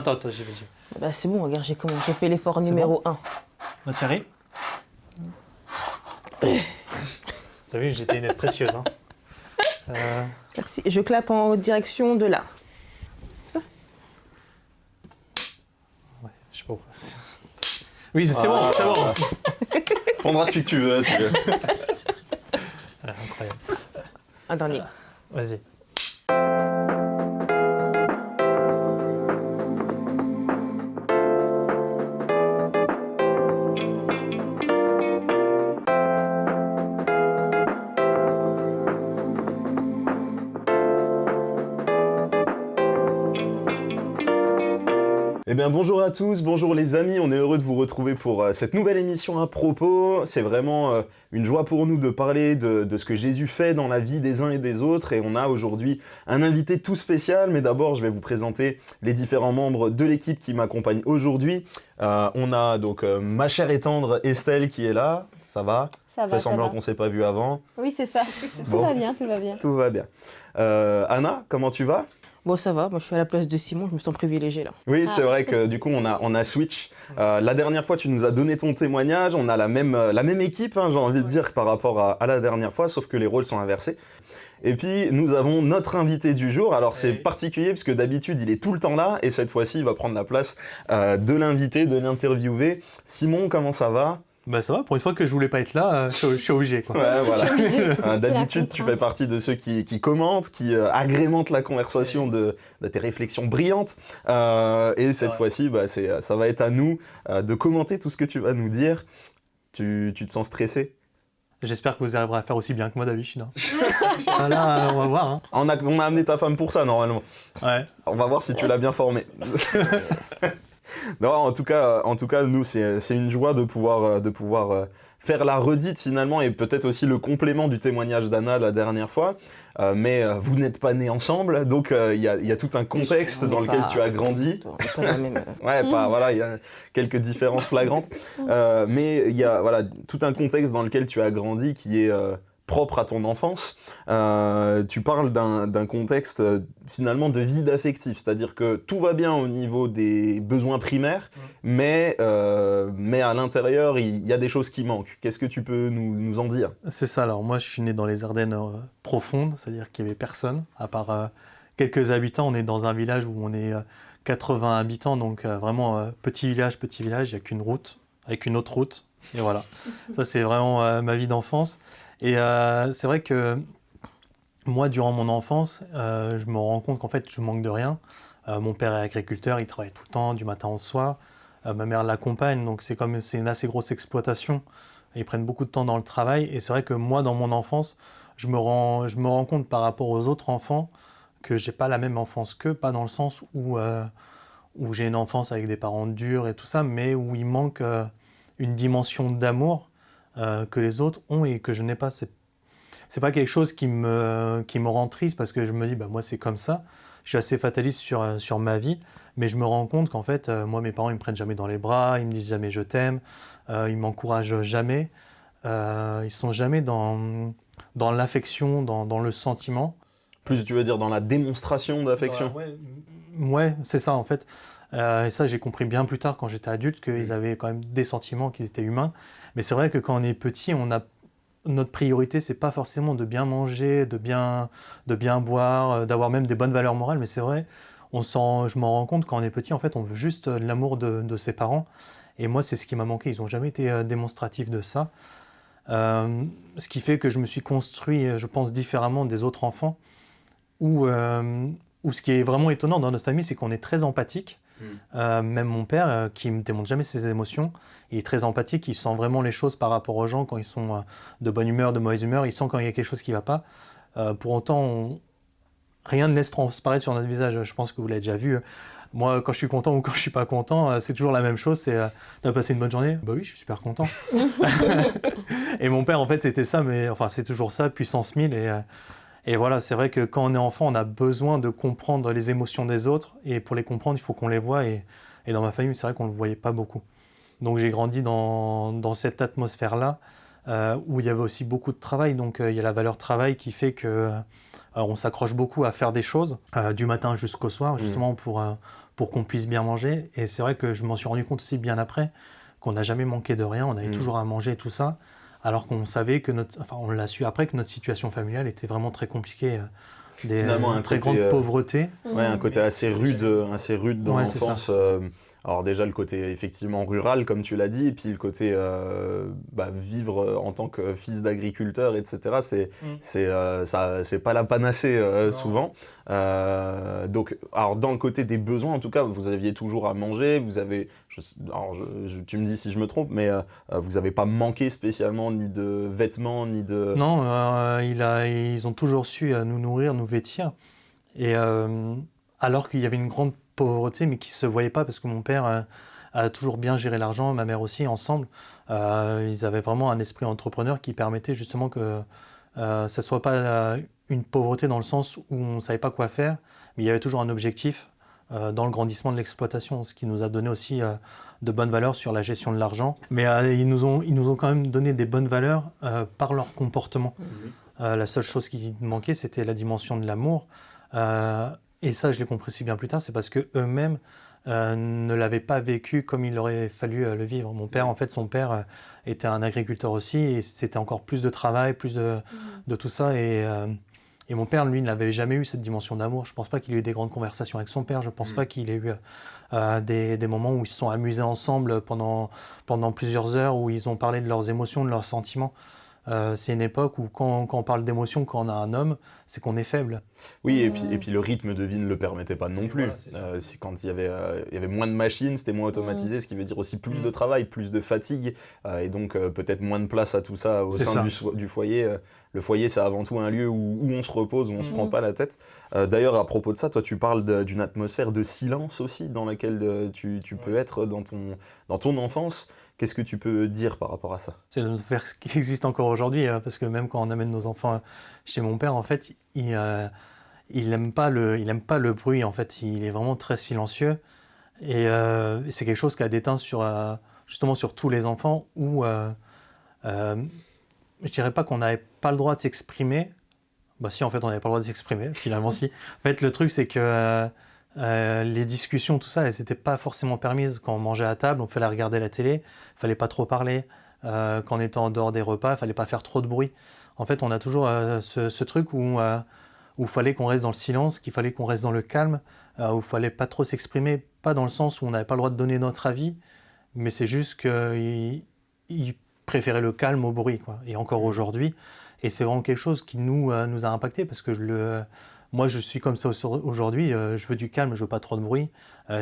Attends, j'y vais. Bah c'est bon, regarde, j'ai fait l'effort C'est numéro bon 1. Ah, Thierry. T'as vu, j'ai des lunettes précieuses. Hein. Merci. Je clappe en direction de là. Ouais, je sais pas où. Oui, c'est bon, c'est bon. Prendras celui que tu veux. Incroyable. Un dernier. Vas-y. Eh bien bonjour à tous, bonjour les amis, on est heureux de vous retrouver pour cette nouvelle émission à propos. C'est vraiment une joie pour nous de parler de ce que Jésus fait dans la vie des uns et des autres, et on a aujourd'hui un invité tout spécial, mais d'abord je vais vous présenter les différents membres de l'équipe qui m'accompagnent aujourd'hui. On a donc ma chère et tendre Estelle qui est là, ça va? Ça va, Fais semblant ça va. qu'on s'est pas vu avant. Oui, c'est ça. Bon. Tout va bien, tout va bien. Tout va bien. Anna, comment tu vas? Bon, ça va, moi je suis à la place de Simon, je me sens privilégiée là. Oui, c'est vrai que du coup, on a switch. La dernière fois, tu nous as donné ton témoignage. On a la même équipe, hein, j'ai envie de dire, par rapport à la dernière fois, sauf que les rôles sont inversés. Et puis, nous avons notre invité du jour. Alors, c'est particulier, parce que d'habitude, il est tout le temps là. Et cette fois-ci, il va prendre la place de l'invité, de l'interviewé. Simon, comment ça va? Bah ça va, pour une fois que je voulais pas être là, je suis obligé quoi. Ouais, voilà. Sous la D'habitude, tu contrainte. fais partie de ceux qui commentent, qui agrémentent la conversation de tes réflexions brillantes. Et cette fois-ci, bah, ça va être à nous de commenter tout ce que tu vas nous dire. Tu te sens stressé? J'espère que vous arriverez à faire aussi bien que moi d'habitude. Hein. Là, on va voir. Hein. On a amené ta femme pour ça, normalement. Ouais. On va voir si tu l'as bien formée. Non, en tout cas, nous, c'est une joie de pouvoir faire la redite finalement, et peut-être aussi le complément du témoignage d'Anna la dernière fois. Mais vous n'êtes pas nés ensemble, donc il y a tout un contexte dans lequel tu as grandi. On est pas la même. Ouais, voilà, il y a quelques différences flagrantes. Mais il y a voilà, tout un contexte dans lequel tu as grandi qui est propre à ton enfance. Tu parles d'un contexte finalement de vide affectif, c'est-à-dire que tout va bien au niveau des besoins primaires, mais à l'intérieur, il y a des choses qui manquent. Qu'est-ce que tu peux nous en dire? C'est ça, alors moi je suis né dans les Ardennes profondes, c'est-à-dire qu'il n'y avait personne, à part quelques habitants. On est dans un village où on est 80 habitants, donc vraiment petit village, il n'y a qu'une route, avec une autre route, et voilà. Ça c'est vraiment ma vie d'enfance. Et c'est vrai que moi, durant mon enfance, je me rends compte qu'en fait, je manque de rien. Mon père est agriculteur, il travaille tout le temps, du matin au soir. Ma mère l'accompagne, donc c'est une assez grosse exploitation. Ils prennent beaucoup de temps dans le travail. Et c'est vrai que moi, dans mon enfance, je me rends compte par rapport aux autres enfants que j'ai pas la même enfance qu'eux, pas dans le sens où j'ai une enfance avec des parents durs et tout ça, mais où il manque une dimension d'amour que les autres ont et que je n'ai pas. C'est pas quelque chose qui me rend triste parce que je me dis bah moi c'est comme ça. Je suis assez fataliste sur ma vie, mais je me rends compte qu'en fait moi mes parents ils me prennent jamais dans les bras, ils me disent jamais je t'aime, ils m'encouragent jamais, ils sont jamais dans l'affection, dans le sentiment. Plus, tu veux dire, dans la démonstration d'affection? Ouais, c'est ça en fait. Et ça j'ai compris bien plus tard quand j'étais adulte qu'ils avaient quand même des sentiments, qu'ils étaient humains. Mais c'est vrai que quand on est petit, notre priorité, c'est pas forcément de bien manger, de bien boire, d'avoir même des bonnes valeurs morales, mais c'est vrai, je m'en rends compte quand on est petit, en fait, on veut juste l'amour de ses parents. Et moi, c'est ce qui m'a manqué. Ils n'ont jamais été démonstratifs de ça. Ce qui fait que je me suis construit, je pense, différemment des autres enfants, où ce qui est vraiment étonnant dans notre famille, c'est qu'on est très empathique. Même mon père, qui ne me démontre jamais ses émotions, il est très empathique, il sent vraiment les choses par rapport aux gens quand ils sont de bonne humeur, de mauvaise humeur, il sent quand il y a quelque chose qui ne va pas. Pour autant, rien ne laisse transparaître sur notre visage, je pense que vous l'avez déjà vu. Moi, quand je suis content ou quand je ne suis pas content, c'est toujours la même chose, c'est « T'as passé une bonne journée ?» Bah oui, je suis super content. Et mon père, en fait, c'était ça, mais enfin, c'est toujours ça, puissance 1000. Et voilà, c'est vrai que quand on est enfant, on a besoin de comprendre les émotions des autres. Et pour les comprendre, il faut qu'on les voie. Et dans ma famille, c'est vrai qu'on ne le voyait pas beaucoup. Donc j'ai grandi dans cette atmosphère-là, où il y avait aussi beaucoup de travail. Donc il y a la valeur travail qui fait que on s'accroche beaucoup à faire des choses, du matin jusqu'au soir, justement pour pour qu'on puisse bien manger. Et c'est vrai que je m'en suis rendu compte aussi bien après, qu'on n'a jamais manqué de rien, on avait toujours à manger et tout ça, alors qu'on savait que on l'a su après que notre situation familiale était vraiment très compliquée. Finalement, une très grande pauvreté. Ouais, un côté assez rude dans l'enfance. Alors déjà le côté effectivement rural comme tu l'as dit, et puis le côté vivre en tant que fils d'agriculteur, etc. C'est pas la panacée souvent. Donc alors dans le côté des besoins en tout cas, vous aviez toujours à manger, vous avez, tu me dis si je me trompe, mais vous n'avez pas manqué spécialement ni de vêtements ni de. Non, ils ont toujours su nous nourrir, nous vêtir, et alors qu'il y avait une grande pauvreté, mais qui ne se voyait pas parce que mon père a toujours bien géré l'argent, ma mère aussi, ensemble. Ils avaient vraiment un esprit entrepreneur qui permettait justement que ça ne soit pas une pauvreté dans le sens où on ne savait pas quoi faire, mais il y avait toujours un objectif dans le grandissement de l'exploitation, ce qui nous a donné aussi de bonnes valeurs sur la gestion de l'argent. Mais ils nous ont quand même donné des bonnes valeurs par leur comportement. La seule chose qui manquait, c'était la dimension de l'amour. Et ça, je l'ai compris si bien plus tard, c'est parce qu'eux-mêmes ne l'avaient pas vécu comme il aurait fallu le vivre. Mon père, en fait, son père était un agriculteur aussi, et c'était encore plus de travail, plus de tout ça. Et mon père, lui, n'avait jamais eu cette dimension d'amour. Je ne pense pas qu'il ait eu des grandes conversations avec son père. Je ne pense pas qu'il ait eu des moments où ils se sont amusés ensemble pendant plusieurs heures, où ils ont parlé de leurs émotions, de leurs sentiments. C'est une époque où quand on parle d'émotion, quand on a un homme, c'est qu'on est faible. Oui, et puis le rythme de vie ne le permettait pas non plus. Voilà, quand il y avait moins de machines, c'était moins automatisé, ce qui veut dire aussi plus de travail, plus de fatigue, et donc peut-être moins de place à tout ça au sein du foyer. Le foyer, c'est avant tout un lieu où on se repose, où on ne se prend pas la tête. D'ailleurs, à propos de ça, toi, tu parles d'une atmosphère de silence aussi, dans laquelle tu peux être dans ton enfance. Qu'est-ce que tu peux dire par rapport à ça ? C'est une atmosphère qui existe encore aujourd'hui, parce que même quand on amène nos enfants chez mon père, en fait, il aime pas le bruit. En fait, il est vraiment très silencieux, et c'est quelque chose qui a déteint justement sur tous les enfants. Où je dirais pas qu'on n'avait pas le droit de s'exprimer. Bah si, en fait, on n'avait pas le droit de s'exprimer. Finalement, si. En fait, le truc, c'est que les discussions, tout ça, elles n'étaient pas forcément permises. Quand on mangeait à table, on fallait regarder la télé, il fallait pas trop parler. Quand on était en dehors des repas, il fallait pas faire trop de bruit. En fait, on a toujours ce truc où il fallait qu'on reste dans le silence, qu'il fallait qu'on reste dans le calme, où il fallait pas trop s'exprimer, pas dans le sens où on n'avait pas le droit de donner notre avis, mais c'est juste qu'il préférait le calme au bruit, quoi. Et encore aujourd'hui, et c'est vraiment quelque chose qui nous a impacté, parce que moi, je suis comme ça aujourd'hui, je veux du calme, je veux pas trop de bruit.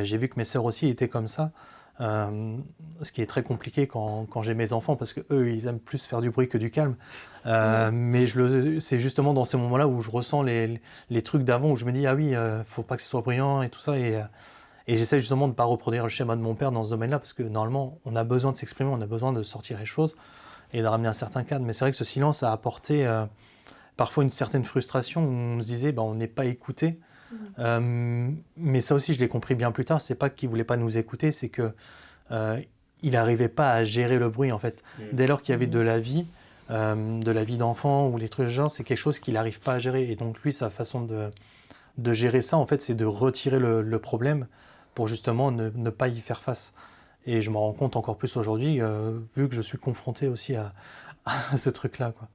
J'ai vu que mes sœurs aussi étaient comme ça, ce qui est très compliqué quand j'ai mes enfants, parce qu'eux, ils aiment plus faire du bruit que du calme. Mais c'est justement dans ces moments-là où je ressens les trucs d'avant, où je me dis, ah oui, faut pas que ce soit bruyant et tout ça. Et j'essaie justement de ne pas reproduire le schéma de mon père dans ce domaine-là, parce que normalement, on a besoin de s'exprimer, on a besoin de sortir les choses et de ramener un certain cadre. Mais c'est vrai que ce silence a apporté parfois une certaine frustration, où on se disait on n'est pas écouté. Mais ça aussi, je l'ai compris bien plus tard, c'est pas qu'il voulait pas nous écouter, c'est que il n'arrivait pas à gérer le bruit, en fait. Dès lors qu'il y avait de la vie d'enfant ou les trucs de genre, c'est quelque chose qu'il n'arrive pas à gérer. Et donc lui, sa façon de gérer ça, en fait, c'est de retirer le problème pour justement ne pas y faire face. Et je m'en rends compte encore plus aujourd'hui, vu que je suis confronté aussi à ce truc-là, quoi.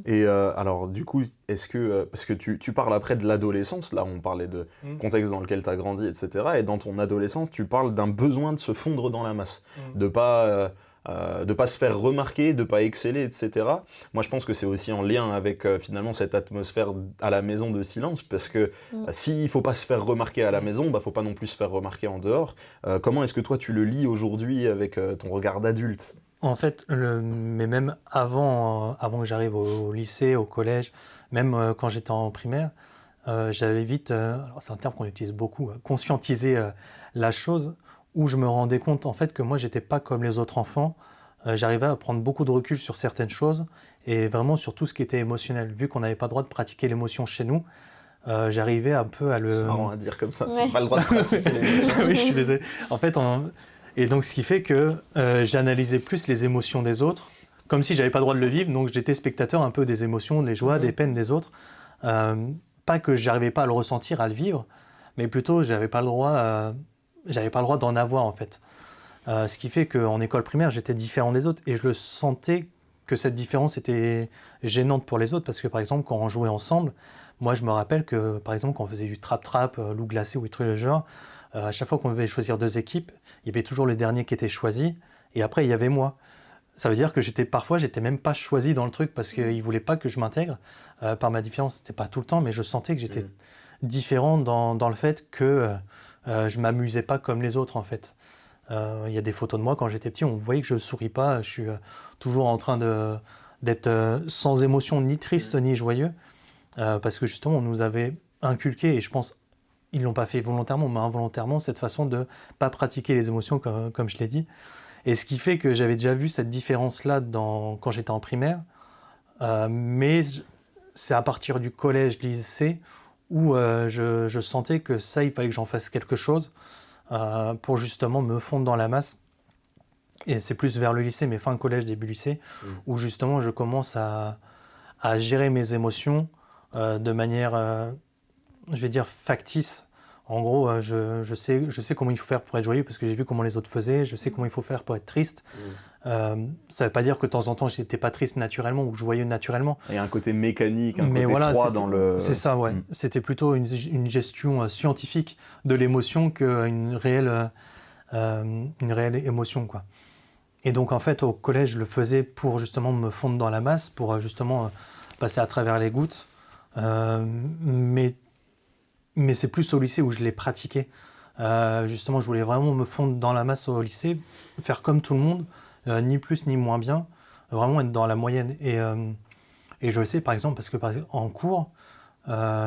Et alors du coup, est-ce que, parce que tu parles après de l'adolescence, là on parlait de contexte dans lequel tu as grandi, etc. Et dans ton adolescence, tu parles d'un besoin de se fondre dans la masse, de pas se faire remarquer, de pas exceller, etc. Moi je pense que c'est aussi en lien avec finalement cette atmosphère à la maison de silence, parce que s'il faut pas se faire remarquer à la maison, faut pas non plus se faire remarquer en dehors. Comment est-ce que toi tu le lis aujourd'hui avec ton regard d'adulte ? En fait, mais même avant que j'arrive au lycée, au collège, même quand j'étais en primaire, j'avais vite, alors c'est un terme qu'on utilise beaucoup, conscientisé la chose, où je me rendais compte en fait que moi j'étais pas comme les autres enfants. J'arrivais à prendre beaucoup de recul sur certaines choses, et vraiment sur tout ce qui était émotionnel. Vu qu'on n'avait pas le droit de pratiquer l'émotion chez nous, j'arrivais un peu à le... C'est marrant à dire comme ça, pas le droit de pratiquer l'émotion. Oui, je suis désolé. En fait, et donc, ce qui fait que j'analysais plus les émotions des autres, comme si j'avais pas le droit de le vivre, donc j'étais spectateur un peu des émotions, des joies, des peines des autres. Pas que j'arrivais pas à le ressentir, à le vivre, mais plutôt j'avais pas le droit j'avais pas le droit d'en avoir en fait. Ce qui fait qu'en école primaire, j'étais différent des autres et je le sentais que cette différence était gênante pour les autres parce que par exemple, quand on jouait ensemble, moi je me rappelle que par exemple, quand on faisait du trap-trap, loup glacé ou des trucs de ce genre, à chaque fois qu'on devait choisir 2 équipes, il y avait toujours le dernier qui était choisi et après il y avait moi. Ça veut dire que parfois j'étais même pas choisi dans le truc parce qu'ils voulaient pas que je m'intègre par ma différence. C'était pas tout le temps, mais je sentais que j'étais différent dans le fait que je m'amusais pas comme les autres en fait. Il y a des photos de moi quand j'étais petit, on voyait que je souris pas, je suis toujours en train d'être sans émotion, ni triste ni joyeux, parce que justement on nous avait inculqué, et je pense ils l'ont pas fait volontairement, mais involontairement, cette façon de pas pratiquer les émotions comme je l'ai dit. Et ce qui fait que j'avais déjà vu cette différence-là quand j'étais en primaire, mais c'est à partir du collège, lycée, où je sentais que ça, il fallait que j'en fasse quelque chose pour justement me fondre dans la masse. Et c'est plus vers le lycée, mais fin collège, début lycée, où justement je commence à gérer mes émotions de manière, je vais dire, factice. En gros, je sais comment il faut faire pour être joyeux parce que j'ai vu comment les autres faisaient, je sais comment il faut faire pour être triste. Ça ne veut pas dire que de temps en temps, je n'étais pas triste naturellement ou joyeux naturellement. Il y a un côté mécanique, un côté froid dans le... C'est ça, ouais. C'était plutôt une gestion scientifique de l'émotion qu'une réelle émotion, quoi. Et donc, en fait, au collège, je le faisais pour justement me fondre dans la masse, pour justement passer à travers les gouttes. Mais c'est plus au lycée où je l'ai pratiqué. Justement, je voulais vraiment me fondre dans la masse au lycée, faire comme tout le monde, ni plus ni moins bien, vraiment être dans la moyenne. Et je le sais, par exemple, parce que en cours,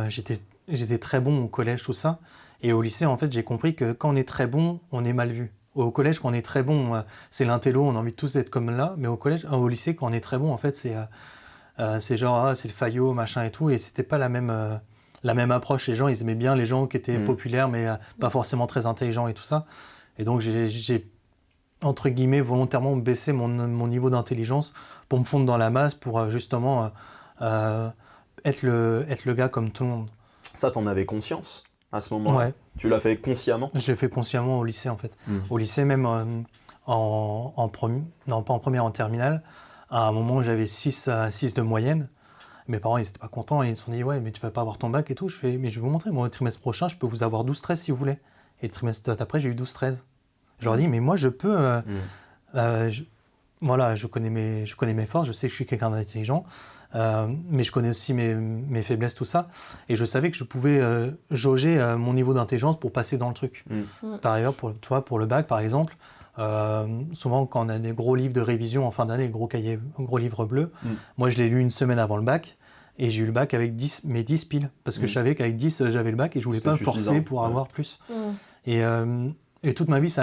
j'étais très bon au collège, tout ça. Et au lycée, en fait, j'ai compris que quand on est très bon, on est mal vu. Au collège, quand on est très bon, c'est l'intello, on a envie de tous être comme là. Mais au lycée, quand on est très bon, en fait, c'est genre, c'est le faillot, machin et tout. Et c'était pas la même approche. Les gens, ils aimaient bien les gens qui étaient populaires, mais pas forcément très intelligents et tout ça. Et donc, j'ai entre guillemets, volontairement baissé mon niveau d'intelligence pour me fondre dans la masse, pour justement être le gars comme tout le monde. Ça, t'en avais conscience à ce moment-là? Ouais. Tu l'as fait consciemment? J'ai fait consciemment au lycée, en fait. Au lycée, même pas en première, en terminale, à un moment, j'avais 6 de moyenne. Mes parents, ils n'étaient pas contents, et ils se sont dit « Ouais, mais tu vas pas avoir ton bac et tout ». Je fais « Mais je vais vous montrer, moi, le trimestre prochain, je peux vous avoir 12-13 si vous voulez ». Et le trimestre d'après, j'ai eu 12-13. Je leur dis « Mais moi, je peux… Voilà, je connais mes forces, je sais que je suis quelqu'un d'intelligent, mais je connais aussi mes faiblesses, tout ça. Et je savais que je pouvais jauger mon niveau d'intelligence pour passer dans le truc. Par ailleurs, pour le bac, par exemple, souvent quand on a des gros livres de révision en fin d'année, gros livres bleus, moi je l'ai lu une semaine avant le bac, et j'ai eu le bac avec mes 10 piles, parce que je savais qu'avec 10, j'avais le bac, et je voulais pas me forcer pour avoir plus. Et toute ma vie,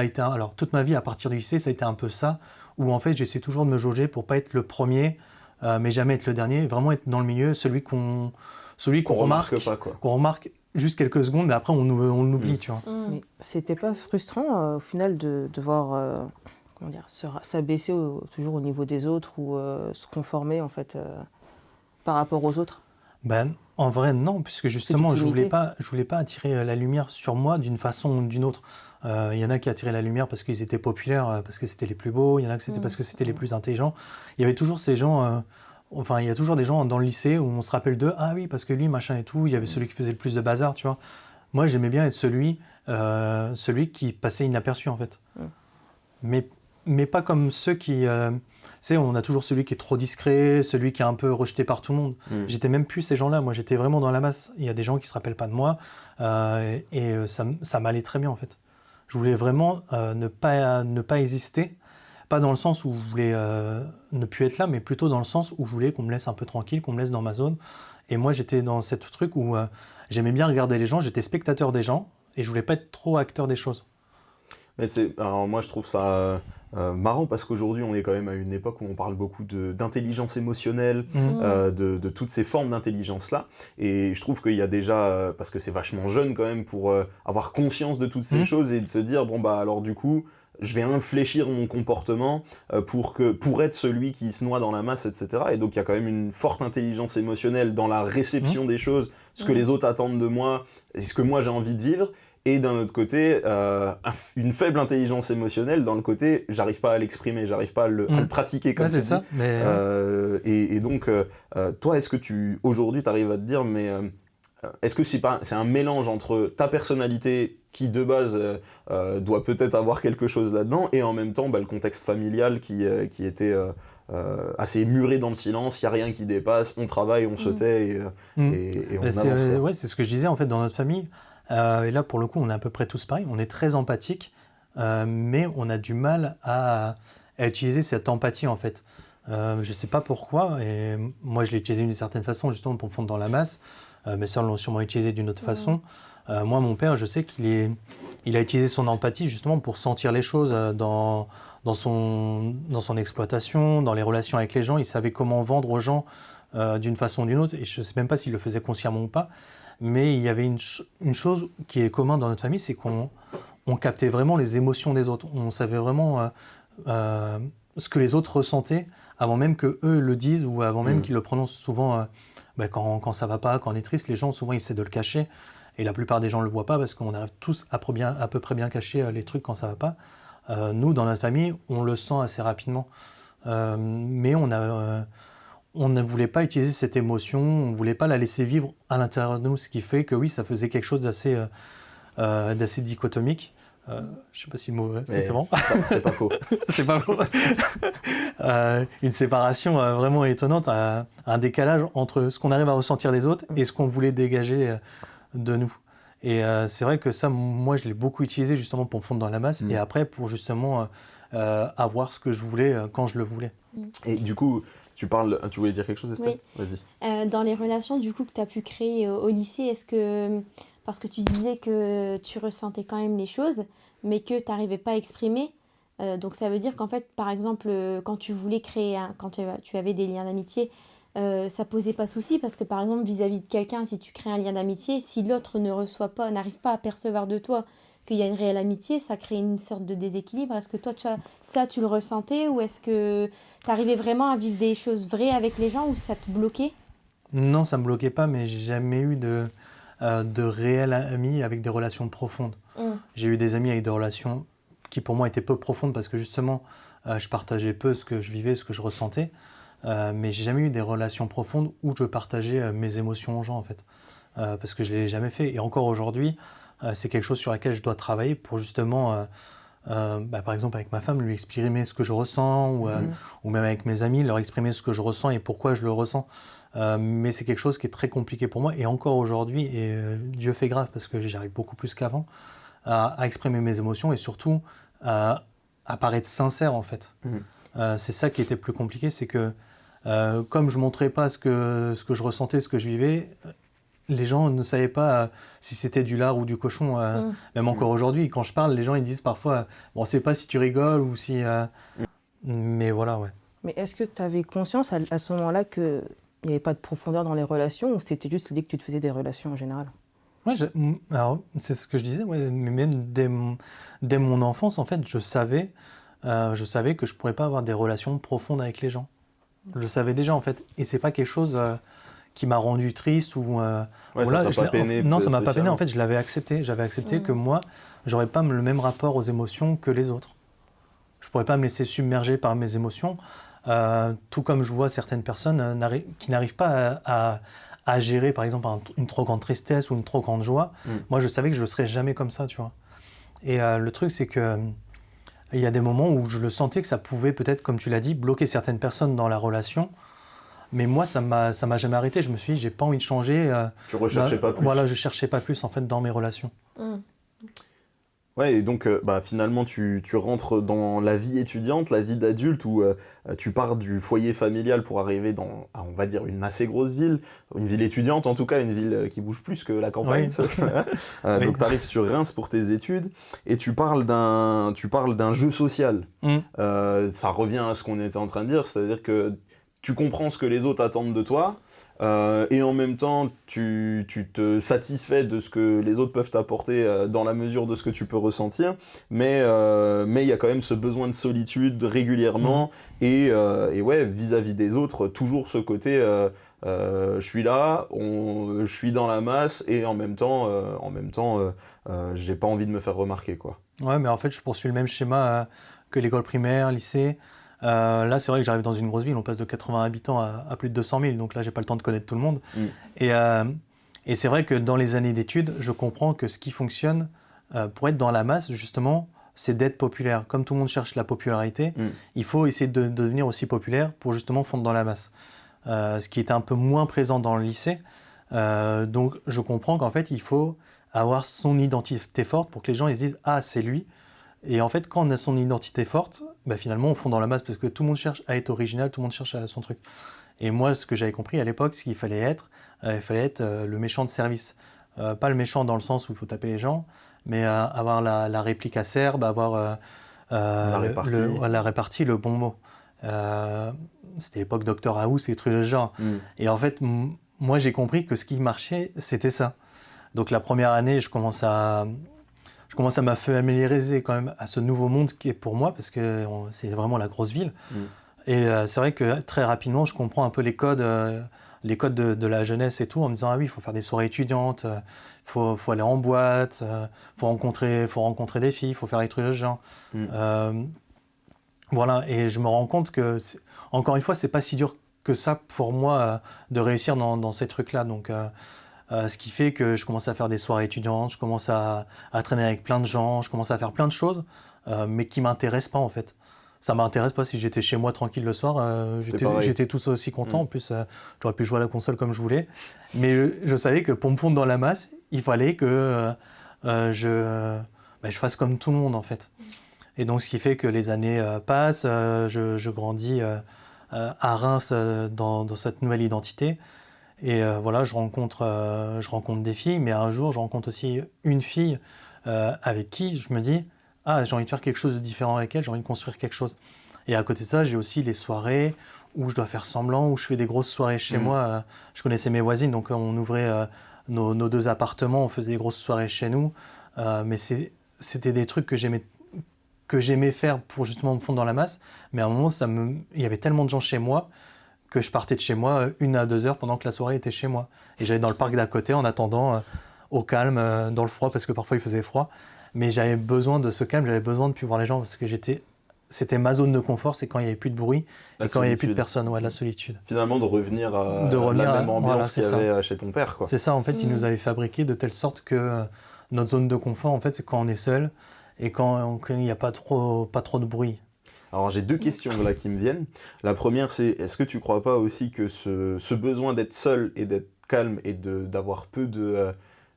toute ma vie à partir du lycée, ça a été un peu ça, où en fait j'essaie toujours de me jauger pour pas être le premier, mais jamais être le dernier, vraiment être dans le milieu, celui qu'on remarque pas, quoi. Qu'on remarque juste quelques secondes, mais après on l'oublie, tu vois. Mais c'était pas frustrant au final de devoir s'abaisser toujours au niveau des autres ou se conformer en fait par rapport aux autres? Ben, en vrai, non, puisque justement, je voulais pas attirer la lumière sur moi d'une façon ou d'une autre. Il y en a qui attiraient la lumière parce qu'ils étaient populaires, parce que c'était les plus beaux, il y en a que c'était parce que c'était les plus intelligents. Il y avait toujours ces gens, il y a toujours des gens dans le lycée où on se rappelle d'eux, ah oui, parce que lui, machin et tout, il y avait celui qui faisait le plus de bazar, tu vois. Moi, j'aimais bien être celui qui passait inaperçu, en fait. Mais pas comme ceux qui… tu sais, on a toujours celui qui est trop discret, celui qui est un peu rejeté par tout le monde. J'étais même plus ces gens-là, moi j'étais vraiment dans la masse. Il y a des gens qui se rappellent pas de moi, et ça m'allait très bien en fait. Je voulais vraiment ne pas exister, pas dans le sens où je voulais ne plus être là, mais plutôt dans le sens où je voulais qu'on me laisse un peu tranquille, qu'on me laisse dans ma zone. Et moi j'étais dans ce truc où j'aimais bien regarder les gens, j'étais spectateur des gens, et je voulais pas être trop acteur des choses. Mais alors moi je trouve ça marrant parce qu'aujourd'hui on est quand même à une époque où on parle beaucoup d'intelligence émotionnelle, de toutes ces formes d'intelligence-là. Et je trouve qu'il y a déjà, parce que c'est vachement jeune quand même pour avoir conscience de toutes ces choses et de se dire, bon bah alors du coup, je vais infléchir mon comportement pour être celui qui se noie dans la masse, etc. Et donc il y a quand même une forte intelligence émotionnelle dans la réception des choses, ce que les autres attendent de moi, et ce que moi j'ai envie de vivre. et d'un autre côté, une faible intelligence émotionnelle dans le côté j'arrive pas à l'exprimer, j'arrive pas à le pratiquer comme c'est ça. Mais... et donc, toi, est-ce que aujourd'hui, tu arrives à te dire, mais est-ce que c'est un mélange entre ta personnalité qui, de base, doit peut-être avoir quelque chose là-dedans, et en même temps, le contexte familial qui était assez muré dans le silence, il n'y a rien qui dépasse, on travaille, on se tait, et on avance. Ouais, c'est ce que je disais, en fait, dans notre famille. Et là, pour le coup, on est à peu près tous pareils. On est très empathiques, mais on a du mal à utiliser cette empathie, en fait. Je ne sais pas pourquoi, et moi, je l'ai utilisé d'une certaine façon, justement, pour fondre dans la masse. Mes sœurs l'ont sûrement utilisé d'une autre façon. Moi, mon père, je sais qu'il a utilisé son empathie, justement, pour sentir les choses dans son exploitation, dans les relations avec les gens. Il savait comment vendre aux gens d'une façon ou d'une autre, et je ne sais même pas s'il le faisait consciemment ou pas. Mais il y avait une chose qui est commune dans notre famille, c'est qu'on captait vraiment les émotions des autres. On savait vraiment ce que les autres ressentaient avant même qu'eux le disent ou avant même qu'ils le prononcent. Souvent, quand ça ne va pas, quand on est triste, les gens, souvent, ils essaient de le cacher. Et la plupart des gens ne le voient pas parce qu'on arrive tous à peu près bien cacher les trucs quand ça ne va pas. Nous, dans notre famille, on le sent assez rapidement. Mais on ne voulait pas utiliser cette émotion, on ne voulait pas la laisser vivre à l'intérieur de nous, ce qui fait que oui, ça faisait quelque chose d'assez dichotomique. Je ne sais pas si le mot c'est bon. C'est pas faux. C'est pas faux. Une séparation vraiment étonnante, un décalage entre ce qu'on arrive à ressentir des autres et ce qu'on voulait dégager de nous. Et c'est vrai que ça, moi, je l'ai beaucoup utilisé justement pour me fondre dans la masse et après pour justement avoir ce que je voulais quand je le voulais. Et du coup, tu voulais dire quelque chose, Estelle ? Oui. Vas-y. Dans les relations du coup que tu as pu créer au lycée, est-ce que, parce que tu disais que tu ressentais quand même les choses, mais que tu n'arrivais pas à exprimer, donc ça veut dire qu'en fait, par exemple, quand tu voulais créer, quand tu avais des liens d'amitié, ça posait pas souci, parce que par exemple, vis-à-vis de quelqu'un, si tu crées un lien d'amitié, si l'autre n'arrive pas à percevoir de toi qu'il y a une réelle amitié, ça crée une sorte de déséquilibre. Est-ce que toi, tu le ressentais, ou est-ce que tu arrivais vraiment à vivre des choses vraies avec les gens, ou ça te bloquait ? Non, ça me bloquait pas, mais j'ai jamais eu de réels amis avec des relations profondes. J'ai eu des amis avec des relations qui pour moi étaient peu profondes parce que justement, je partageais peu ce que je vivais, ce que je ressentais, mais j'ai jamais eu des relations profondes où je partageais mes émotions aux gens en fait, parce que je l'ai jamais fait. Et encore aujourd'hui, c'est quelque chose sur laquelle je dois travailler pour justement, par exemple avec ma femme, lui exprimer ce que je ressens, ou même avec mes amis, leur exprimer ce que je ressens et pourquoi je le ressens. Mais c'est quelque chose qui est très compliqué pour moi, et encore aujourd'hui, et Dieu fait grâce parce que j'arrive beaucoup plus qu'avant à exprimer mes émotions et surtout à paraître sincère en fait. C'est ça qui était plus compliqué, c'est que comme je ne montrais pas ce que je ressentais, ce que je vivais, les gens ne savaient pas si c'était du lard ou du cochon. Même encore aujourd'hui, quand je parle, les gens ils disent parfois « on ne sait pas si tu rigoles ou si… Mais voilà, ouais. Mais est-ce que tu avais conscience à ce moment-là qu'il n'y avait pas de profondeur dans les relations, ou c'était juste l'idée que tu te faisais des relations en général ? Ouais, alors, c'est ce que je disais, ouais, mais même dès mon enfance, en fait, je savais que je ne pourrais pas avoir des relations profondes avec les gens. Je le savais déjà, en fait. Et ce n'est pas quelque chose qui m'a rendu triste ou… ça t'a pas peiné. Non, ça ne m'a pas peiné. En fait, je l'avais accepté. J'avais accepté que moi, je n'aurais pas le même rapport aux émotions que les autres. Je ne pourrais pas me laisser submerger par mes émotions, tout comme je vois certaines personnes qui n'arrivent pas à gérer, par exemple, une trop grande tristesse ou une trop grande joie. Moi, je savais que je ne serais jamais comme ça, tu vois. Et le truc, c'est que il y a des moments où je le sentais que ça pouvait peut-être, comme tu l'as dit, bloquer certaines personnes dans la relation. Mais moi, ça m'a jamais arrêté. Je me suis dit, j'ai pas envie de changer. Tu recherchais pas plus. Voilà, je cherchais pas plus, en fait, dans mes relations. Ouais, et donc finalement tu rentres dans la vie étudiante, la vie d'adulte, où tu pars du foyer familial pour arriver dans, on va dire, une assez grosse ville, une ville étudiante en tout cas, une ville qui bouge plus que la campagne. Oui. Donc tu arrives sur Reims pour tes études, et tu parles d'un jeu social. Ça revient à ce qu'on était en train de dire, c'est-à-dire que tu comprends ce que les autres attendent de toi, et en même temps tu te satisfais de ce que les autres peuvent t'apporter dans la mesure de ce que tu peux ressentir, mais il y a quand même ce besoin de solitude régulièrement, et ouais, vis-à-vis des autres, toujours ce côté Je suis là, je suis dans la masse et en même temps, j'ai pas envie de me faire remarquer, quoi. Ouais, mais en fait, je poursuis le même schéma que l'école primaire, lycée. Là, c'est vrai que j'arrive dans une grosse ville, on passe de 80 habitants à plus de 200 000, donc là, j'ai pas le temps de connaître tout le monde. Mm. Et c'est vrai que dans les années d'études, je comprends que ce qui fonctionne pour être dans la masse, justement, c'est d'être populaire. Comme tout le monde cherche la popularité, il faut essayer de devenir aussi populaire pour justement fondre dans la masse. Ce qui était un peu moins présent dans le lycée. Donc, je comprends qu'en fait, il faut avoir son identité forte pour que les gens ils se disent « Ah, c'est lui ». Et en fait, quand on a son identité forte, bah, finalement, on fond dans la masse parce que tout le monde cherche à être original, tout le monde cherche à son truc. Et moi, ce que j'avais compris à l'époque, c'est qu'il fallait être, le méchant de service. Pas le méchant dans le sens où il faut taper les gens, mais avoir la réplique acerbe, avoir la répartie, le bon mot. C'était l'époque Docteur House, les trucs de ce genre. Et en fait, moi, j'ai compris que ce qui marchait, c'était ça. Donc la première année, je commence à me familiariser quand même à ce nouveau monde qui est pour moi, parce que c'est vraiment la grosse ville. Et c'est vrai que très rapidement, je comprends un peu les codes de la jeunesse et tout, en me disant « Ah oui, il faut faire des soirées étudiantes, faut aller en boîte, faut rencontrer des filles, il faut faire des trucs de ce genre. » Voilà, et je me rends compte que, encore une fois, c'est pas si dur que ça pour moi de réussir dans ces trucs-là. Donc, ce qui fait que je commence à faire des soirées étudiantes, je commence à traîner avec plein de gens, je commence à faire plein de choses, mais qui m'intéressent pas en fait. Ça m'intéresse pas. Si j'étais chez moi tranquille le soir, j'étais tout aussi content. En plus, j'aurais pu jouer à la console comme je voulais. Mais je savais que pour me fondre dans la masse, il fallait que je fasse comme tout le monde en fait. Et donc, ce qui fait que les années passent, je grandis à Reims dans cette nouvelle identité. Et voilà, je rencontre des filles, mais un jour, je rencontre aussi une fille avec qui je me dis « Ah, j'ai envie de faire quelque chose de différent avec elle, j'ai envie de construire quelque chose. » Et à côté de ça, j'ai aussi les soirées où je dois faire semblant, où je fais des grosses soirées chez moi. Je connaissais mes voisines, donc on ouvrait nos 2 appartements, on faisait des grosses soirées chez nous. Mais c'était des trucs que j'aimais faire pour justement me fondre dans la masse. Mais à un moment, il y avait tellement de gens chez moi que je partais de chez moi 1 à 2 heures pendant que la soirée était chez moi. Et j'allais dans le parc d'à côté en attendant au calme, dans le froid, parce que parfois il faisait froid. Mais j'avais besoin de ce calme, j'avais besoin de plus voir les gens, parce que c'était ma zone de confort, c'est quand il n'y avait plus de bruit et quand il n'y avait plus de personnes, la solitude. Finalement, de revenir à la même ambiance qu'il y avait chez ton père, quoi. C'est ça, en fait, il nous avait fabriqué de telle sorte que notre zone de confort, en fait, c'est quand on est seul et quand il n'y a pas trop de bruit. Alors j'ai 2 questions là qui me viennent. La première, c'est est-ce que tu crois pas aussi que ce besoin d'être seul et d'être calme et d'avoir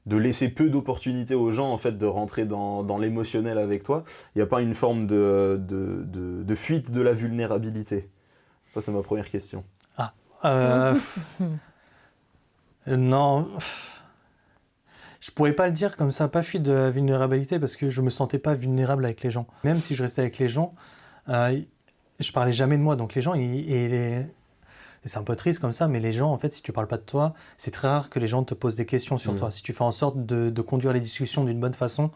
de laisser peu d'opportunités aux gens en fait de rentrer dans l'émotionnel avec toi, il n'y a pas une forme de fuite de la vulnérabilité? Ça, c'est ma première question. Non, je pourrais pas le dire comme ça, pas fuite de la vulnérabilité, parce que je me sentais pas vulnérable avec les gens. Même si je restais avec les gens, je parlais jamais de moi, donc les gens, et c'est un peu triste comme ça, mais les gens, en fait, si tu parles pas de toi, c'est très rare que les gens te posent des questions sur toi. Si tu fais en sorte de conduire les discussions d'une bonne façon,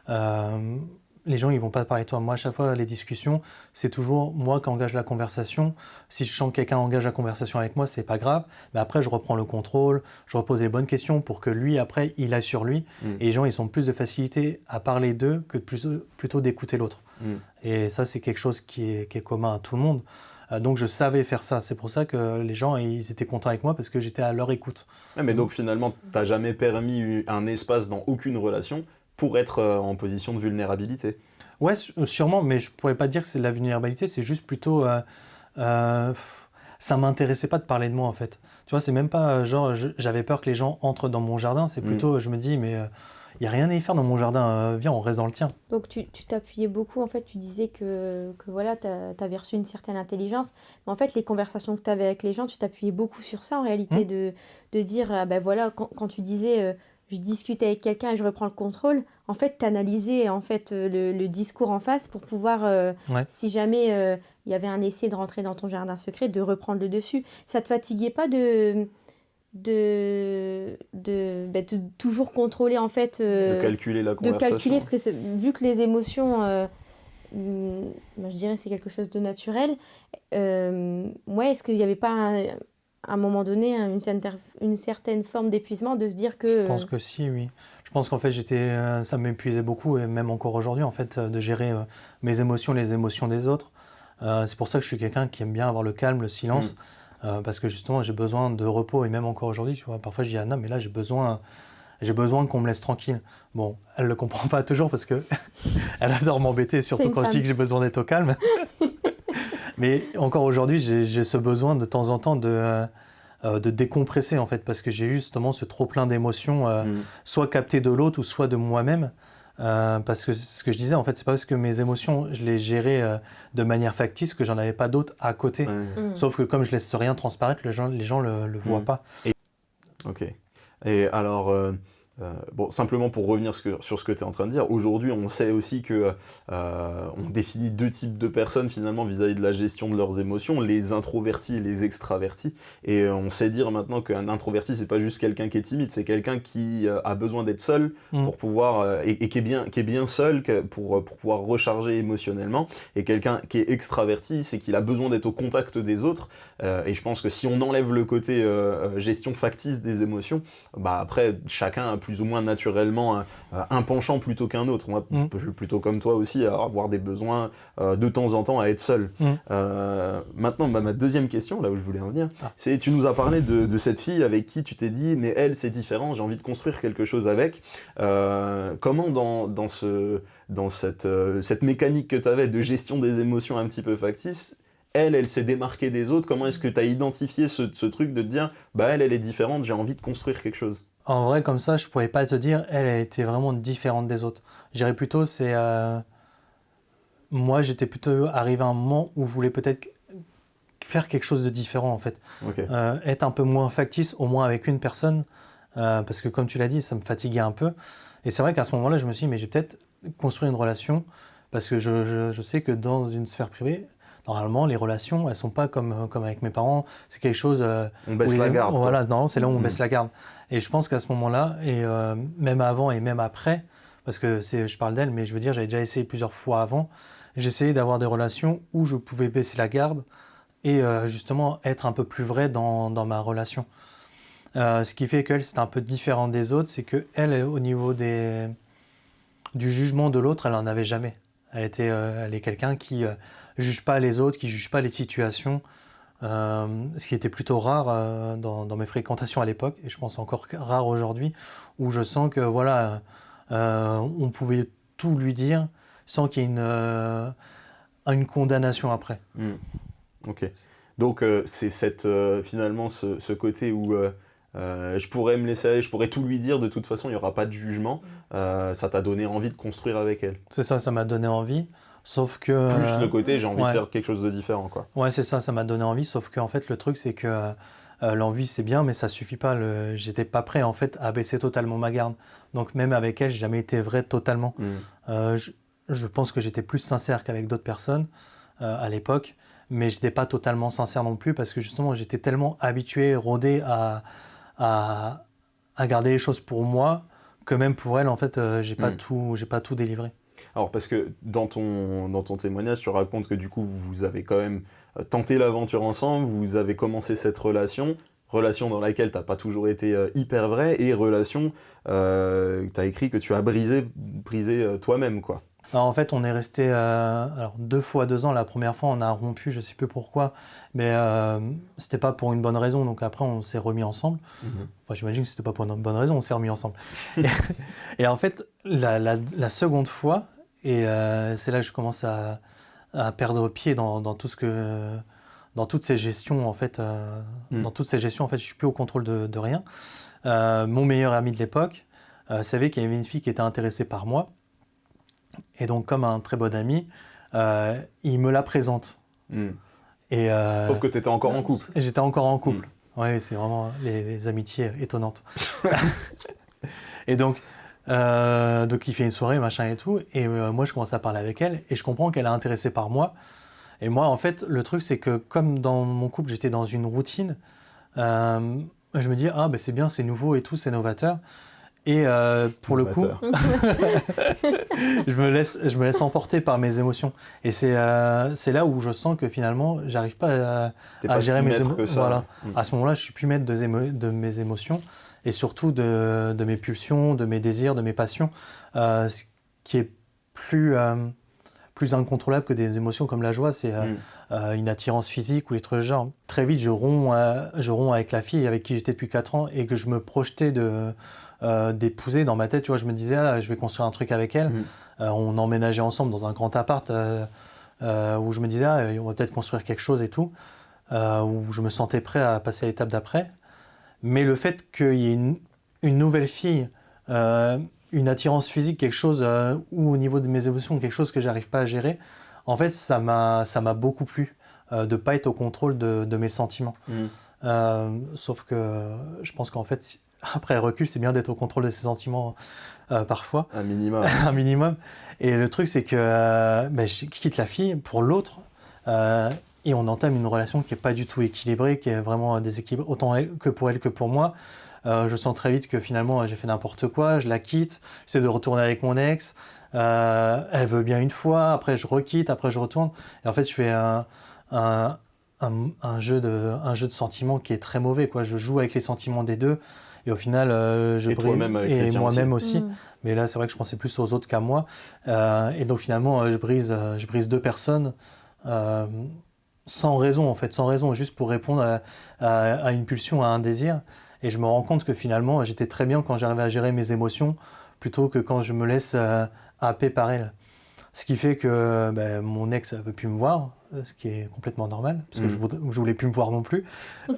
les gens, ils vont pas parler de toi. Moi, à chaque fois, les discussions, c'est toujours moi qui engage la conversation. Si je sens que quelqu'un engage la conversation avec moi, c'est pas grave. Mais après, je reprends le contrôle, je repose les bonnes questions pour que lui, après, il aille sur lui. Et les gens, ils ont plus de facilité à parler d'eux que plutôt d'écouter l'autre. Et ça, c'est quelque chose qui est commun à tout le monde. Donc je savais faire ça. C'est pour ça que les gens, ils étaient contents avec moi, parce que j'étais à leur écoute. Ouais, mais donc finalement, t'as jamais permis un espace dans aucune relation pour être en position de vulnérabilité? Ouais, sûrement, mais je pourrais pas dire que c'est de la vulnérabilité, c'est juste plutôt... ça m'intéressait pas de parler de moi, en fait. Tu vois, c'est même pas genre, j'avais peur que les gens entrent dans mon jardin, c'est plutôt, je me dis, mais il n'y a rien à y faire dans mon jardin, viens, on reste dans le tien. Donc tu t'appuyais beaucoup, en fait, tu disais que voilà, tu avais reçu une certaine intelligence, mais en fait, les conversations que tu avais avec les gens, tu t'appuyais beaucoup sur ça, en réalité, de dire, ben voilà, quand tu disais, je discute avec quelqu'un et je reprends le contrôle, en fait, tu analysais en fait, le discours en face pour pouvoir, si jamais il y avait un essai de rentrer dans ton jardin secret, de reprendre le dessus. Ça te fatiguait pas de toujours contrôler en fait de calculer la conversation, de calculer, parce que vu que les émotions je dirais c'est quelque chose de naturel, est-ce qu'il n'y avait pas à un moment donné une certaine forme d'épuisement de se dire que... Je pense que si, oui. Je pense qu'en fait, ça m'épuisait beaucoup, et même encore aujourd'hui, en fait, de gérer mes émotions, les émotions des autres. C'est pour ça que je suis quelqu'un qui aime bien avoir le calme, le silence, parce que justement, j'ai besoin de repos, et même encore aujourd'hui, tu vois, parfois je dis à Anna, mais là, j'ai besoin qu'on me laisse tranquille. Bon, elle ne le comprend pas toujours parce que elle adore m'embêter, surtout quand je dis que j'ai besoin d'être au calme. Mais encore aujourd'hui, j'ai ce besoin de temps en temps de décompresser, en fait, parce que j'ai justement ce trop-plein d'émotions, soit captées de l'autre ou soit de moi-même. Parce que ce que je disais, en fait, c'est pas parce que mes émotions, je les gérais de manière factice que j'en avais pas d'autres à côté. Sauf que comme je laisse rien transparaître, les gens le voient pas. Ok. Et alors, bon, simplement pour revenir sur ce que tu es en train de dire, aujourd'hui on sait aussi que on définit 2 types de personnes finalement vis-à-vis de la gestion de leurs émotions, les introvertis et les extravertis. Et on sait dire maintenant qu'un introverti, c'est pas juste quelqu'un qui est timide, c'est quelqu'un qui a besoin d'être seul pour pouvoir, et qui est bien seul pour pouvoir recharger émotionnellement. Et quelqu'un qui est extraverti, c'est qu'il a besoin d'être au contact des autres. Et je pense que si on enlève le côté gestion factice des émotions, bah après, chacun a plus ou moins naturellement un penchant plutôt qu'un autre. Moi, je suis plutôt comme toi aussi, à avoir des besoins de temps en temps à être seul. Maintenant, ma deuxième question, là où je voulais en venir, c'est tu nous as parlé de cette fille avec qui tu t'es dit, mais elle, c'est différent, j'ai envie de construire quelque chose avec. Comment dans cette mécanique que tu avais de gestion des émotions un petit peu factice, elle s'est démarquée des autres? Comment est-ce que tu as identifié ce truc de te dire, bah elle est différente, j'ai envie de construire quelque chose? En vrai, comme ça, je pourrais pas te dire, elle a été vraiment différente des autres. Je dirais plutôt, moi, j'étais plutôt arrivé à un moment où je voulais peut-être faire quelque chose de différent, en fait. Être un peu moins factice, au moins avec une personne, parce que comme tu l'as dit, ça me fatiguait un peu. Et c'est vrai qu'à ce moment-là, je me suis dit, mais j'ai peut-être construit une relation, parce que je sais que dans une sphère privée, normalement, les relations, elles sont pas comme avec mes parents. C'est quelque chose... on baisse la garde. Voilà, non, c'est là où on baisse la garde. Et je pense qu'à ce moment-là, et même avant et même après, parce que je parle d'elle, mais je veux dire, j'avais déjà essayé plusieurs fois avant, j'essayais d'avoir des relations où je pouvais baisser la garde et justement être un peu plus vrai dans ma relation. Ce qui fait qu'elle, c'est un peu différent des autres, c'est qu'elle, au niveau du jugement de l'autre, elle n'en avait jamais. Elle est quelqu'un qui juge pas les autres, qui juge pas les situations, ce qui était plutôt rare dans mes fréquentations à l'époque, et je pense encore rare aujourd'hui, où je sens que voilà, on pouvait tout lui dire sans qu'il y ait une condamnation après. Ok. Donc c'est finalement ce côté où je pourrais me laisser aller, je pourrais tout lui dire, de toute façon il n'y aura pas de jugement. Ça t'a donné envie de construire avec elle. C'est ça, ça m'a donné envie. Sauf que... Plus le côté, j'ai envie de faire quelque chose de différent, quoi. Ouais, c'est ça m'a donné envie. Sauf qu'en fait, le truc, c'est que l'envie, c'est bien, mais ça suffit pas. J'étais pas prêt, en fait, à baisser totalement ma garde. Donc même avec elle, j'ai jamais été vrai totalement. Je pense que j'étais plus sincère qu'avec d'autres personnes à l'époque, mais j'étais pas totalement sincère non plus, parce que justement, j'étais tellement habitué, rodé à garder les choses pour moi, que même pour elle, en fait, j'ai pas tout délivré. Alors parce que dans ton témoignage, tu racontes que du coup vous avez quand même tenté l'aventure ensemble, vous avez commencé cette relation dans laquelle t'as pas toujours été hyper vrai, et relation, t'as écrit que tu as brisé toi-même, quoi. Alors en fait, on est resté 2 fois 2 ans. La première fois, on a rompu, je sais plus pourquoi, mais c'était pas pour une bonne raison. Donc après, on s'est remis ensemble. Enfin, j'imagine que c'était pas pour une bonne raison, on s'est remis ensemble. et en fait, la seconde fois, et c'est là que je commence à perdre pied dans tout dans toutes ces gestions en fait. Dans toutes ces gestions, en fait, je suis plus au contrôle de rien. Mon meilleur ami de l'époque savait qu'il y avait une fille qui était intéressée par moi. Et donc, comme un très bon ami, il me la présente. Et, sauf que tu étais encore en couple. J'étais encore en couple. Oui, c'est vraiment les amitiés étonnantes. Et donc, il fait une soirée, machin et tout. Et moi, je commence à parler avec elle. Et je comprends qu'elle est intéressée par moi. Et moi, en fait, le truc, c'est que comme dans mon couple, j'étais dans une routine, je me dis, ah, ben c'est bien, c'est nouveau et tout, c'est novateur. Et pour le coup, Bâtard. je me laisse emporter par mes émotions. Et c'est là où je sens que finalement, j'arrive pas T'es à pas gérer si mes maître émotions. que ça. Voilà. Mm. À ce moment-là, je suis plus maître de mes émotions et surtout de mes pulsions, de mes désirs, de mes passions, ce qui est plus incontrôlable que des émotions comme la joie. C'est une attirance physique ou des trucs genre. Très vite, je romps avec la fille avec qui j'étais depuis 4 ans et que je me projetais d'épouser dans ma tête. Tu vois, je me disais, je vais construire un truc avec elle. On emménageait ensemble dans un grand appart où je me disais, on va peut-être construire quelque chose et tout, où je me sentais prêt à passer à l'étape d'après. Mais le fait qu'il y ait une nouvelle fille, une attirance physique, quelque chose, ou au niveau de mes émotions, quelque chose que j'arrive pas à gérer, en fait, ça m'a beaucoup plu de ne pas être au contrôle de mes sentiments. Sauf que je pense qu'en fait, après recul, c'est bien d'être au contrôle de ses sentiments parfois. Un minimum. Un minimum. Et le truc, c'est que je quitte la fille pour l'autre et on entame une relation qui n'est pas du tout équilibrée, qui est vraiment déséquilibrée, autant que pour elle que pour moi. Je sens très vite que finalement, j'ai fait n'importe quoi, je la quitte, j'essaie de retourner avec mon ex. Elle veut bien une fois, après je requitte, après je retourne. Et en fait, je fais un jeu de sentiments qui est très mauvais, quoi. Je joue avec les sentiments des deux et au final je brise et moi-même aussi. Mais là c'est vrai que je pensais plus aux autres qu'à moi et donc finalement je brise 2 personnes sans raison en fait, sans raison, juste pour répondre à une pulsion, à un désir. Et je me rends compte que finalement j'étais très bien quand j'arrivais à gérer mes émotions plutôt que quand je me laisse happer par elle. Ce qui fait que mon ex ne veut plus me voir, ce qui est complètement normal, parce que je voulais plus me voir non plus.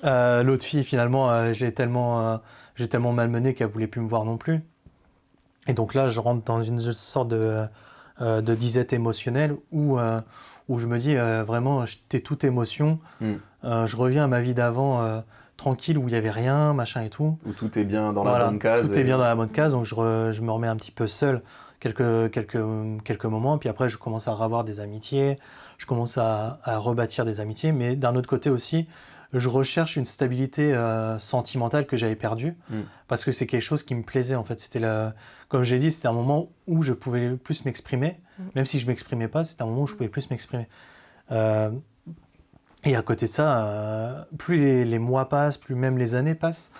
L'autre fille, finalement, j'ai tellement malmené qu'elle ne voulait plus me voir non plus. Et donc là, je rentre dans une sorte de disette émotionnelle où je me dis vraiment, j'étais toute émotion. Je reviens à ma vie d'avant, tranquille, où il n'y avait rien, machin et tout. Où tout est bien dans la bonne case. Tout est bien dans la bonne case, donc je me remets un petit peu seul quelques moments, puis après je commence à revoir des amitiés, je commence à rebâtir des amitiés, mais d'un autre côté aussi, je recherche une stabilité sentimentale que j'avais perdue, parce que c'est quelque chose qui me plaisait en fait. Comme j'ai dit, c'était un moment où je pouvais plus m'exprimer, même si je ne m'exprimais pas, c'était un moment où je pouvais plus m'exprimer. Et à côté de ça, plus les mois passent, plus même les années passent,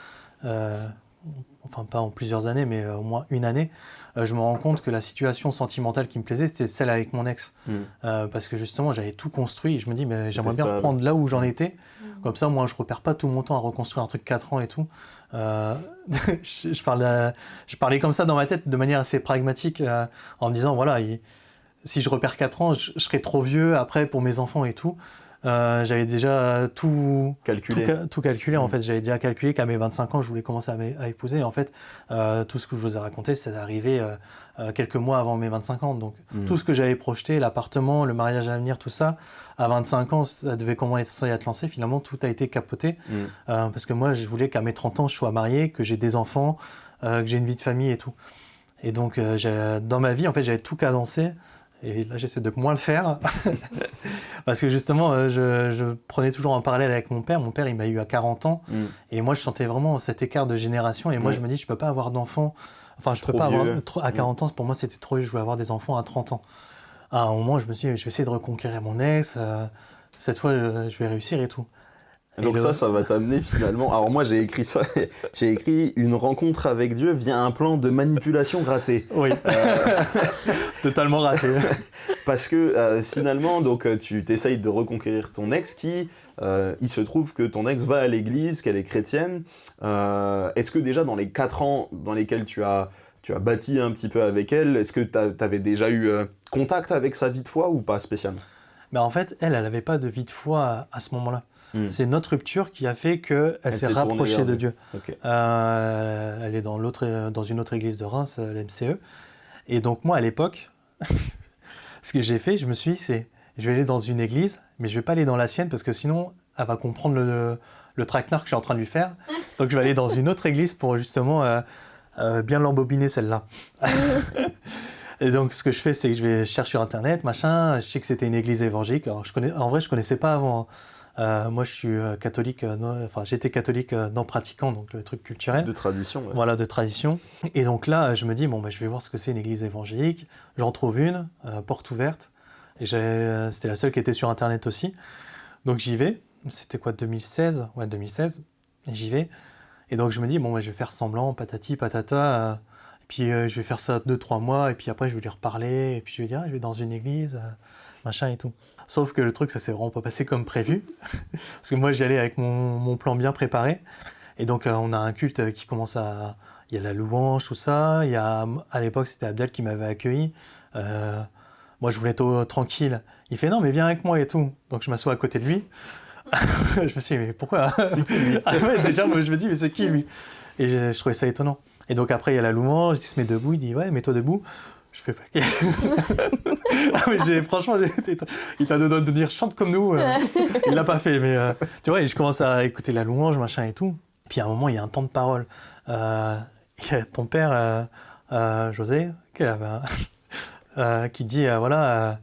enfin pas en plusieurs années, mais au moins une année, je me rends compte que la situation sentimentale qui me plaisait, c'était celle avec mon ex. Parce que justement, j'avais tout construit, et je me dis, mais j'aimerais bien reprendre là où j'en étais. Comme ça, moi, je ne repère pas tout mon temps à reconstruire un truc 4 ans et tout. Je parlais comme ça dans ma tête de manière assez pragmatique, en me disant, voilà, si je repère 4 ans, je serai trop vieux après pour mes enfants et tout. J'avais déjà tout calculé. En fait, j'avais déjà calculé qu'à mes 25 ans, je voulais commencer à épouser. En fait, tout ce que je vous ai raconté, c'est arrivé quelques mois avant mes 25 ans. Donc, tout ce que j'avais projeté, l'appartement, le mariage à venir, tout ça, à 25 ans, ça devait commencer à être lancé. Finalement, tout a été capoté. Parce que moi, je voulais qu'à mes 30 ans, je sois marié, que j'ai des enfants, que j'ai une vie de famille et tout. Et donc, dans ma vie, en fait, j'avais tout cadencé. Et là, j'essaie de moins le faire. Parce que justement, je prenais toujours un parallèle avec mon père. Mon père, il m'a eu à 40 ans. Et moi, je sentais vraiment cet écart de génération. Et moi, je me dis, je ne peux pas avoir d'enfants. Enfin, je ne peux pas avoir... À 40 ans, pour moi, c'était trop vieux. Je voulais avoir des enfants à 30 ans. À un moment, je me suis dit, je vais essayer de reconquérir mon ex. Cette fois, je vais réussir et tout. Donc ça va t'amener finalement... Alors moi, j'ai écrit ça. J'ai écrit une rencontre avec Dieu via un plan de manipulation raté. Oui. Totalement raté. Parce que finalement, donc, tu t'essayes de reconquérir ton ex qui... il se trouve que ton ex va à l'église, qu'elle est chrétienne. Est-ce que déjà dans les 4 ans dans lesquels tu as bâti un petit peu avec elle, est-ce que tu avais déjà eu contact avec sa vie de foi ou pas spécialement ? Ben en fait, elle n'avait pas de vie de foi à ce moment-là. C'est notre rupture qui a fait qu'elle s'est rapprochée de Dieu. Okay. Elle est dans une autre église de Reims, l'MCE. Et donc moi, à l'époque, ce que j'ai fait, je me suis dit, je vais aller dans une église, mais je ne vais pas aller dans la sienne parce que sinon, elle va comprendre le traquenard que je suis en train de lui faire. Donc je vais aller dans une autre église pour justement bien l'embobiner celle-là. Et donc ce que je fais, c'est que je vais chercher sur Internet, machin. Je sais que c'était une église évangélique. Alors en vrai, je ne connaissais pas avant. Moi, je suis catholique, j'étais catholique non pratiquant, donc le truc culturel. De tradition, ouais. Voilà, de tradition. Et donc là, je me dis, bon, je vais voir ce que c'est une église évangélique. J'en trouve une, porte ouverte. Et c'était la seule qui était sur Internet aussi. Donc j'y vais. C'était quoi, 2016 ? Ouais, 2016. Et j'y vais. Et donc je me dis, bon, je vais faire semblant, patati, patata. Et puis je vais faire ça 2-3 mois. Et puis après, je vais lui reparler. Et puis je vais dire, je vais dans une église, machin et tout. Sauf que le truc, ça s'est vraiment pas passé comme prévu. Parce que moi, j'y allais avec mon plan bien préparé. Et donc, on a un culte qui commence à... Il y a la louange, tout ça. Il y a, à l'époque, c'était Abdel qui m'avait accueilli. Moi, je voulais être tranquille. Il fait, non, mais viens avec moi et tout. Donc, je m'assois à côté de lui. Je me suis dit, mais pourquoi ? C'est qui, lui ? Déjà, moi, je me dis, mais c'est qui, lui ? Et je trouvais ça étonnant. Et donc, après, il y a la louange. Il se met debout. Il dit, ouais, mets-toi debout. Je fais pas. Franchement, il t'a donné de dire chante comme nous. Il l'a pas fait, mais tu vois, et je commence à écouter la louange, machin et tout. Puis à un moment, il y a un temps de parole. Il y a ton père, José, qui dit voilà,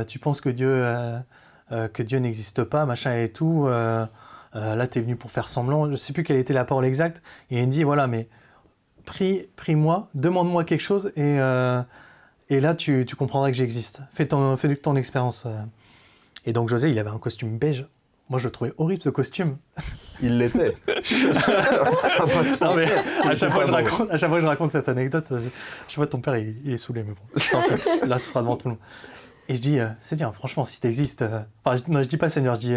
tu penses que Dieu n'existe pas, machin et tout. Là, t'es venu pour faire semblant. Je sais plus quelle était la parole exacte. Et il me dit voilà, mais prie-moi, demande-moi quelque chose et là tu comprendras que j'existe. Fais ton expérience. Et donc José, il avait un costume beige. Moi, je le trouvais horrible ce costume. Il l'était. Non, mais à chaque fois que je raconte cette anecdote, je vois ton père, il est saoulé, mais bon. Là, ce sera devant tout le monde. Et je dis, Seigneur, franchement, si t'existes... je dis pas Seigneur, je dis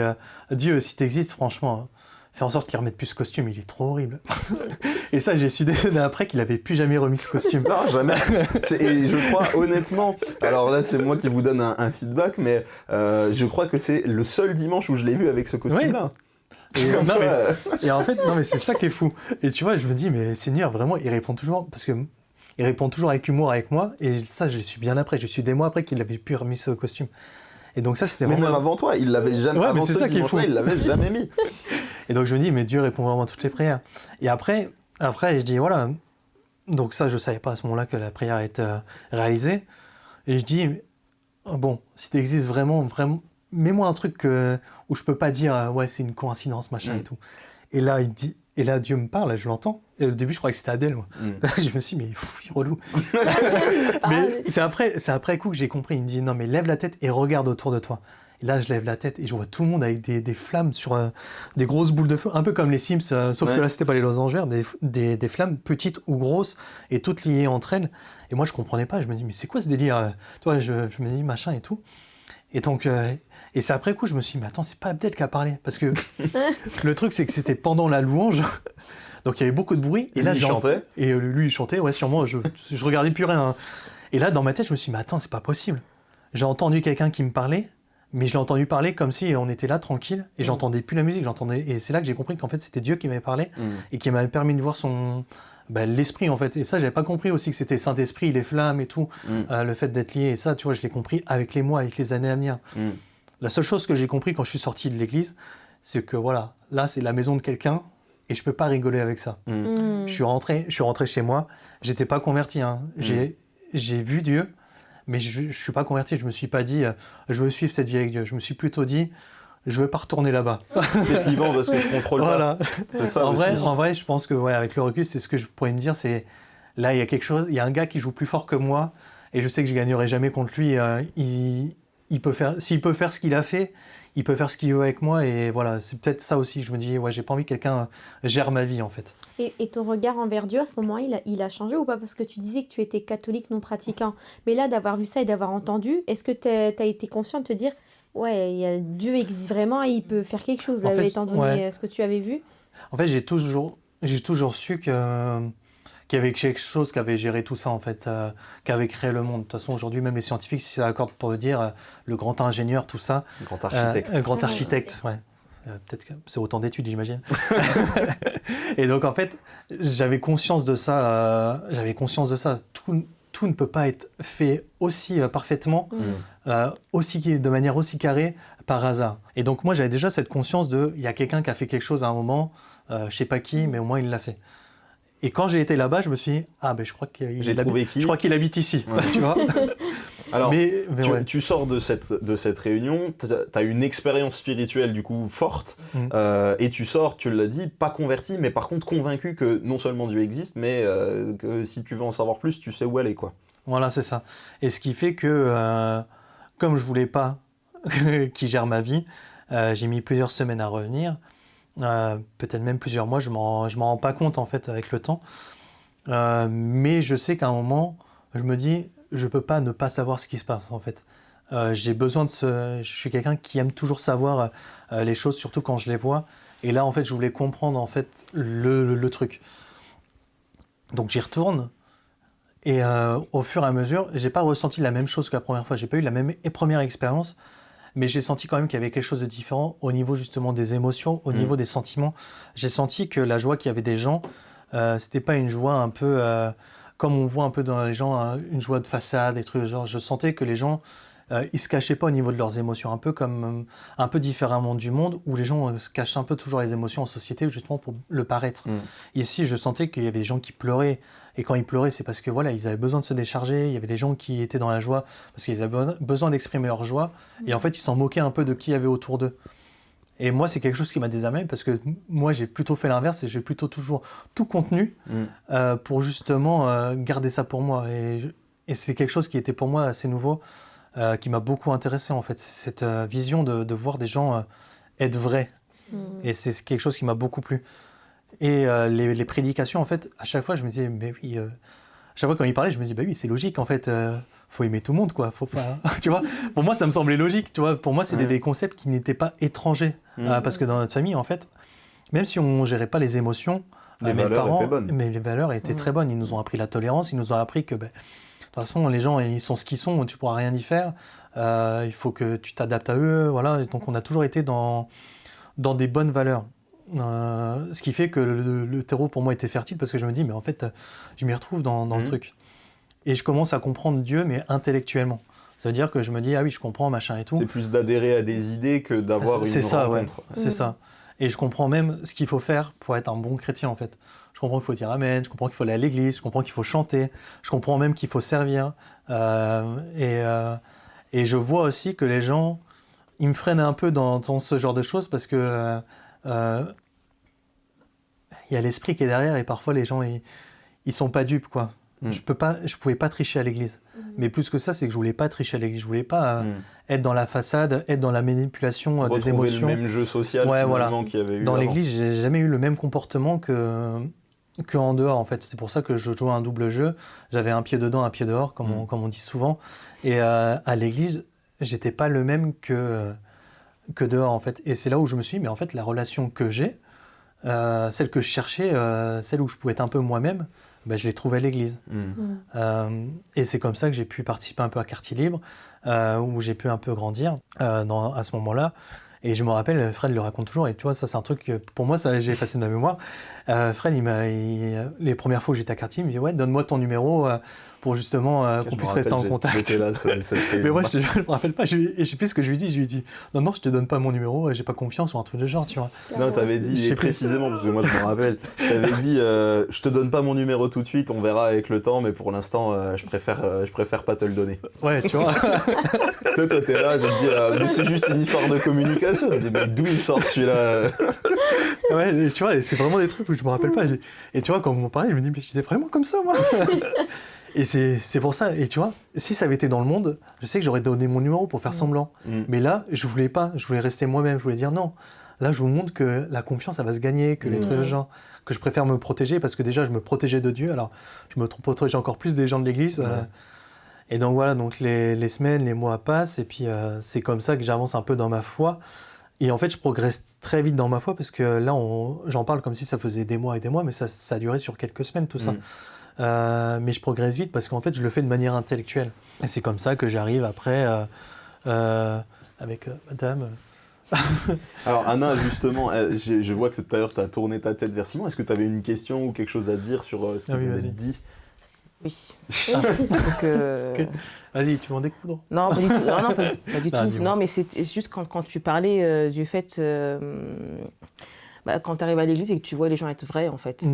Dieu, si t'existes, franchement... Fais en sorte qu'il remette plus ce costume, il est trop horrible. Et ça, j'ai su des années après qu'il n'avait plus jamais remis ce costume. Non, jamais. Et je crois, honnêtement, alors là, c'est moi qui vous donne un feedback, mais je crois que c'est le seul dimanche où je l'ai vu avec ce costume-là. Et en fait, non, mais c'est ça qui est fou. Et tu vois, je me dis, mais Seigneur, vraiment, il répond toujours, parce que il répond toujours avec humour avec moi, et ça, je l'ai su bien après. Je suis des mois après qu'il n'avait plus remis ce costume. Et donc ça, c'était vraiment... Même avant toi, il l'avait jamais... Ouais, mais avant c'est ça qui est fou. Il l'avait jamais mis. Et donc je me dis, mais Dieu répond vraiment à toutes les prières. Et après je dis, voilà, donc ça, je ne savais pas à ce moment-là que la prière était réalisée. Et je dis, bon, si tu existes vraiment, mets-moi un truc où je ne peux pas dire, ouais, c'est une coïncidence, machin et tout. Et là, Dieu me parle, je l'entends. Et au début, je croyais que c'était Adèle, moi. Je me suis dit, mais il est relou. Mais c'est après coup que j'ai compris. Il me dit, non, mais lève la tête et regarde autour de toi. Et là, je lève la tête et je vois tout le monde avec des flammes sur des grosses boules de feu, un peu comme les Sims, sauf que là, c'était pas les losanges, des flammes petites ou grosses et toutes liées entre elles. Et moi, je comprenais pas. Je me dis, mais c'est quoi ce délire ? Toi, je me dis, machin et tout. Et donc, et c'est après coup, je me suis dit, mais attends, c'est pas Abdel qui a parlé. Parce que le truc, c'est que c'était pendant la louange. Donc, il y avait beaucoup de bruit. Et là, il chantait. Et lui, il chantait, ouais, sûrement. Je regardais plus rien. Et là, dans ma tête, je me suis dit, mais attends, c'est pas possible. J'ai entendu quelqu'un qui me parlait. Mais je l'ai entendu parler comme si on était là tranquille et j'entendais plus la musique, et c'est là que j'ai compris qu'en fait c'était Dieu qui m'avait parlé et qui m'avait permis de voir l'esprit en fait. Et ça, j'avais pas compris aussi que c'était le Saint-Esprit, les flammes et tout, le fait d'être lié. Et ça, tu vois, je l'ai compris avec les mois, avec les années à venir. La seule chose que j'ai compris quand je suis sorti de l'église, c'est que voilà, là c'est la maison de quelqu'un et je peux pas rigoler avec ça. Je suis rentré chez moi, j'étais pas converti, hein. J'ai vu Dieu. Mais je ne suis pas converti, je ne me suis pas dit je veux suivre cette vie avec Dieu. Je me suis plutôt dit je ne veux pas retourner là-bas. C'est flippant parce que je ne contrôle pas. C'est ça en vrai, je pense que avec le recul, c'est ce que je pourrais me dire, c'est là il y a quelque chose, il y a un gars qui joue plus fort que moi et je sais que je ne gagnerai jamais contre lui. S'il peut faire ce qu'il a fait, il peut faire ce qu'il veut avec moi et voilà, c'est peut-être ça aussi. Je me dis j'ai pas envie que quelqu'un gère ma vie en fait. Et ton regard envers Dieu, à ce moment-là, il a changé ou pas ? Parce que tu disais que tu étais catholique non pratiquant. Mais là, d'avoir vu ça et d'avoir entendu, est-ce que tu as été conscient de te dire ouais, Dieu existe vraiment et il peut faire quelque chose, là, étant donné ce que tu avais vu ? En fait, j'ai toujours su qu'il y avait quelque chose qui avait géré tout ça, en fait, qui avait créé le monde. De toute façon, aujourd'hui, même les scientifiques s'y accordent pour dire le grand ingénieur, tout ça. Le grand architecte. Grand architecte, ouais. Peut-être que c'est autant d'études, j'imagine. Et donc, en fait, j'avais conscience de ça. Tout ne peut pas être fait aussi parfaitement, de manière aussi carrée, par hasard. Et donc, moi, j'avais déjà cette conscience il y a quelqu'un qui a fait quelque chose à un moment, je ne sais pas qui, mais au moins, il l'a fait. Et quand j'ai été là-bas, je me suis dit, je crois qu'il habite ici. Ouais. Tu vois. Alors, mais ouais. tu sors de cette réunion, tu as une expérience spirituelle du coup forte, et tu sors, tu l'as dit, pas converti, mais par contre convaincu que non seulement Dieu existe, mais que si tu veux en savoir plus, tu sais où aller, quoi. Voilà, c'est ça. Et ce qui fait que, comme je voulais pas qu'il gère ma vie, j'ai mis plusieurs semaines à revenir, peut-être même plusieurs mois, je m'en rends pas compte en fait avec le temps. Mais je sais qu'à un moment, je me dis, je peux pas ne pas savoir ce qui se passe en fait. J'ai besoin je suis quelqu'un qui aime toujours savoir les choses, surtout quand je les vois. Et là, en fait, je voulais comprendre en fait le truc. Donc j'y retourne. Et au fur et à mesure, j'ai pas ressenti la même chose que la première fois. J'ai pas eu la même première expérience, mais j'ai senti quand même qu'il y avait quelque chose de différent au niveau justement des émotions, au niveau des sentiments. J'ai senti que la joie qu'il y avait des gens, c'était pas une joie un peu comme on voit un peu dans les gens, hein, une joie de façade, des trucs genre. Je sentais que les gens, ils se cachaient pas au niveau de leurs émotions, un peu comme un peu différemment du monde où les gens se cachent un peu toujours les émotions en société justement pour le paraître. Ici, je sentais qu'il y avait des gens qui pleuraient. Et quand ils pleuraient, c'est parce que voilà, ils avaient besoin de se décharger. Il y avait des gens qui étaient dans la joie parce qu'ils avaient besoin d'exprimer leur joie. Et en fait, ils s'en moquaient un peu de qui y avait autour d'eux. Et moi, c'est quelque chose qui m'a désarmé parce que moi, j'ai plutôt fait l'inverse et j'ai plutôt toujours tout contenu pour justement garder ça pour moi. Et c'est quelque chose qui était pour moi assez nouveau, qui m'a beaucoup intéressé en fait. Cette vision de voir des gens être vrais. Et c'est quelque chose qui m'a beaucoup plu. Et les prédications, en fait, à chaque fois, je me disais, mais oui, à chaque fois quand il parlait, je me disais, bah oui, c'est logique, en fait, faut aimer tout le monde, quoi, faut pas, tu vois, pour moi, ça me semblait logique, tu vois, pour moi, c'était des concepts qui n'étaient pas étrangers, parce que dans notre famille, en fait, même si on gérait pas les émotions, les mes valeurs parents, étaient bonnes. mais les valeurs étaient très bonnes, ils nous ont appris la tolérance, ils nous ont appris que, de toute façon, les gens, ils sont ce qu'ils sont, tu pourras rien y faire, il faut que tu t'adaptes à eux, voilà, et donc on a toujours été dans des bonnes valeurs. Ce qui fait que le terreau pour moi était fertile parce que je me dis mais en fait je m'y retrouve dans le truc et je commence à comprendre Dieu mais intellectuellement, c'est à dire que je me dis ah oui je comprends machin et tout, c'est plus d'adhérer à des idées que d'avoir une rencontre. Ouais. C'est ça, et je comprends même ce qu'il faut faire pour être un bon chrétien en fait. Je comprends qu'il faut dire amen, je comprends qu'il faut aller à l'église, je comprends qu'il faut chanter, je comprends même qu'il faut servir, et je vois aussi que les gens ils me freinent un peu dans ce genre de choses parce que il y a l'esprit qui est derrière et parfois les gens ils sont pas dupes quoi. Je pouvais pas tricher à l'église. Mais plus que ça, c'est que je voulais pas tricher à l'église. Je voulais pas être dans la façade, être dans la manipulation des émotions. Le même jeu social qu'il y avait eu dans avant. l'église, j'ai jamais eu le même comportement que en dehors en fait. C'est pour ça que je jouais un double jeu. J'avais un pied dedans, un pied dehors, comme on dit souvent. Et à l'église, j'étais pas le même que dehors en fait. Et c'est là où je me suis dit, mais en fait la relation que j'ai, celle que je cherchais, celle où je pouvais être un peu moi-même, je l'ai trouvée à l'église. Et c'est comme ça que j'ai pu participer un peu à Quartier Libre, où j'ai pu un peu grandir à ce moment-là. Et je me rappelle, Fred le raconte toujours, et tu vois, ça c'est un truc que pour moi, ça j'ai effacé de ma mémoire. Fred, les premières fois que j'étais à Quartier, il me dit ouais, donne-moi ton numéro pour justement qu'on puisse rester en contact. Là, mais moi, je ne me rappelle pas, et je sais plus ce que je lui ai dit. Je lui ai dit non, je te donne pas mon numéro, j'ai pas confiance ou un truc de genre, tu vois. Non, t'avais dit, précisément, parce que moi je me rappelle, t'avais dit je te donne pas mon numéro tout de suite, on verra avec le temps, mais pour l'instant, je préfère pas te le donner. Ouais, tu vois. Toi, t'es là, je te dis, mais c'est juste une histoire de communication. Je dis, mais d'où il sort celui-là Ouais, tu vois, c'est vraiment des trucs où je me rappelle pas. Et tu vois, quand vous m'en parlez, je me dis, mais j'étais vraiment comme ça, moi. Et c'est pour ça. Et tu vois, si ça avait été dans le monde, je sais que j'aurais donné mon numéro pour faire semblant. Mais là, je voulais pas. Je voulais rester moi-même. Je voulais dire non. Là, je vous montre que la confiance, elle va se gagner, que les trucs de gens, que je préfère me protéger parce que déjà, je me protégeais de Dieu. Alors, je me protégeais encore plus des gens de l'église. Et donc voilà, donc les semaines, les mois passent. Et puis, c'est comme ça que j'avance un peu dans ma foi. Et en fait, je progresse très vite dans ma foi parce que là, j'en parle comme si ça faisait des mois et des mois, mais ça a duré sur quelques semaines, tout ça. Mais je progresse vite parce qu'en fait, je le fais de manière intellectuelle. Et c'est comme ça que j'arrive après, avec madame... Alors Anna, justement, je vois que tout à l'heure, tu as tourné ta tête vers Simon. Est-ce que tu avais une question ou quelque chose à dire sur ce qu'il avait dit ? Oui. Donc, okay. Vas-y, tu veux en découdre ? Non, pas du tout. Non, pas du tout. Non, mais c'est juste quand tu parlais du fait... quand tu arrives à l'église et que tu vois les gens être vrais, en fait,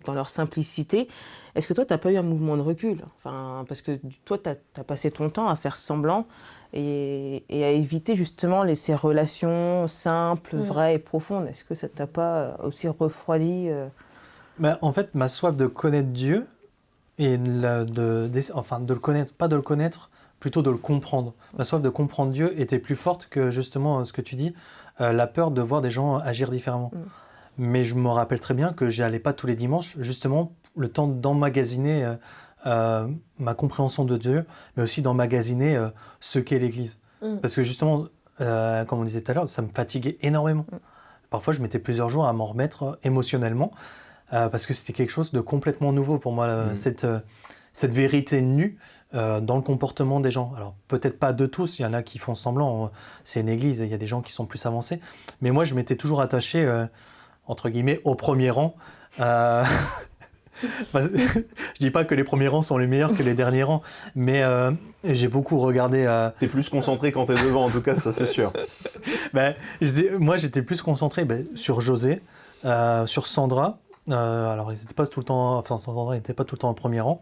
dans leur simplicité, est-ce que toi, tu n'as pas eu un mouvement de recul? Enfin, parce que toi, tu as passé ton temps à faire semblant et à éviter justement ces relations simples, vraies et profondes. Est-ce que ça t'a pas aussi refroidi En fait, ma soif de connaître Dieu, et de le connaître, pas de le connaître, plutôt de le comprendre. Ma soif de comprendre Dieu était plus forte que justement ce que tu dis, la peur de voir des gens agir différemment. Mais je me rappelle très bien que j'y allais pas tous les dimanches, justement le temps d'emmagasiner ma compréhension de Dieu, mais aussi d'emmagasiner ce qu'est l'Église. Parce que justement, comme on disait tout à l'heure, ça me fatiguait énormément. Parfois, je mettais plusieurs jours à m'en remettre émotionnellement, parce que c'était quelque chose de complètement nouveau pour moi, cette vérité nue dans le comportement des gens. Alors peut-être pas de tous, il y en a qui font semblant, c'est une église, il y a des gens qui sont plus avancés, mais moi je m'étais toujours attaché, entre guillemets, au premier rang. Je dis pas que les premiers rangs sont les meilleurs que les derniers rangs, mais j'ai beaucoup regardé... T'es plus concentré quand t'es devant, en tout cas, ça c'est sûr. Moi j'étais plus concentré sur José, sur Sandra. Alors ils n'étaient pas tout le temps, enfin Sandra n'était pas tout le temps au premier rang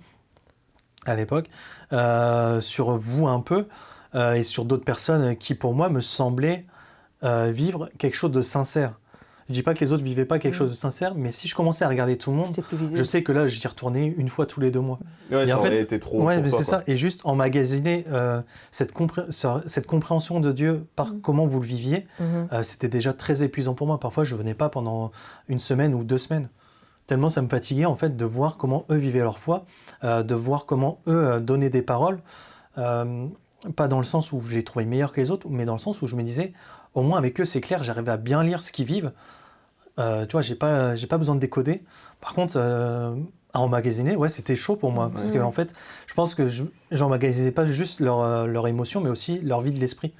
à l'époque, sur vous un peu, et sur d'autres personnes qui pour moi me semblaient vivre quelque chose de sincère. Je dis pas que les autres vivaient pas quelque chose de sincère, mais si je commençais à regarder tout le monde, je sais que là j'y retournais une fois tous les 2 mois. Ouais, et ça en fait, aurait été trop. Ouais, pour mais toi, c'est quoi. ça. Et juste emmagasiner cette compréhension de Dieu par comment vous le viviez, c'était déjà très épuisant pour moi. Parfois, je venais pas pendant 1 semaine ou 2 semaines. Tellement ça me fatiguait en fait de voir comment eux vivaient leur foi, de voir comment eux donnaient des paroles, pas dans le sens où je les trouvais meilleurs que les autres, mais dans le sens où je me disais, au moins avec eux c'est clair, j'arrivais à bien lire ce qu'ils vivent. Tu vois, j'ai pas besoin de décoder. Par contre, à emmagasiner, ouais, c'était chaud pour moi, parce que en fait, je pense que j'emmagasinais pas juste leur émotion, mais aussi leur vie de l'esprit.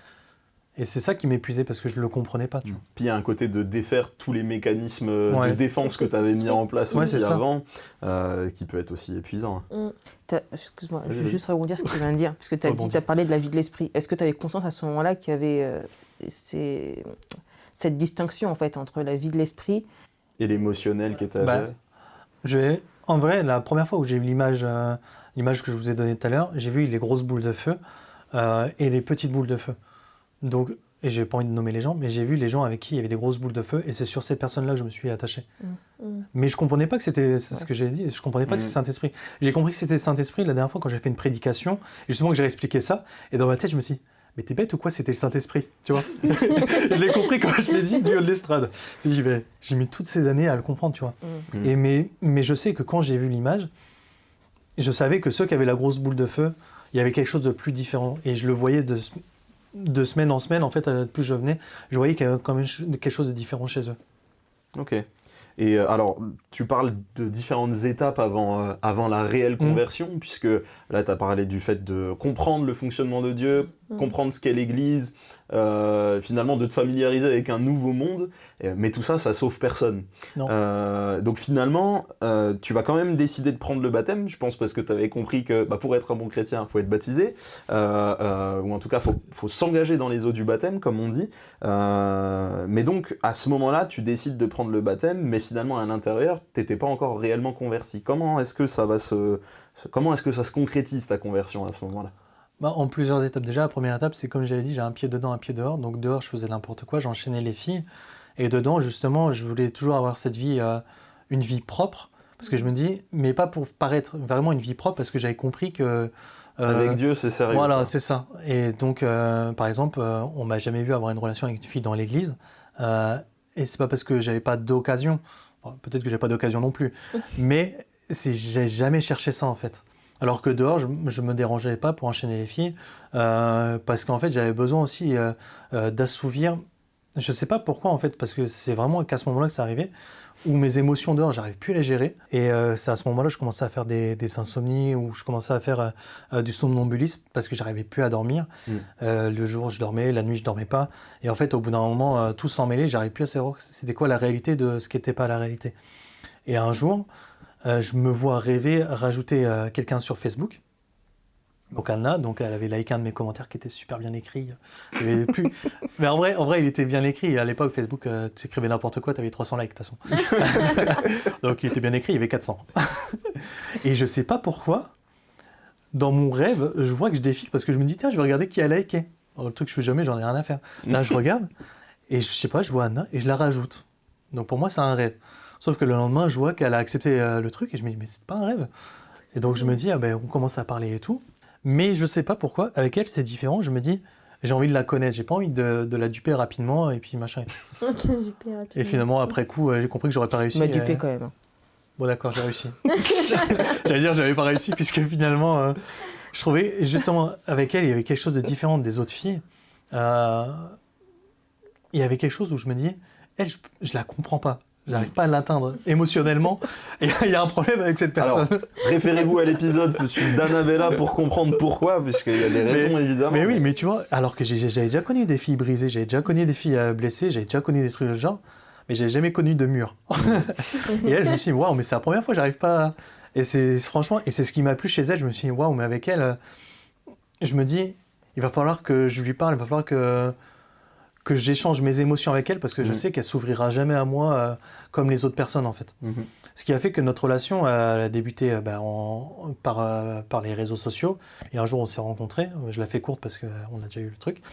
Et c'est ça qui m'épuisait parce que je le comprenais pas. Tu vois. Puis il y a un côté de défaire tous les mécanismes Ouais. de défense que tu avais mis en place Ouais, aussi c'est ça. avant, qui peut être aussi épuisant. Excuse-moi, je Vas-y, veux vas-y. juste rebondir sur ce que tu viens de dire, parce que tu as parlé de la vie de l'esprit. Est-ce que tu avais conscience à ce moment-là qu'il y avait cette distinction en fait entre la vie de l'esprit Et l'émotionnel qui était à gérer. En vrai, la première fois où j'ai vu l'image que je vous ai donnée tout à l'heure, j'ai vu les grosses boules de feu et les petites boules de feu. Donc, et j'ai pas envie de nommer les gens, mais j'ai vu les gens avec qui il y avait des grosses boules de feu, et c'est sur ces personnes-là que je me suis attaché. Mais je comprenais pas que c'était ce que j'ai dit, je comprenais pas que c'était Saint-Esprit. J'ai compris que c'était Saint-Esprit la dernière fois quand j'ai fait une prédication, justement que j'ai expliqué ça, et dans ma tête je me suis dit, mais t'es bête ou quoi, c'était le Saint-Esprit, tu vois. Je l'ai compris quand je l'ai dit du haut de l'estrade. J'ai mis toutes ces années à le comprendre, tu vois. Mais je sais que quand j'ai vu l'image, je savais que ceux qui avaient la grosse boule de feu, il y avait quelque chose de plus différent, et je le voyais de semaine en semaine, en fait, plus je venais, je voyais qu'il y avait quand même quelque chose de différent chez eux. Ok. Et alors, tu parles de différentes étapes avant la réelle conversion, puisque là, tu as parlé du fait de comprendre le fonctionnement de Dieu, comprendre ce qu'est l'Église, finalement de te familiariser avec un nouveau monde, mais tout ça, ça sauve personne. Non. Donc finalement, tu vas quand même décider de prendre le baptême, je pense, parce que tu avais compris que pour être un bon chrétien, il faut être baptisé, ou en tout cas, il faut s'engager dans les eaux du baptême, comme on dit. Mais donc, à ce moment-là, tu décides de prendre le baptême, mais finalement, à l'intérieur, tu n'étais pas encore réellement converti. Comment est-ce que ça se concrétise, ta conversion, à ce moment-là ? En plusieurs étapes. Déjà, la première étape, c'est comme j'avais dit, j'ai un pied dedans, un pied dehors. Donc dehors, je faisais n'importe quoi, j'enchaînais les filles. Et dedans, justement, je voulais toujours avoir cette vie, une vie propre. Parce que je me dis, mais pas pour paraître vraiment une vie propre, parce que j'avais compris que... avec Dieu, c'est sérieux. Voilà, quoi. c'est ça. Et donc, par exemple, on m'a jamais vu avoir une relation avec une fille dans l'église. Et c'est pas parce que j'avais pas d'occasion. Enfin, peut-être que j'ai pas d'occasion non plus. Mais j'ai jamais cherché ça, en fait. Alors que dehors, je me dérangeais pas pour enchaîner les filles, parce qu'en fait, j'avais besoin aussi d'assouvir. Je sais pas pourquoi, en fait, parce que c'est vraiment qu'à ce moment-là que ça arrivait, où mes émotions dehors, j'arrive plus à les gérer. Et c'est à ce moment-là que je commençais à faire des insomnies, ou je commençais à faire du somnambulisme, parce que j'arrivais plus à dormir. Le jour, je dormais, la nuit, je dormais pas. Et en fait, au bout d'un moment, tout s'emmêlait, j'arrivais plus à savoir c'était quoi la réalité de ce qui n'était pas la réalité. Et un jour, je me vois rêver rajouter quelqu'un sur Facebook. Donc Anna, elle avait liké un de mes commentaires qui était super bien écrit. Il y avait plus... Mais en vrai, il était bien écrit. À l'époque, Facebook, tu écrivais n'importe quoi, tu avais 300 likes de toute façon. Donc il était bien écrit, il y avait 400. Et je sais pas pourquoi, dans mon rêve, je vois que je défile parce que je me dis, tiens, je vais regarder qui a liké. Alors, le truc que je fais jamais, j'en ai rien à faire. Là, je regarde et je sais pas, je vois Anna et je la rajoute. Donc pour moi, c'est un rêve. Sauf que le lendemain, je vois qu'elle a accepté le truc et je me dis, mais c'est pas un rêve. Et donc je me dis, on commence à parler et tout. Mais je sais pas pourquoi, avec elle, c'est différent. Je me dis, j'ai envie de la connaître, j'ai pas envie de la duper rapidement et puis machin. Et finalement, après coup, j'ai compris que j'aurais pas réussi. Tu m'as dupé quand même. Bon, d'accord, j'ai réussi. J'allais dire, j'avais pas réussi, puisque finalement, je trouvais, justement, avec elle, il y avait quelque chose de différent des autres filles. Il y avait quelque chose où je me dis, elle, je la comprends pas. J'arrive pas à l'atteindre émotionnellement. Et il y a un problème avec cette personne. Alors, référez-vous à l'épisode d'Annabella pour comprendre pourquoi, puisqu'il y a des raisons évidemment. Mais oui, mais tu vois, alors que j'avais déjà connu des filles brisées, j'avais déjà connu des filles blessées, j'avais déjà connu des trucs de ce genre, mais j'avais jamais connu de mur. Et elle, je me suis dit, waouh, mais c'est la première fois, j'arrive pas. Et c'est franchement, et c'est ce qui m'a plu chez elle. Je me suis dit, waouh, mais avec elle, je me dis, il va falloir que je lui parle, il va falloir que j'échange mes émotions avec elle parce que je sais qu'elle s'ouvrira jamais à moi comme les autres personnes en fait. Ce qui a fait que notre relation a débuté par les réseaux sociaux et un jour on s'est rencontrés, je la fais courte parce qu'on a déjà eu le truc.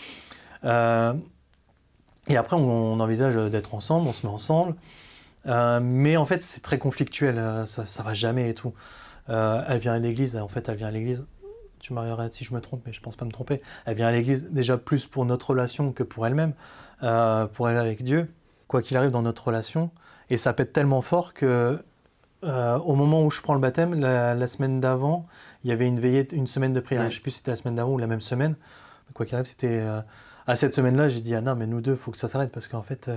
Et après on envisage d'être ensemble, on se met ensemble, mais en fait c'est très conflictuel, ça va jamais et tout. Elle vient à l'église, tu m'arrêteras si je me trompe, mais je pense pas me tromper. Elle vient à l'église déjà plus pour notre relation que pour elle-même, pour elle avec Dieu, quoi qu'il arrive dans notre relation. Et ça pète tellement fort que au moment où je prends le baptême, la semaine d'avant, il y avait une veillée, une semaine de prière. Je sais plus si c'était la semaine d'avant ou la même semaine. Mais quoi qu'il arrive, c'était à cette semaine-là, j'ai dit non, mais nous deux, faut que ça s'arrête parce qu'en fait,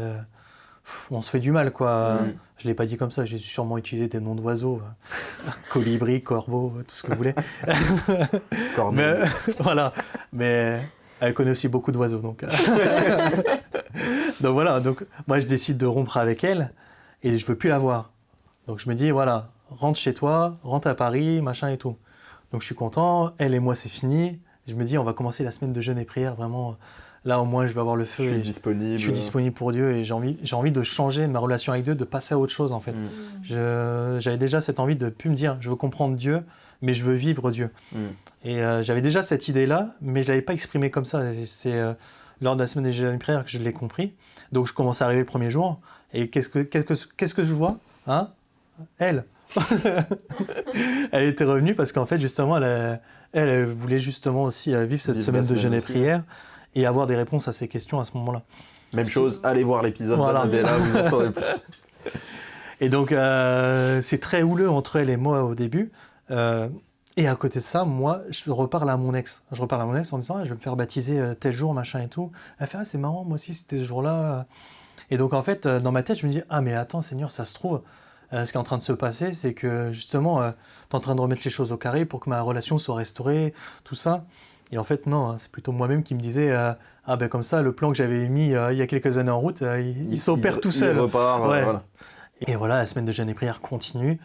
on se fait du mal, quoi. Je l'ai pas dit comme ça, j'ai sûrement utilisé des noms d'oiseaux, colibri, corbeau, tout ce que vous voulez. Mais, voilà, mais elle connaît aussi beaucoup d'oiseaux, donc. Donc voilà, donc moi je décide de rompre avec elle et je veux plus la voir. Donc je me dis voilà, rentre chez toi, rentre à Paris, machin et tout. Donc je suis content, elle et moi c'est fini. Je me dis on va commencer la semaine de jeûne et prière, vraiment. Là, au moins, je vais avoir le feu. Je suis disponible pour Dieu et j'ai envie de changer ma relation avec Dieu, de passer à autre chose, en fait. J'avais déjà cette envie de ne plus me dire, je veux comprendre Dieu, mais je veux vivre Dieu. Et j'avais déjà cette idée-là, mais je ne l'avais pas exprimée comme ça. C'est lors de la semaine des jeûnes et prières que je l'ai compris. Donc, je commence à arriver le premier jour. Et qu'est-ce que je vois Elle. Elle était revenue parce qu'en fait, justement, elle voulait justement aussi vivre cette semaine de jeûne et prière. Et avoir des réponses à ces questions à ce moment-là. Même chose, allez voir l'épisode d'Annabella, vous en saurez plus. Et donc, c'est très houleux entre elle et moi au début. Et à côté de ça, moi, je reparle à mon ex. Je reparle à mon ex en disant, je vais me faire baptiser tel jour, machin et tout. Elle fait, c'est marrant, moi aussi, c'était ce jour-là. Et donc, en fait, dans ma tête, je me dis, mais attends, Seigneur, ça se trouve, ce qui est en train de se passer, c'est que, justement, tu es en train de remettre les choses au carré pour que ma relation soit restaurée, tout ça. Et en fait, non, c'est plutôt moi-même qui me disais comme ça, le plan que j'avais mis il y a quelques années en route, il s'opère tout seul. Il repart, voilà. Et voilà, la semaine de jeûne et prière continue.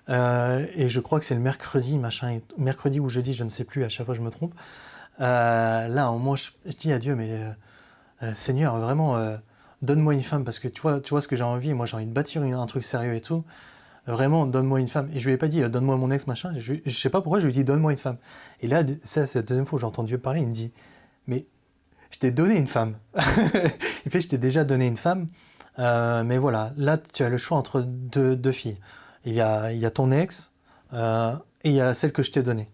Et je crois que c'est le mercredi ou jeudi, je ne sais plus, à chaque fois je me trompe. Là, à un moment, je dis à Dieu, mais Seigneur, vraiment, donne-moi une femme, parce que tu vois ce que j'ai envie. Moi, j'ai envie de bâtir un truc sérieux et tout. Vraiment, donne-moi une femme. Et je lui ai pas dit, donne-moi mon ex, machin. Je sais pas pourquoi, je lui ai dit, donne-moi une femme. Et là, ça, c'est la deuxième fois que j'entends Dieu parler. Il me dit, mais je t'ai donné une femme. Il fait, je t'ai déjà donné une femme. Mais voilà, là, tu as le choix entre deux filles. Il y a ton ex et il y a celle que je t'ai donnée.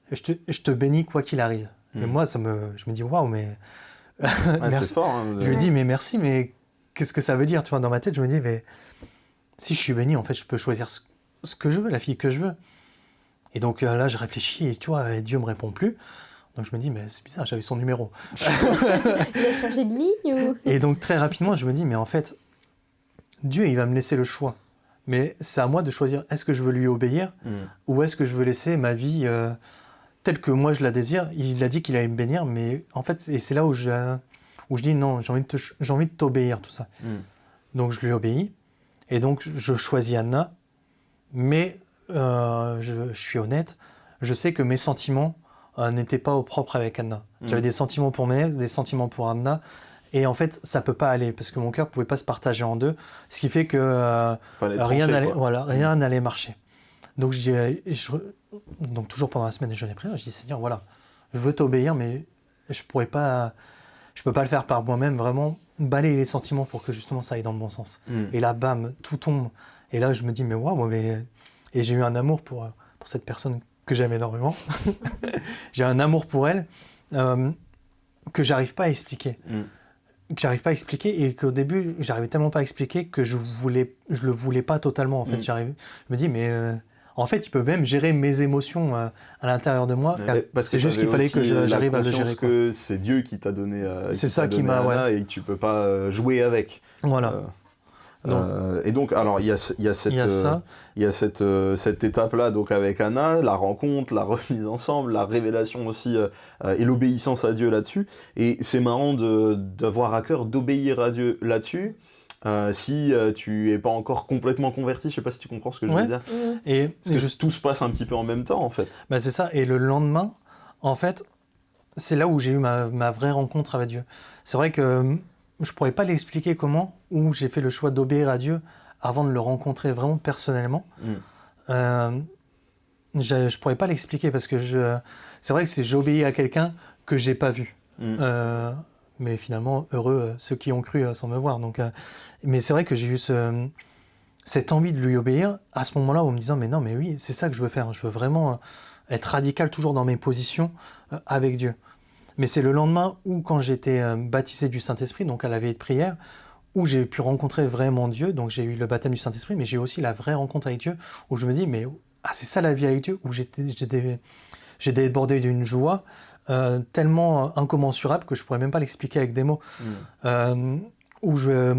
Je te bénis quoi qu'il arrive. Et moi, je me dis, waouh, mais... merci. C'est fort. Hein, Je lui dis, mais merci, mais qu'est-ce que ça veut dire? Tu vois, dans ma tête, je me dis, mais... Si je suis béni, en fait, je peux choisir ce que je veux, la fille que je veux. Et donc là, je réfléchis et tu vois, et Dieu me répond plus. Donc je me dis, mais c'est bizarre, j'avais son numéro. Il a changé de ligne ou... Et donc très rapidement, je me dis, mais en fait, Dieu, il va me laisser le choix. Mais c'est à moi de choisir, est-ce que je veux lui obéir ou est-ce que je veux laisser ma vie telle que moi je la désire. Il a dit qu'il allait me bénir, mais en fait, et c'est là où je dis, non, j'ai envie de t'obéir, tout ça. Donc je lui obéis. Et donc, je choisis Anna, mais je suis honnête, je sais que mes sentiments n'était pas au propre avec Anna. J'avais des sentiments pour Ménez, des sentiments pour Anna. Et en fait, ça peut pas aller parce que mon cœur pouvait pas se partager en deux, ce qui fait que rien n'allait marcher. Donc donc toujours pendant la semaine des jeûnes et prières, je dis Seigneur, voilà, je veux t'obéir, mais je peux pas le faire par moi-même. Vraiment balayer les sentiments pour que justement ça aille dans le bon sens. Et là, bam, tout tombe. Et là, je me dis mais waouh, et j'ai eu un amour pour cette personne que j'aime énormément. J'ai un amour pour elle que j'arrive pas à expliquer. Et qu'au début, j'arrivais tellement pas à expliquer que je le voulais pas totalement. En fait, je me dis, mais en fait, il peut même gérer mes émotions à l'intérieur de moi. C'est juste qu'il fallait que j'arrive à le gérer. Que c'est Dieu qui t'a donné. C'est ça qui m'a. Ouais. Et que tu peux pas jouer avec. Voilà. Et donc, alors, il y a cette étape-là, donc avec Anna, la rencontre, la remise ensemble, la révélation aussi, et l'obéissance à Dieu là-dessus. Et c'est marrant d'avoir à cœur d'obéir à Dieu là-dessus. Si tu es pas encore complètement converti, je sais pas si tu comprends ce que je veux dire. Parce que tout se passe un petit peu en même temps, en fait. Bah c'est ça. Et le lendemain, en fait, c'est là où j'ai eu ma vraie rencontre avec Dieu. C'est vrai que je pourrais pas l'expliquer comment, où j'ai fait le choix d'obéir à Dieu avant de le rencontrer vraiment personnellement. Je pourrais pas l'expliquer parce que c'est vrai que j'ai obéi à quelqu'un que j'ai pas vu. Mais finalement, heureux ceux qui ont cru sans me voir. Donc, mais c'est vrai que j'ai eu cette envie de lui obéir à ce moment-là, en me disant mais non, mais oui, c'est ça que je veux faire. Je veux vraiment être radical toujours dans mes positions avec Dieu. Mais c'est le lendemain où, quand j'étais baptisé du Saint-Esprit, donc à la veille de prière, où j'ai pu rencontrer vraiment Dieu. Donc j'ai eu le baptême du Saint-Esprit, mais j'ai aussi la vraie rencontre avec Dieu, où je me dis mais c'est ça la vie avec Dieu, où j'ai débordé d'une joie tellement incommensurable que je pourrais même pas l'expliquer avec des mots. Où je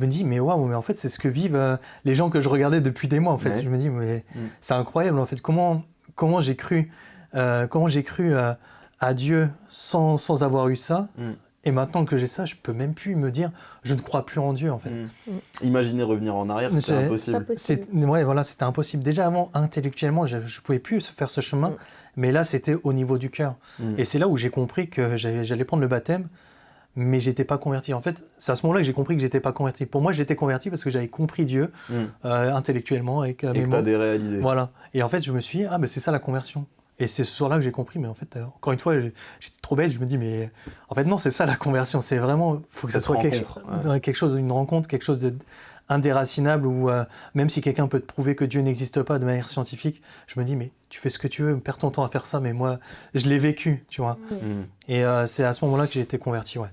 me dis mais waouh, mais en fait c'est ce que vivent les gens que je regardais depuis des mois en fait. Ouais. Je me dis mais c'est incroyable en fait comment j'ai cru à Dieu sans avoir eu ça. Et maintenant que j'ai ça, je peux même plus me dire je ne crois plus en Dieu en fait. Imaginer revenir en arrière, c'était impossible. C'était impossible. Déjà avant, intellectuellement, je pouvais plus faire ce chemin, mais là c'était au niveau du cœur. Et c'est là où j'ai compris que j'allais prendre le baptême, mais j'étais pas converti. En fait, c'est à ce moment-là que j'ai compris que j'étais pas converti. Pour moi, j'étais converti parce que j'avais compris Dieu intellectuellement avec mes mots. Et que t'as adhéré à l'idée. Voilà. Et en fait, je me suis dit c'est ça la conversion. Et c'est ce soir-là que j'ai compris, mais en fait, encore une fois, j'étais trop bête, je me dis, mais en fait, non, c'est ça la conversion, c'est vraiment, il faut que ça soit quelque chose, une rencontre, quelque chose d'indéracinable, où même si quelqu'un peut te prouver que Dieu n'existe pas de manière scientifique, je me dis, mais tu fais ce que tu veux, perds ton temps à faire ça, mais moi, je l'ai vécu, tu vois. Et c'est à ce moment-là que j'ai été converti, ouais.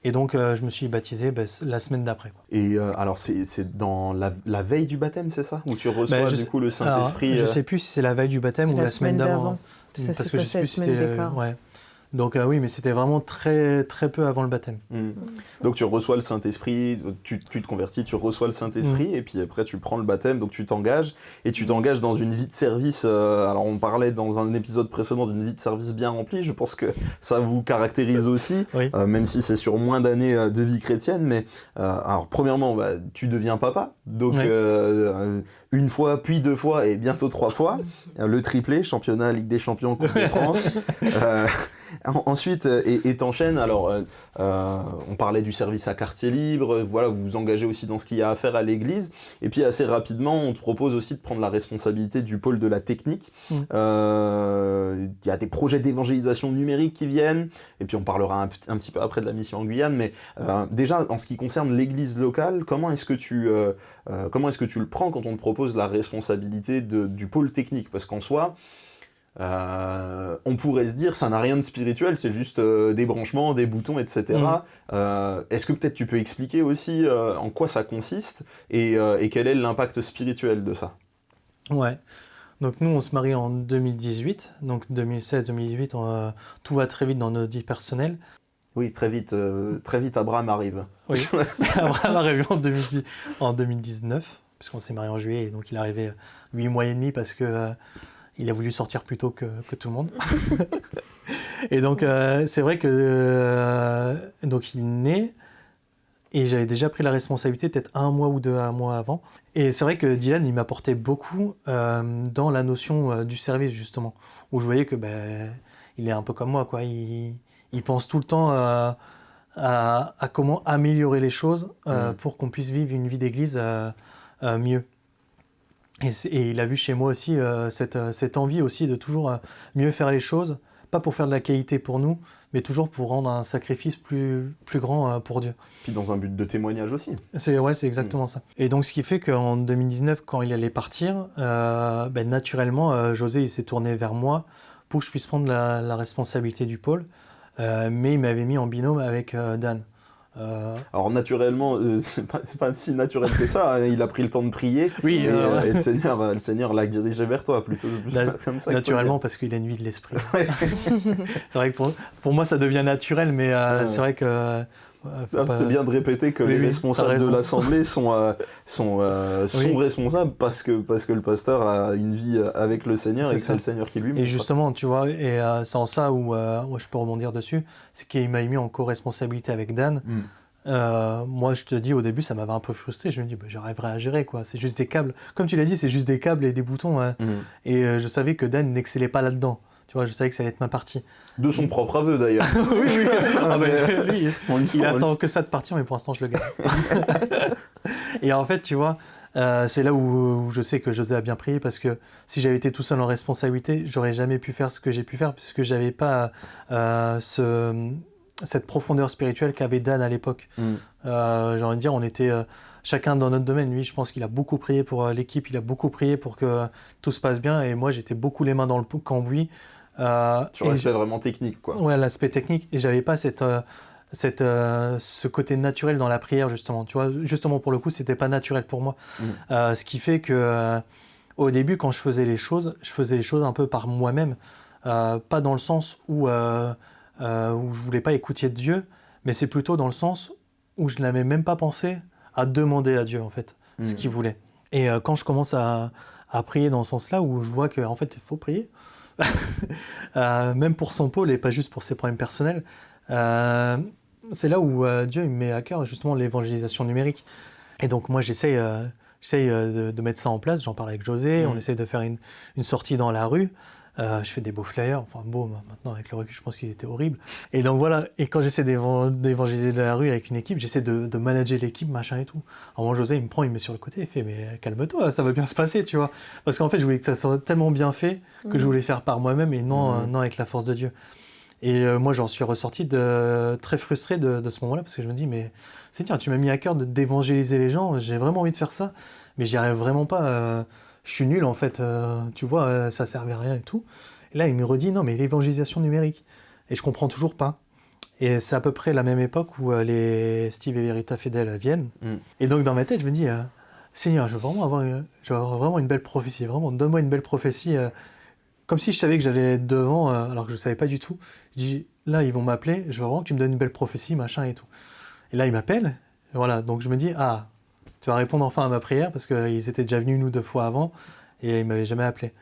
Et donc, je me suis baptisé la semaine d'après. Quoi. Et alors, c'est dans la veille du baptême, c'est ça ? Où tu reçois du coup le Saint-Esprit Je ne sais plus si c'est la veille du baptême ou la semaine d'avant. Parce que je sais plus si c'était... Ouais. Donc oui, mais c'était vraiment très, très peu avant le baptême. Donc tu reçois le Saint-Esprit, tu te convertis, tu reçois le Saint-Esprit, et puis après tu prends le baptême, donc tu t'engages, et tu t'engages dans une vie de service. Alors on parlait dans un épisode précédent d'une vie de service bien remplie, je pense que ça vous caractérise aussi, même si c'est sur moins d'années de vie chrétienne. Mais alors premièrement, tu deviens papa, donc une fois, puis 2 fois, et bientôt 3 fois, le triplé, championnat, Ligue des Champions, Coupe de France. Ensuite, et t'enchaînes, alors on parlait du service à quartier libre, voilà, vous vous engagez aussi dans ce qu'il y a à faire à l'église, et puis assez rapidement, on te propose aussi de prendre la responsabilité du pôle de la technique. Il y a des projets d'évangélisation numérique qui viennent, et puis on parlera un petit peu après de la mission en Guyane, mais déjà, en ce qui concerne l'église locale, comment est-ce que tu le prends quand on te propose la responsabilité du pôle technique ? Parce qu'en soi, on pourrait se dire ça n'a rien de spirituel, c'est juste des branchements, des boutons, etc. Est-ce que peut-être tu peux expliquer aussi en quoi ça consiste et quel est l'impact spirituel de ça ? Ouais, donc nous on se marie en 2018, donc 2016-2018, tout va très vite dans notre vie personnelle. Oui, très vite Abraham arrive. Oui, Abraham arrive en 2019, puisqu'on s'est marié en juillet, et donc il est arrivé 8 mois et demi parce que il a voulu sortir plus tôt que tout le monde. Et donc, c'est vrai que donc il naît, et j'avais déjà pris la responsabilité peut-être 1 mois ou 2 mois avant. Et c'est vrai que Dylan, il m'apportait beaucoup dans la notion du service, justement, où je voyais que il est un peu comme moi, quoi. Il pense tout le temps à comment améliorer les choses pour qu'on puisse vivre une vie d'église mieux. Et il a vu chez moi aussi cette envie aussi de toujours mieux faire les choses, pas pour faire de la qualité pour nous, mais toujours pour rendre un sacrifice plus grand pour Dieu. Puis dans un but de témoignage aussi. C'est exactement ça. Et donc ce qui fait qu'en 2019, quand il allait partir, naturellement, José il s'est tourné vers moi pour que je puisse prendre la responsabilité du pôle, mais il m'avait mis en binôme avec Dan. Alors naturellement, c'est pas si naturel que ça, hein. Il a pris le temps de prier, oui, et le Seigneur l'a dirigé vers toi, plutôt comme ça. Naturellement, parce qu'il a une vie de l'esprit. C'est vrai que pour moi, ça devient naturel, mais c'est vrai que... C'est bien de répéter que les responsables de l'Assemblée sont responsables parce que le pasteur a une vie avec le Seigneur et que c'est le Seigneur qui lui montre. Et justement, tu vois, et c'est en ça où je peux rebondir dessus, c'est qu'il m'a mis en co-responsabilité avec Dan. Moi, je te dis, au début, ça m'avait un peu frustré. Je me dis, j'arriverai à gérer, quoi. C'est juste des câbles. Comme tu l'as dit, c'est juste des câbles et des boutons. Hein. Et je savais que Dan n'excellait pas là-dedans. Tu vois, je savais que ça allait être ma partie. De son propre aveu, d'ailleurs. Oui. Lui, il attend que ça de partir, mais pour l'instant, je le garde. Et en fait, tu vois, c'est là où je sais que José a bien prié, parce que si j'avais été tout seul en responsabilité, j'aurais jamais pu faire ce que j'ai pu faire, puisque j'avais pas cette profondeur spirituelle qu'avait Dan à l'époque. J'ai envie de dire, on était chacun dans notre domaine. Lui, je pense qu'il a beaucoup prié pour l'équipe, il a beaucoup prié pour que tout se passe bien, et moi, j'étais beaucoup les mains dans le cambouis. Sur l'aspect vraiment technique, quoi. Ouais, l'aspect technique, et j'avais pas ce côté naturel dans la prière, justement. Tu vois, justement, pour le coup, c'était pas naturel pour moi. Ce qui fait que, au début, quand je faisais les choses un peu par moi-même, pas dans le sens où je voulais pas écouter Dieu, mais c'est plutôt dans le sens où je n'avais même pas pensé à demander à Dieu, en fait, ce qu'il voulait. Et quand je commence à prier dans ce sens-là, où je vois qu'en fait, il faut prier, même pour son pôle et pas juste pour ses problèmes personnels, c'est là où Dieu il me met à cœur justement l'évangélisation numérique. Et donc moi j'essaye de mettre ça en place, j'en parle avec José, on essaie de faire une sortie dans la rue, je fais des beaux flyers, enfin beaux maintenant avec le recul je pense qu'ils étaient horribles. Et donc voilà, et quand j'essaie d'évangéliser dans la rue avec une équipe, j'essaie de manager l'équipe, machin et tout. Alors moi José il me prend, il me met sur le côté, il fait mais calme-toi, ça va bien se passer, tu vois. Parce qu'en fait je voulais que ça soit tellement bien fait que je voulais faire par moi-même et non avec la force de Dieu. Et moi, j'en suis ressorti très frustré de ce moment-là, parce que je me dis, mais Seigneur, tu m'as mis à cœur d'évangéliser les gens, j'ai vraiment envie de faire ça, mais j'y arrive vraiment pas, je suis nul en fait, tu vois, ça servait à rien et tout. Et là, il me redit, non, mais l'évangélisation numérique. Et je comprends toujours pas. Et c'est à peu près la même époque où les Steve et Verita Fidèles viennent. Et donc, dans ma tête, je me dis, Seigneur, je veux vraiment avoir une belle prophétie, vraiment, donne-moi une belle prophétie. Comme si je savais que j'allais être devant, alors que je ne savais pas du tout. Je dis, là, ils vont m'appeler, je veux vraiment que tu me donnes une belle prophétie, machin et tout. Et là, ils m'appellent, voilà. Donc je me dis, tu vas répondre enfin à ma prière, parce qu'ils étaient déjà venus 1 ou 2 fois avant, et ils ne m'avaient jamais appelé.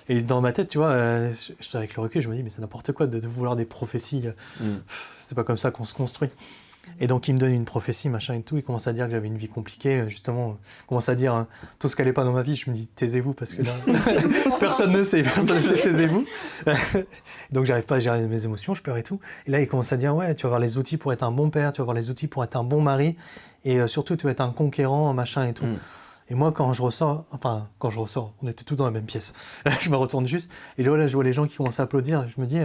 Et dans ma tête, tu vois, avec le recul, je me dis, mais c'est n'importe quoi de vouloir des prophéties. C'est pas comme ça qu'on se construit. Et donc il me donne une prophétie, machin et tout, il commence à dire que j'avais une vie compliquée, justement, il commence à dire tout ce qui n'allait pas dans ma vie, je me dis taisez-vous parce que là, personne ne sait, taisez-vous. Donc j'arrive pas à gérer mes émotions, je pleure et tout. Et là il commence à dire ouais, tu vas avoir les outils pour être un bon père, tu vas avoir les outils pour être un bon mari, et surtout tu vas être un conquérant, machin et tout. Et moi quand je ressors, on était tous dans la même pièce, je me retourne juste, et là je vois les gens qui commencent à applaudir, je me dis...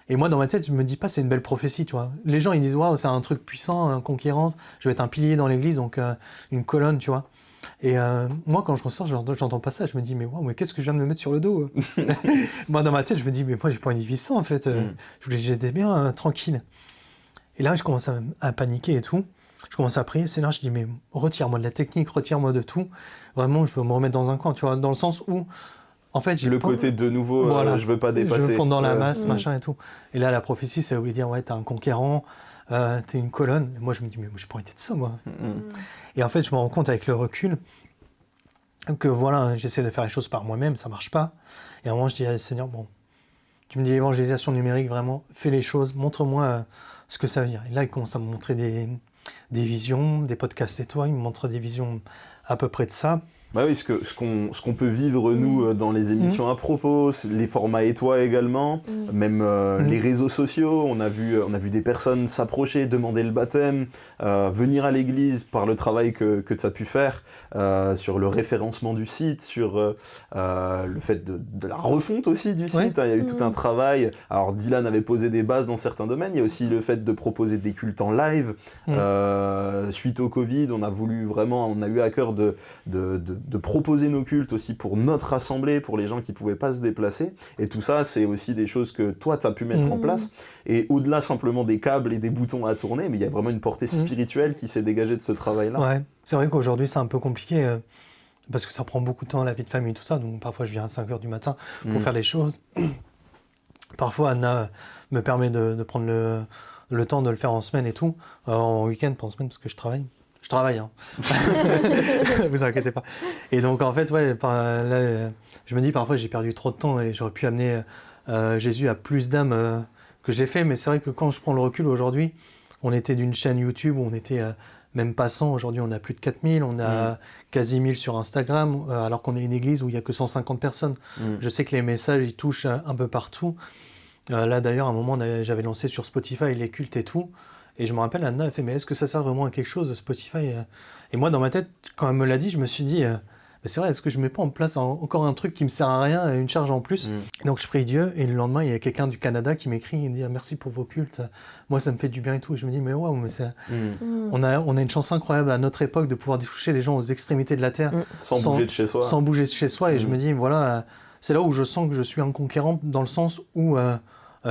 Et moi, dans ma tête, je me dis pas c'est une belle prophétie, tu vois. Les gens, ils disent waouh, c'est un truc puissant, un conquérant, je vais être un pilier dans l'église, donc une colonne, tu vois. Et moi, quand je ressors, j'entends pas ça, je me dis mais waouh, mais qu'est-ce que je viens de me mettre sur le dos. Moi, dans ma tête, je me dis mais moi, j'ai pas envie de vivre ça en fait. J'étais bien tranquille. Et là, je commence à paniquer et tout. Je commence à prier, c'est là, je dis mais retire-moi de la technique, retire-moi de tout. Vraiment, je veux me remettre dans un coin, tu vois, dans le sens où en fait, j'ai côté de nouveau, voilà, je veux pas dépasser. Je veux fondre dans la masse, machin et tout. Et là, la prophétie, ça voulait dire, ouais, t'es un conquérant, t'es une colonne. Et moi, je me dis, mais moi, j'ai pas envie d'être ça, moi. Et en fait, je me rends compte avec le recul que voilà, j'essaie de faire les choses par moi-même, ça marche pas. Et à un moment, je dis, Seigneur, bon, tu me dis évangélisation numérique, vraiment, fais les choses, montre-moi ce que ça veut dire. Et là, il commence à me montrer des visions, des podcasts et toi, il me montre des visions à peu près de ça. Bah oui, ce qu'on peut vivre, nous, dans les émissions à propos, les formats et toi également, même les réseaux sociaux, on a vu des personnes s'approcher, demander le baptême, venir à l'église par le travail que tu as pu faire, sur le référencement du site, sur le fait de la refonte aussi du site, hein, il y a eu tout un travail. Alors Dylan avait posé des bases dans certains domaines, il y a aussi le fait de proposer des cultes en live. Suite au Covid, on a eu à cœur de proposer nos cultes aussi pour notre assemblée, pour les gens qui ne pouvaient pas se déplacer. Et tout ça, c'est aussi des choses que toi, tu as pu mettre en place. Et au-delà simplement des câbles et des boutons à tourner, mais il y a vraiment une portée spirituelle qui s'est dégagée de ce travail-là. Ouais, c'est vrai qu'aujourd'hui, c'est un peu compliqué parce que ça prend beaucoup de temps, la vie de famille et tout ça. Donc parfois, je viens à 5h du matin pour faire les choses. Parfois, Anna me permet de prendre le temps de le faire en semaine et tout, en week-end, pas en semaine, parce que je travaille. Je travaille, hein. Vous inquiétez pas. Et donc, en fait, là, je me dis, parfois, j'ai perdu trop de temps et j'aurais pu amener Jésus à plus d'âmes que j'ai fait. Mais c'est vrai que quand je prends le recul aujourd'hui, on était d'une chaîne YouTube où on était même pas 100. Aujourd'hui, on a plus de 4000. On a quasi 1000 sur Instagram, alors qu'on est une église où il n'y a que 150 personnes. Je sais que les messages, ils touchent un peu partout. Là, d'ailleurs, à un moment, j'avais lancé sur Spotify les cultes et tout. Et je me rappelle, Anna a fait, mais est-ce que ça sert vraiment à quelque chose, Spotify? Et moi, dans ma tête, quand elle me l'a dit, je me suis dit, mais c'est vrai, est-ce que je ne mets pas en place encore un truc qui ne me sert à rien, une charge en plus? Donc je prie Dieu, et le lendemain, il y a quelqu'un du Canada qui m'écrit, il me dit, merci pour vos cultes, moi ça me fait du bien et tout. Et je me dis, mais waouh, mais on a une chance incroyable à notre époque de pouvoir toucher les gens aux extrémités de la terre. Sans bouger de chez soi. Sans bouger de chez soi, et je me dis, voilà, c'est là où je sens que je suis un conquérant, dans le sens où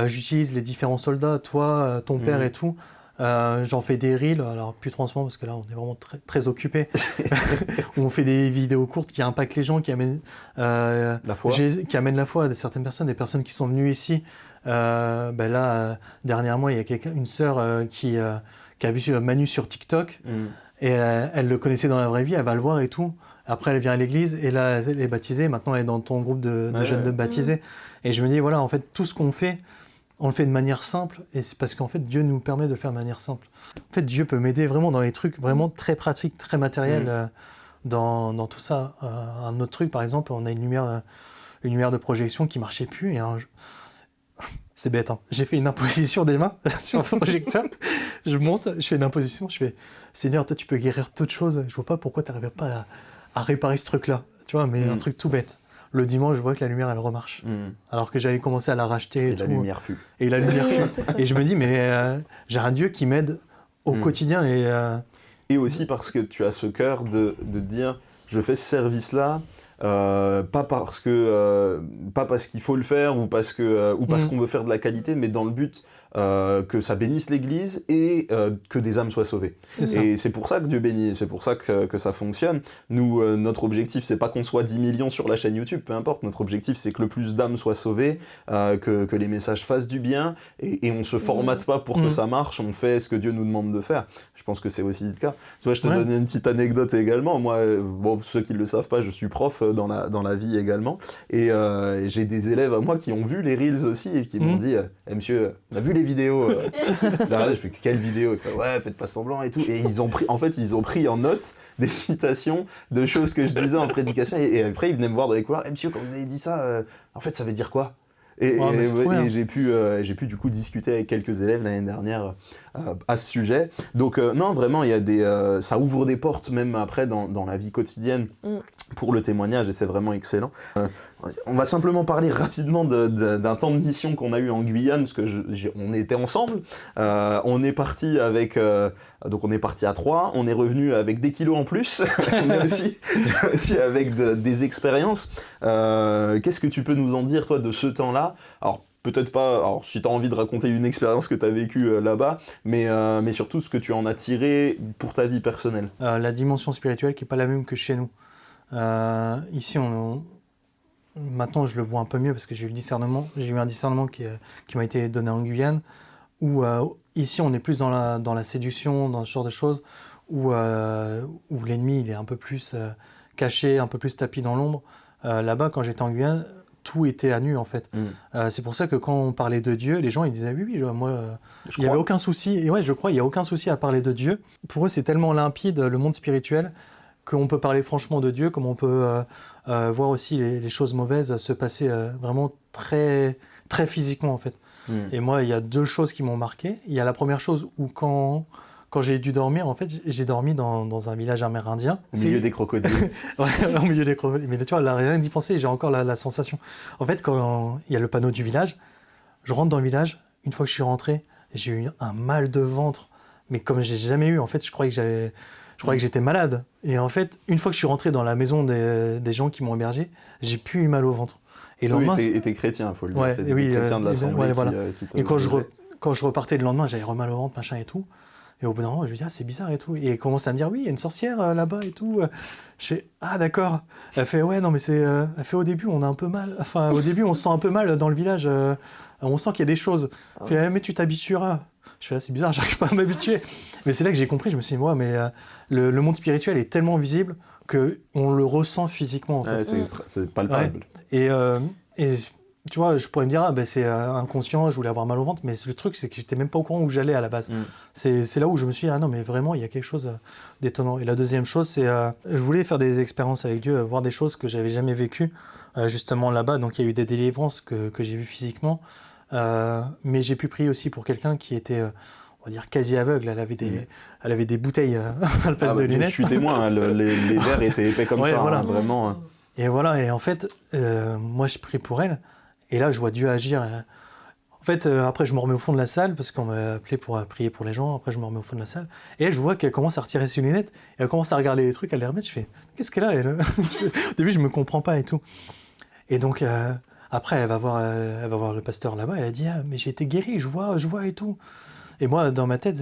j'utilise les différents soldats, toi, ton père et tout. J'en fais des reels, alors plus trop en ce moment parce que là on est vraiment très, très occupés, où on fait des vidéos courtes qui impactent les gens, qui amènent la foi à certaines personnes, des personnes qui sont venues ici. Dernièrement il y a une sœur qui a vu Manu sur TikTok et elle le connaissait dans la vraie vie, elle va le voir et tout. Après elle vient à l'église et là elle est baptisée, maintenant elle est dans ton groupe de jeunes de baptisés. Et je me dis voilà, en fait tout ce qu'on fait, on le fait de manière simple, et c'est parce qu'en fait Dieu nous permet de le faire de manière simple. En fait Dieu peut m'aider vraiment dans les trucs vraiment très pratiques, très matériels, dans tout ça. Un autre truc par exemple, on a une lumière de projection qui marchait plus, et c'est bête, hein. J'ai fait une imposition des mains sur le projecteur, je monte, je fais une imposition, je fais Seigneur, toi tu peux guérir toutes choses, je vois pas pourquoi tu n'arrives pas à réparer ce truc là, tu vois, mais un truc tout bête. Le dimanche, je vois que la lumière, elle remarche. Alors que j'avais commencé à la racheter. Et la lumière fut. Et la lumière fut. Et je me dis, mais j'ai un Dieu qui m'aide au quotidien. Et aussi parce que tu as ce cœur de dire, je fais ce service-là, pas parce qu'il faut le faire ou parce qu'on veut faire de la qualité, mais dans le but que ça bénisse l'Église et que des âmes soient sauvées. Et c'est pour ça que Dieu bénit, c'est pour ça que ça fonctionne. Nous, notre objectif, c'est pas qu'on soit 10 millions sur la chaîne YouTube, peu importe. Notre objectif, c'est que le plus d'âmes soient sauvées, que les messages fassent du bien, et on se formate pas pour que ça marche, on fait ce que Dieu nous demande de faire. Je pense que c'est aussi le cas. Tu vois, je te donne une petite anecdote également. Moi, ceux qui ne le savent pas, je suis prof dans la vie également. Et j'ai des élèves à moi qui ont vu les Reels aussi et qui m'ont dit monsieur, on a vu les vidéos. Je fais quelle vidéo? Il fait ouais, faites pas semblant et tout. Et ils ont pris en note des citations de choses que je disais en prédication. Et après, ils venaient me voir dans les couloirs. Monsieur, quand vous avez dit ça, en fait, ça veut dire quoi? Et j'ai pu du coup discuter avec quelques élèves l'année dernière à ce sujet. Donc non, vraiment, il y a ça ouvre des portes même après dans la vie quotidienne pour le témoignage, et c'est vraiment excellent. On va simplement parler rapidement d'un temps de mission qu'on a eu en Guyane, parce que on était ensemble. On est parti donc on est parti à 3, on est revenu avec des kilos en plus, mais aussi avec des expériences. Qu'est-ce que tu peux nous en dire, toi, de ce temps-là? Alors, peut-être pas, si tu as envie de raconter une expérience que tu as vécue là-bas, mais surtout ce que tu en as tiré pour ta vie personnelle. La dimension spirituelle qui n'est pas la même que chez nous. Ici, maintenant je le vois un peu mieux parce que j'ai eu un discernement qui m'a été donné en Guyane, où ici on est plus dans la séduction, dans ce genre de choses, où l'ennemi il est un peu plus caché, un peu plus tapis dans l'ombre. Là-bas, quand j'étais en Guyane, tout était à nu en fait. C'est pour ça que quand on parlait de Dieu, les gens ils disaient oui, moi il n'y avait aucun souci. Et ouais, je crois, il n'y a aucun souci à parler de Dieu. Pour eux, c'est tellement limpide le monde spirituel qu'on peut parler franchement de Dieu, comme on peut voir aussi les choses mauvaises se passer vraiment très, très physiquement en fait. Et moi, il y a 2 choses qui m'ont marqué. Il y a la première chose où quand j'ai dû dormir, en fait, j'ai dormi dans un village amérindien. Au milieu des crocodiles. Ouais, au milieu des crocodiles. Mais tu vois, là, rien d'y penser, j'ai encore la sensation. En fait, quand il y a le panneau du village, je rentre dans le village. Une fois que je suis rentré, j'ai eu un mal de ventre, mais comme j'ai jamais eu. En fait, je croyais que j'étais malade. Et en fait, une fois que je suis rentré dans la maison des gens qui m'ont hébergé, j'ai plus eu mal au ventre. Et le lendemain, et t'es chrétien, il faut le dire. Ouais, c'est des oui, chrétiens de l'Assemblée voilà. qui te Et quand disaient. quand je repartais le lendemain, j'avais mal au ventre, machin et tout. Et au bout d'un moment, je me dis, ah, c'est bizarre et tout. Et elle commence à me dire, oui, il y a une sorcière là-bas et tout. Je fais, ah, d'accord. Elle fait, ouais, non, mais c'est. Elle fait, au début, on a un peu mal. Enfin, au début, on se sent un peu mal dans le village. On sent qu'il y a des choses. Elle fait, mais tu t'habitueras. Je fais, ah, c'est bizarre, j'arrive pas à m'habituer. Mais c'est là que j'ai compris, je me suis dit, ouais, mais le monde spirituel est tellement visible qu'on le ressent physiquement, en fait. Ouais, c'est palpable. Ouais. Et tu vois, je pourrais me dire, ah, ben, c'est inconscient, je voulais avoir mal au ventre, mais le truc, c'est que j'étais même pas au courant où j'allais à la base. C'est là où je me suis dit, ah non, mais vraiment, il y a quelque chose d'étonnant. Et la deuxième chose, c'est, je voulais faire des expériences avec Dieu, voir des choses que j'avais jamais vécues, justement là-bas. Donc, il y a eu des délivrances que j'ai vues physiquement, mais j'ai pu prier aussi pour quelqu'un qui était, on va dire, quasi aveugle. Elle avait des bouteilles à la place de lunettes. Je suis témoin, hein, les verres étaient épais comme ça, voilà. hein, vraiment. Et voilà, et en fait, moi, je prie pour elle. Et là, je vois Dieu agir. En fait, après, je me remets au fond de la salle, parce qu'on m'a appelé pour prier pour les gens. Après, je me remets au fond de la salle. Et là, je vois qu'elle commence à retirer ses lunettes. Et elle commence à regarder les trucs, à les remettre. Je fais, qu'est-ce qu'elle a, elle? Au début, je me comprends pas et tout. Et donc, après, elle va voir le pasteur là-bas. Et elle dit, ah, mais j'ai été guérie, je vois et tout. Et moi, dans ma tête,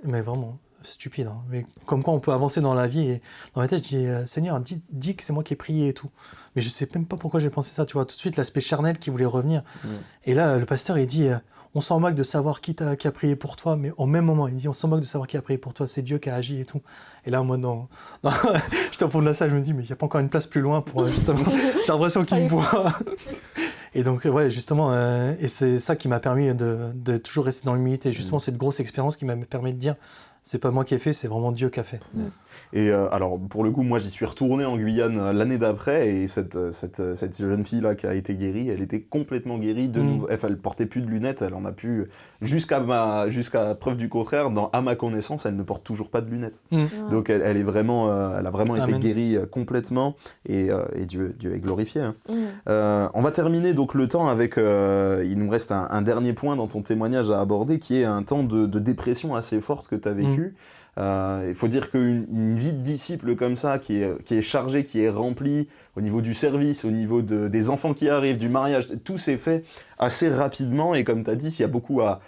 mais vraiment stupide, hein, mais comme quoi on peut avancer dans la vie. Et dans ma tête, je dis, Seigneur, dis que c'est moi qui ai prié et tout. Mais je sais même pas pourquoi j'ai pensé ça, tu vois, tout de suite l'aspect charnel qui voulait revenir. Et là, le pasteur, il dit, on s'en moque de savoir qui a prié pour toi, mais au même moment, il dit, on s'en moque de savoir qui a prié pour toi, c'est Dieu qui a agi et tout. Et là, moi, j'étais au fond de la salle, je me dis, mais il n'y a pas encore une place plus loin pour, justement, j'ai l'impression qu'il me voit. Et donc, ouais, justement, et c'est ça qui m'a permis de toujours rester dans l'humilité. Justement, cette grosse expérience qui m'a permis de dire, c'est pas moi qui ai fait, c'est vraiment Dieu qui a fait. Et alors, pour le coup, moi, j'y suis retourné en Guyane l'année d'après, et cette jeune fille-là qui a été guérie, elle était complètement guérie de nouveau. Elle portait plus de lunettes, elle en a plus, jusqu'à preuve du contraire, à ma connaissance, elle ne porte toujours pas de lunettes. Donc, elle est vraiment, elle a vraiment été guérie complètement, et Dieu est glorifié. Hein. On va terminer donc le temps avec, il nous reste un dernier point dans ton témoignage à aborder, qui est un temps de dépression assez forte que tu as vécu. Il faut dire qu'une vie de disciple comme ça, qui est chargée, qui est remplie au niveau du service, au niveau des enfants qui arrivent, du mariage, tout s'est fait assez rapidement. Et comme tu as dit, il y a beaucoup à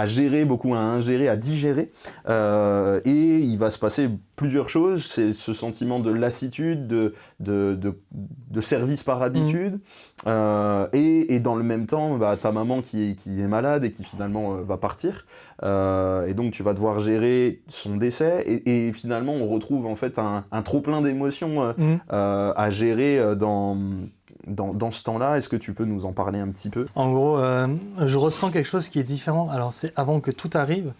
gérer, beaucoup à ingérer, à digérer. Et il va se passer plusieurs choses. C'est ce sentiment de lassitude, de service par habitude. Et dans le même temps, ta maman qui est malade et qui finalement va partir. Et donc tu vas devoir gérer son décès. Et finalement, on retrouve en fait un trop-plein d'émotions à gérer dans ce temps-là. Est-ce que tu peux nous en parler un petit peu ? En gros, je ressens quelque chose qui est différent. Alors, c'est avant que tout arrive,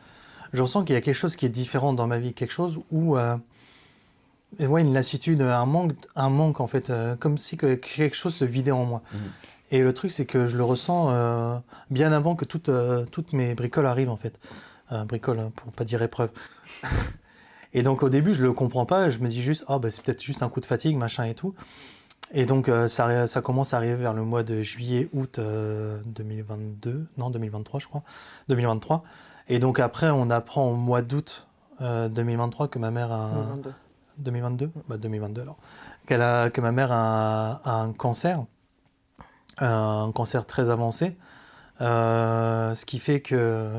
je ressens qu'il y a quelque chose qui est différent dans ma vie. Quelque chose où, une lassitude, un manque en fait, comme si quelque chose se vidait en moi. Et le truc, c'est que je le ressens bien avant que toutes mes bricoles arrivent en fait. Bricoles, hein, pour pas dire épreuve. Et donc au début, je le comprends pas. Je me dis juste, c'est peut-être juste un coup de fatigue, machin et tout. Et donc, ça commence à arriver vers le mois de juillet, août 2023, je crois. 2023. Et donc, après, on apprend au mois d'août 2023 que ma mère a... 2022 2022, alors. Que ma mère a un cancer. Un cancer très avancé. Ce qui fait que...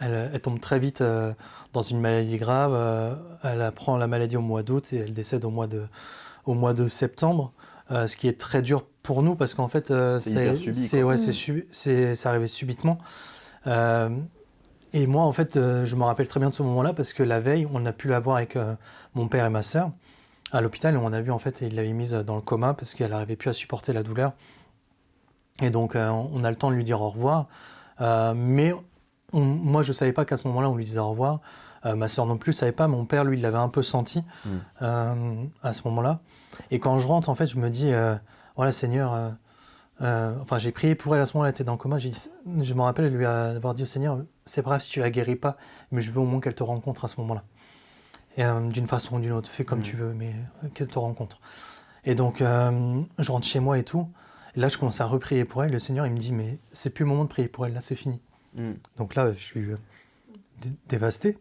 Elle tombe très vite dans une maladie grave. Elle apprend la maladie au mois d'août et elle décède au mois de septembre. Ce qui est très dur pour nous parce qu'en fait, c'est arrivé subitement. Et moi, en fait, je me rappelle très bien de ce moment-là parce que la veille, on a pu la voir avec mon père et ma sœur à l'hôpital. Et on a vu, en fait, il l'avait mise dans le coma parce qu'elle n'arrivait plus à supporter la douleur. Et donc, on a le temps de lui dire au revoir. Mais moi, je ne savais pas qu'à ce moment-là, on lui disait au revoir. Ma sœur non plus ne savait pas. Mon père, lui, il l'avait un peu senti à ce moment-là. Et quand je rentre, en fait, je me dis, voilà, Seigneur, enfin, j'ai prié pour elle à ce moment-là, elle était dans le coma. Je me rappelle lui avoir dit au Seigneur, c'est bref si tu la guéris pas, mais je veux au moins qu'elle te rencontre à ce moment-là. Et d'une façon ou d'une autre, fais comme tu veux, mais qu'elle te rencontre. Et donc, je rentre chez moi et tout. Et là, je commence à reprier pour elle. Le Seigneur, il me dit, mais c'est plus le moment de prier pour elle, là, c'est fini. Donc là, je suis dévasté.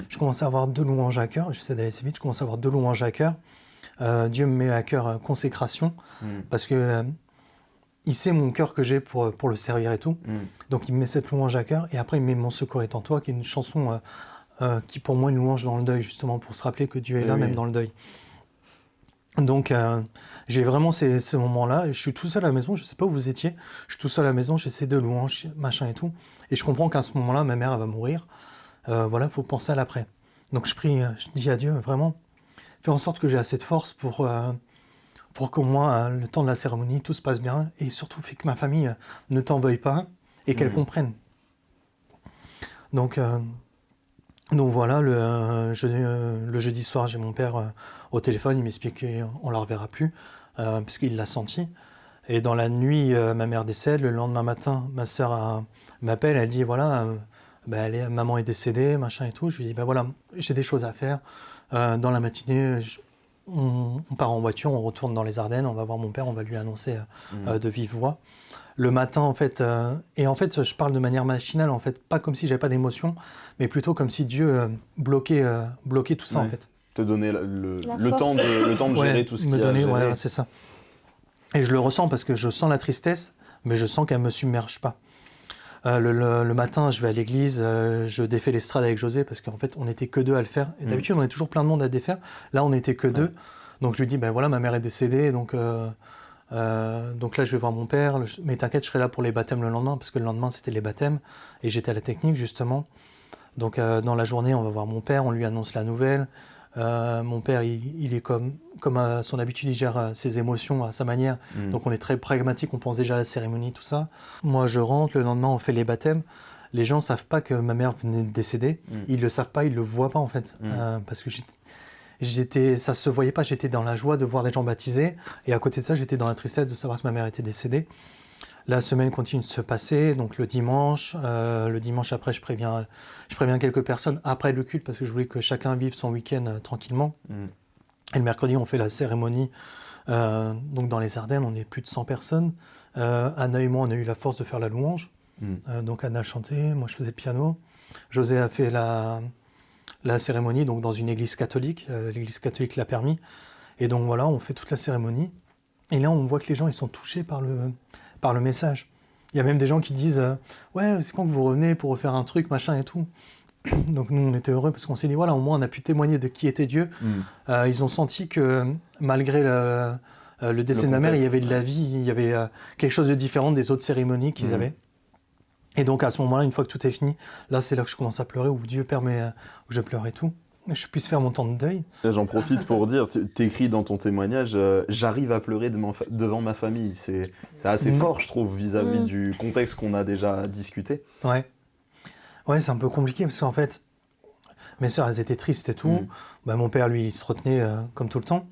Je commence à avoir 2 louanges à cœur. J'essaie d'aller assez vite. Je commence à avoir 2 louanges à cœur. Dieu me met à cœur consécration, parce que il sait mon cœur que j'ai pour le servir et tout. Donc, il me met cette louange à cœur. Et après, il me met Mon secours est en toi, qui est une chanson qui, pour moi, est une louange dans le deuil, justement, pour se rappeler que Dieu est là, même dans le deuil. Donc, j'ai vraiment ces moments-là. Je suis tout seul à la maison, je ne sais pas où vous étiez. Je suis tout seul à la maison, j'ai ces 2 louanges, machin et tout. Et je comprends qu'à ce moment-là, ma mère, elle va mourir. Voilà, il faut penser à l'après. Donc, je prie, je dis à Dieu, vraiment, fais en sorte que j'ai assez de force pour qu'au moins, le temps de la cérémonie, tout se passe bien. Et surtout, fais que ma famille ne t'en veuille pas et qu'elle comprenne. Donc voilà, le jeudi soir, j'ai mon père au téléphone, il m'explique qu'on ne la reverra plus, parce qu'il l'a senti. Et dans la nuit, ma mère décède. Le lendemain matin, ma sœur m'appelle, elle dit, voilà, maman est décédée, machin et tout. Je lui dis, voilà, j'ai des choses à faire. Dans la matinée, on part en voiture, on retourne dans les Ardennes, on va voir mon père, on va lui annoncer de vive voix. Le matin, en fait, et en fait, je parle de manière machinale, en fait, pas comme si j'avais pas d'émotion, mais plutôt comme si Dieu bloquait tout ça, en fait. Te donner le temps de gérer tout ce qu'il y a à gérer. Ouais, c'est ça. Et je le ressens parce que je sens la tristesse, mais je sens qu'elle me submerge pas. Le matin, je vais à l'église, je défais l'estrade avec José, parce qu'en fait, on n'était que 2 à le faire. Et d'habitude, on est toujours plein de monde à défaire. Là, on n'était que 2. Donc, je lui dis, voilà, ma mère est décédée, donc là, je vais voir mon père. Mais t'inquiète, je serai là pour les baptêmes le lendemain, parce que le lendemain, c'était les baptêmes. Et j'étais à la technique, justement. Donc, dans la journée, on va voir mon père, on lui annonce la nouvelle. Mon père, il est comme à son habitude, il gère ses émotions à sa manière. Donc on est très pragmatique, on pense déjà à la cérémonie, tout ça. Moi, je rentre, le lendemain, on fait les baptêmes. Les gens ne savent pas que ma mère venait de décéder. Ils ne le savent pas, ils ne le voient pas, en fait. Parce que ça ne se voyait pas. J'étais dans la joie de voir des gens baptisés. Et à côté de ça, j'étais dans la tristesse de savoir que ma mère était décédée. La semaine continue de se passer, donc le dimanche après, je préviens quelques personnes après le culte, parce que je voulais que chacun vive son week-end tranquillement. Et le mercredi, on fait la cérémonie. Donc dans les Ardennes, on est plus de 100 personnes. Anna et moi, on a eu la force de faire la louange. Donc Anna chantait, moi je faisais le piano. José a fait la cérémonie donc dans une église catholique. L'église catholique l'a permis. Et donc voilà, on fait toute la cérémonie. Et là, on voit que les gens, ils sont touchés par le message. Il y a même des gens qui disent ouais, c'est quand vous revenez pour refaire un truc, machin et tout. Donc nous, on était heureux parce qu'on s'est dit, voilà, au moins on a pu témoigner de qui était Dieu. Ils ont senti que malgré le décès de ma mère, il y avait de la vie, il y avait quelque chose de différent des autres cérémonies qu'ils avaient. Et donc à ce moment-là, une fois que tout est fini, là c'est là que je commence à pleurer, où Dieu permet, où je pleure et tout. Je puisse faire mon temps de deuil. J'en profite pour dire, tu écris dans ton témoignage, j'arrive à pleurer devant ma famille. C'est assez fort, je trouve, vis-à-vis du contexte qu'on a déjà discuté. Ouais, c'est un peu compliqué, parce qu'en fait, mes sœurs, elles étaient tristes et tout. Mon père, lui, il se retenait comme tout le temps.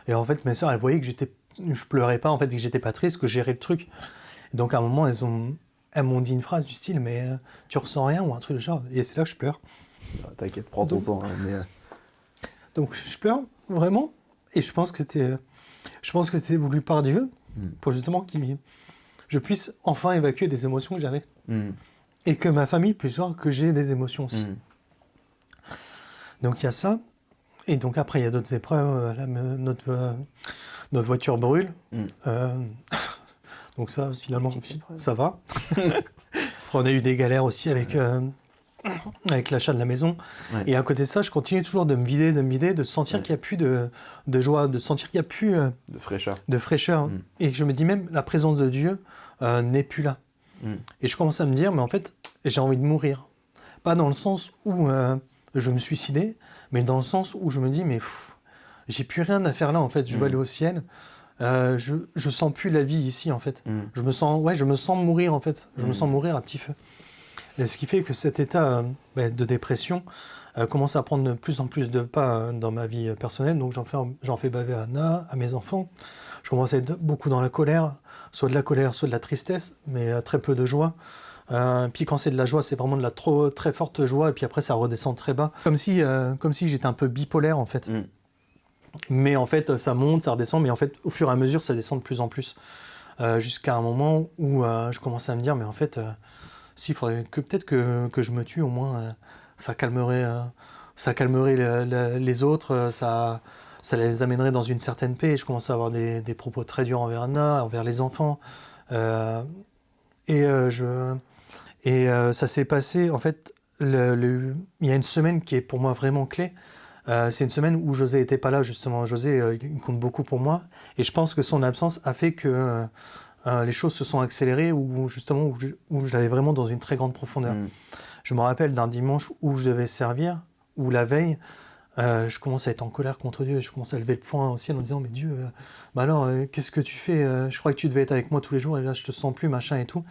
Et en fait, mes sœurs, elles voyaient que je pleurais pas, en fait, que j'étais pas triste, que je gérais le truc. Et donc à un moment, elles m'ont dit une phrase du style, mais tu ressens rien, ou un truc de genre. Et c'est là que je pleure. T'inquiète, prends ton temps. Donc je pleure, vraiment. Et je pense que c'était voulu par Dieu, pour justement que je puisse enfin évacuer des émotions que j'avais. Et que ma famille puisse voir que j'ai des émotions aussi. Donc il y a ça. Et donc après, il y a d'autres épreuves. Notre voiture brûle. Donc ça, finalement, ça va. Après, on a eu des galères aussi avec l'achat de la maison. Et à côté de ça, je continue toujours de me vider, de sentir qu'il n'y a plus de joie, de sentir qu'il n'y a plus de fraîcheur. Et que je me dis même, la présence de Dieu n'est plus là. Et je commence à me dire, mais en fait, j'ai envie de mourir. Pas dans le sens où je me suicidais, mais dans le sens où je me dis, mais j'ai plus rien à faire là, en fait. Je veux aller au ciel. Je sens plus la vie ici, en fait. Je me sens mourir, en fait. Je me sens mourir à petit feu. Et ce qui fait que cet état de dépression commence à prendre de plus en plus de pas dans ma vie personnelle. Donc j'en fais baver à Anna, à mes enfants. Je commence à être beaucoup dans la colère, soit de la colère, soit de la tristesse, mais très peu de joie. Puis quand c'est de la joie, c'est vraiment de la très forte joie, et puis après ça redescend très bas. Comme si j'étais un peu bipolaire en fait. Mais en fait ça monte, ça redescend, mais en fait au fur et à mesure ça descend de plus en plus. Jusqu'à un moment où je commence à me dire, mais en fait, s'il faudrait peut-être que je me tue, au moins ça calmerait les autres, ça les amènerait dans une certaine paix. Et je commence à avoir des propos très durs envers Anna, envers les enfants. Ça s'est passé, en fait, il y a une semaine qui est pour moi vraiment clé. C'est une semaine où José n'était pas là, justement. José, il compte beaucoup pour moi. Et je pense que son absence a fait que les choses se sont accélérées, où j'allais vraiment dans une très grande profondeur. Je me rappelle d'un dimanche où je devais servir, où la veille, je commence à être en colère contre Dieu, et je commence à lever le poing au ciel en disant, mais Dieu, qu'est-ce que tu fais? Je crois que tu devais être avec moi tous les jours, et là je te sens plus, machin et tout.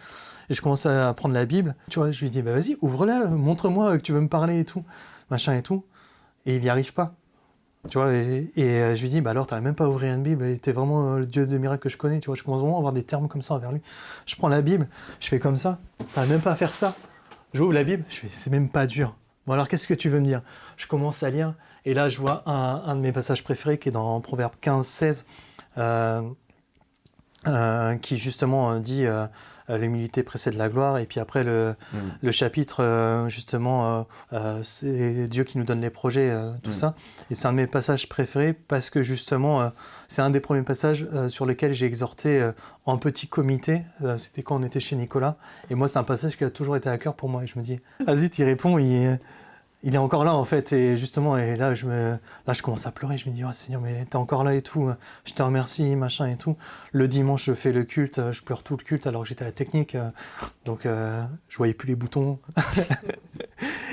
Et je commence à prendre la Bible, tu vois, je lui dis, vas-y, ouvre-la, montre-moi que tu veux me parler et tout, machin et tout. Et il n'y arrive pas. Tu vois, et je lui dis, alors, tu n'arrives même pas à ouvrir une Bible, et tu es vraiment le Dieu de miracles que je connais, tu vois, je commence vraiment à avoir des termes comme ça envers lui. Je prends la Bible, je fais comme ça, tu n'arrives même pas à faire ça. J'ouvre la Bible, je fais, c'est même pas dur. Bon, alors, qu'est-ce que tu veux me dire? Je commence à lire, et là, je vois un de mes passages préférés qui est dans Proverbe 15-16, qui justement dit l'humilité précède la gloire, et puis après le chapitre c'est Dieu qui nous donne les projets, tout ça, et c'est un de mes passages préférés parce que justement c'est un des premiers passages sur lesquels j'ai exhorté en petit comité, c'était quand on était chez Nicolas, et moi c'est un passage qui a toujours été à cœur pour moi, et je me dis zut, il répond, il est encore là en fait, et justement, et là je commence à pleurer, je me dis, oh Seigneur, mais t'es encore là et tout, je te remercie, machin et tout. Le dimanche, je fais le culte, je pleure tout le culte alors que j'étais à la technique, donc je voyais plus les boutons.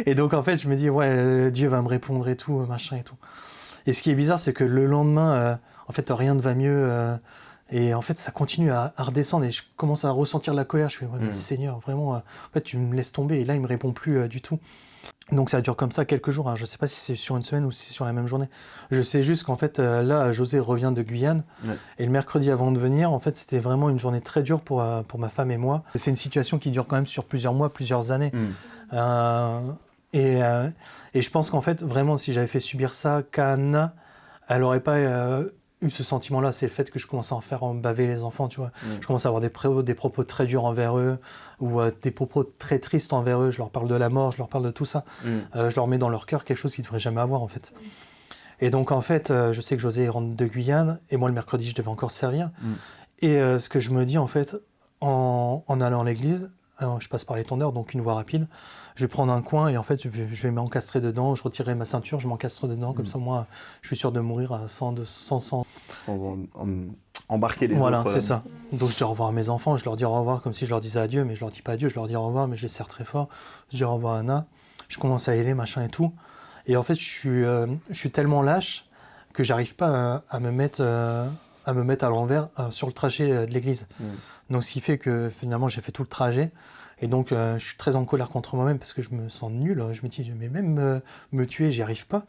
Et donc en fait, je me dis, ouais, Dieu va me répondre et tout, machin et tout. Et ce qui est bizarre, c'est que le lendemain, en fait, rien ne va mieux, et en fait, ça continue à redescendre, et je commence à ressentir la colère, je fais, ouais, mais Seigneur, vraiment, en fait, tu me laisses tomber, et là, il me répond plus du tout. Donc ça dure comme ça quelques jours, hein. Je ne sais pas si c'est sur une semaine ou si c'est sur la même journée. Je sais juste qu'en fait, là, José revient de Guyane, et le mercredi avant de venir, en fait, c'était vraiment une journée très dure pour ma femme et moi. C'est une situation qui dure quand même sur plusieurs mois, plusieurs années. Et je pense qu'en fait, vraiment, si j'avais fait subir ça qu'à Anna, elle n'aurait pas eu ce sentiment-là. C'est le fait que je commence à en faire baver les enfants, tu vois. Je commence à avoir des propos très durs envers eux, ou des propos très tristes envers eux. Je leur parle de la mort, je leur parle de tout ça. Je leur mets dans leur cœur quelque chose qu'ils ne devraient jamais avoir, en fait. Et donc, en fait, je sais que José rentre de Guyane, et moi, le mercredi, je devais encore servir. Et ce que je me dis, en fait, en allant à l'église, je passe par les tondeurs, donc une voie rapide, je vais prendre un coin, et en fait, je vais m'encastrer dedans, je retirerai ma ceinture, je m'encastre dedans, comme ça, moi, je suis sûr de mourir sans embarquer les autres. Voilà, c'est ça. Donc je dis au revoir à mes enfants, je leur dis au revoir comme si je leur disais adieu, mais je leur dis pas adieu, je leur dis au revoir, mais je les serre très fort. Je dis au revoir à Anna, je commence à héler, machin et tout. Et en fait, je suis tellement lâche que j'arrive pas à me mettre à l'envers sur le trajet de l'église. Donc ce qui fait que finalement, j'ai fait tout le trajet. Et donc, je suis très en colère contre moi-même parce que je me sens nul. Je me dis, mais même me tuer, j'y arrive pas.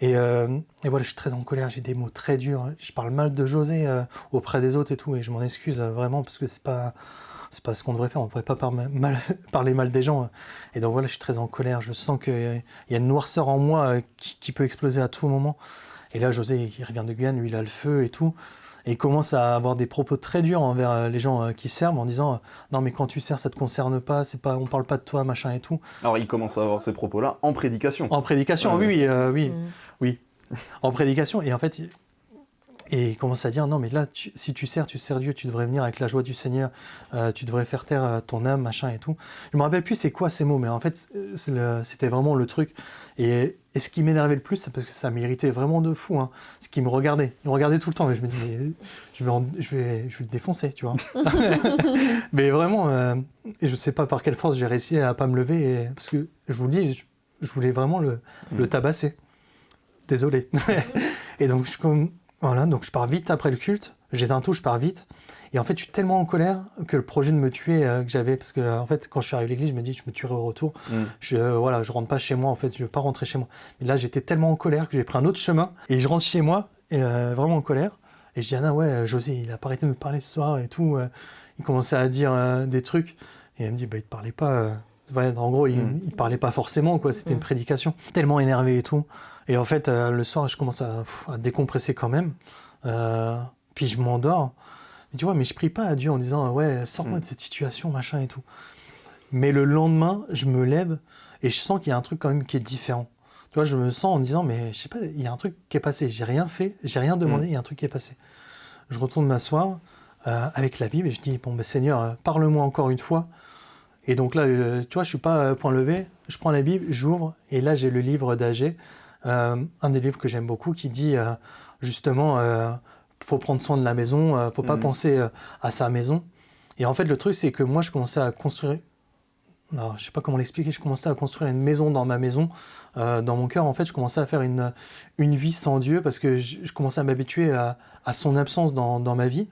Et voilà, je suis très en colère, j'ai des mots très durs. Je parle mal de José auprès des autres et tout, et je m'en excuse vraiment parce que c'est pas ce qu'on devrait faire. On ne devrait pas parler mal des gens. Et donc voilà, je suis très en colère. Je sens qu'il y a une noirceur en moi qui peut exploser à tout moment. Et là, José, il revient de Guyane, lui, il a le feu et tout. Et il commence à avoir des propos très durs envers les gens qui servent en disant non mais quand tu sers ça te concerne pas, on parle pas de toi, machin et tout. Alors il commence à avoir ces propos-là en prédication. En prédication, oui. En prédication, et en fait il commence à dire non mais là si tu sers Dieu, tu devrais venir avec la joie du Seigneur, tu devrais faire taire ton âme, machin et tout. Je me rappelle plus c'est quoi ces mots, mais en fait c'était vraiment le truc. Et ce qui m'énervait le plus, c'est parce que ça m'irritait vraiment de fou, hein. C'est qu'il me regardait tout le temps, et je me dis mais je vais le défoncer, tu vois. Mais vraiment, et je sais pas par quelle force j'ai réussi à pas me lever, parce que je vous le dis, je voulais vraiment le tabasser. Désolé. Et donc donc je pars vite après le culte, j'éteins tout, je pars vite. Et en fait, je suis tellement en colère que le projet de me tuer que j'avais, parce que en fait, quand je suis arrivé à l'église, je me dis, je me tuerai au retour. Je rentre pas chez moi, en fait, je veux pas rentrer chez moi. Mais là, j'étais tellement en colère que j'ai pris un autre chemin et je rentre chez moi, vraiment en colère. Et je dis, Anna, ouais, José, il a pas arrêté de me parler ce soir et tout. Il commençait à dire des trucs. Et elle me dit, bah, il te parlait pas. Ouais, en gros, il parlait pas forcément, quoi. C'était une prédication. Tellement énervé et tout. Et en fait, le soir, je commence à décompresser quand même. Puis je m'endors. Mais tu vois, mais je prie pas à Dieu en disant, ouais, sors-moi de cette situation, machin et tout. Mais le lendemain, je me lève et je sens qu'il y a un truc quand même qui est différent. Tu vois, je me sens en disant, mais je sais pas, il y a un truc qui est passé. J'ai rien fait, j'ai rien demandé, il y a un truc qui est passé. Je retourne m'asseoir avec la Bible et je dis, bon, ben Seigneur, parle-moi encore une fois. Et donc là, tu vois, je suis pas point levé. Je prends la Bible, j'ouvre et là, j'ai le livre d'Agée, un des livres que j'aime beaucoup, qui dit justement, faut prendre soin de la maison, faut pas penser à sa maison. Et en fait, le truc, c'est que moi, je commençais à construire. Alors, je sais pas comment l'expliquer. Je commençais à construire une maison dans ma maison, dans mon cœur. En fait, je commençais à faire une vie sans Dieu parce que je commençais à m'habituer à son absence dans ma vie.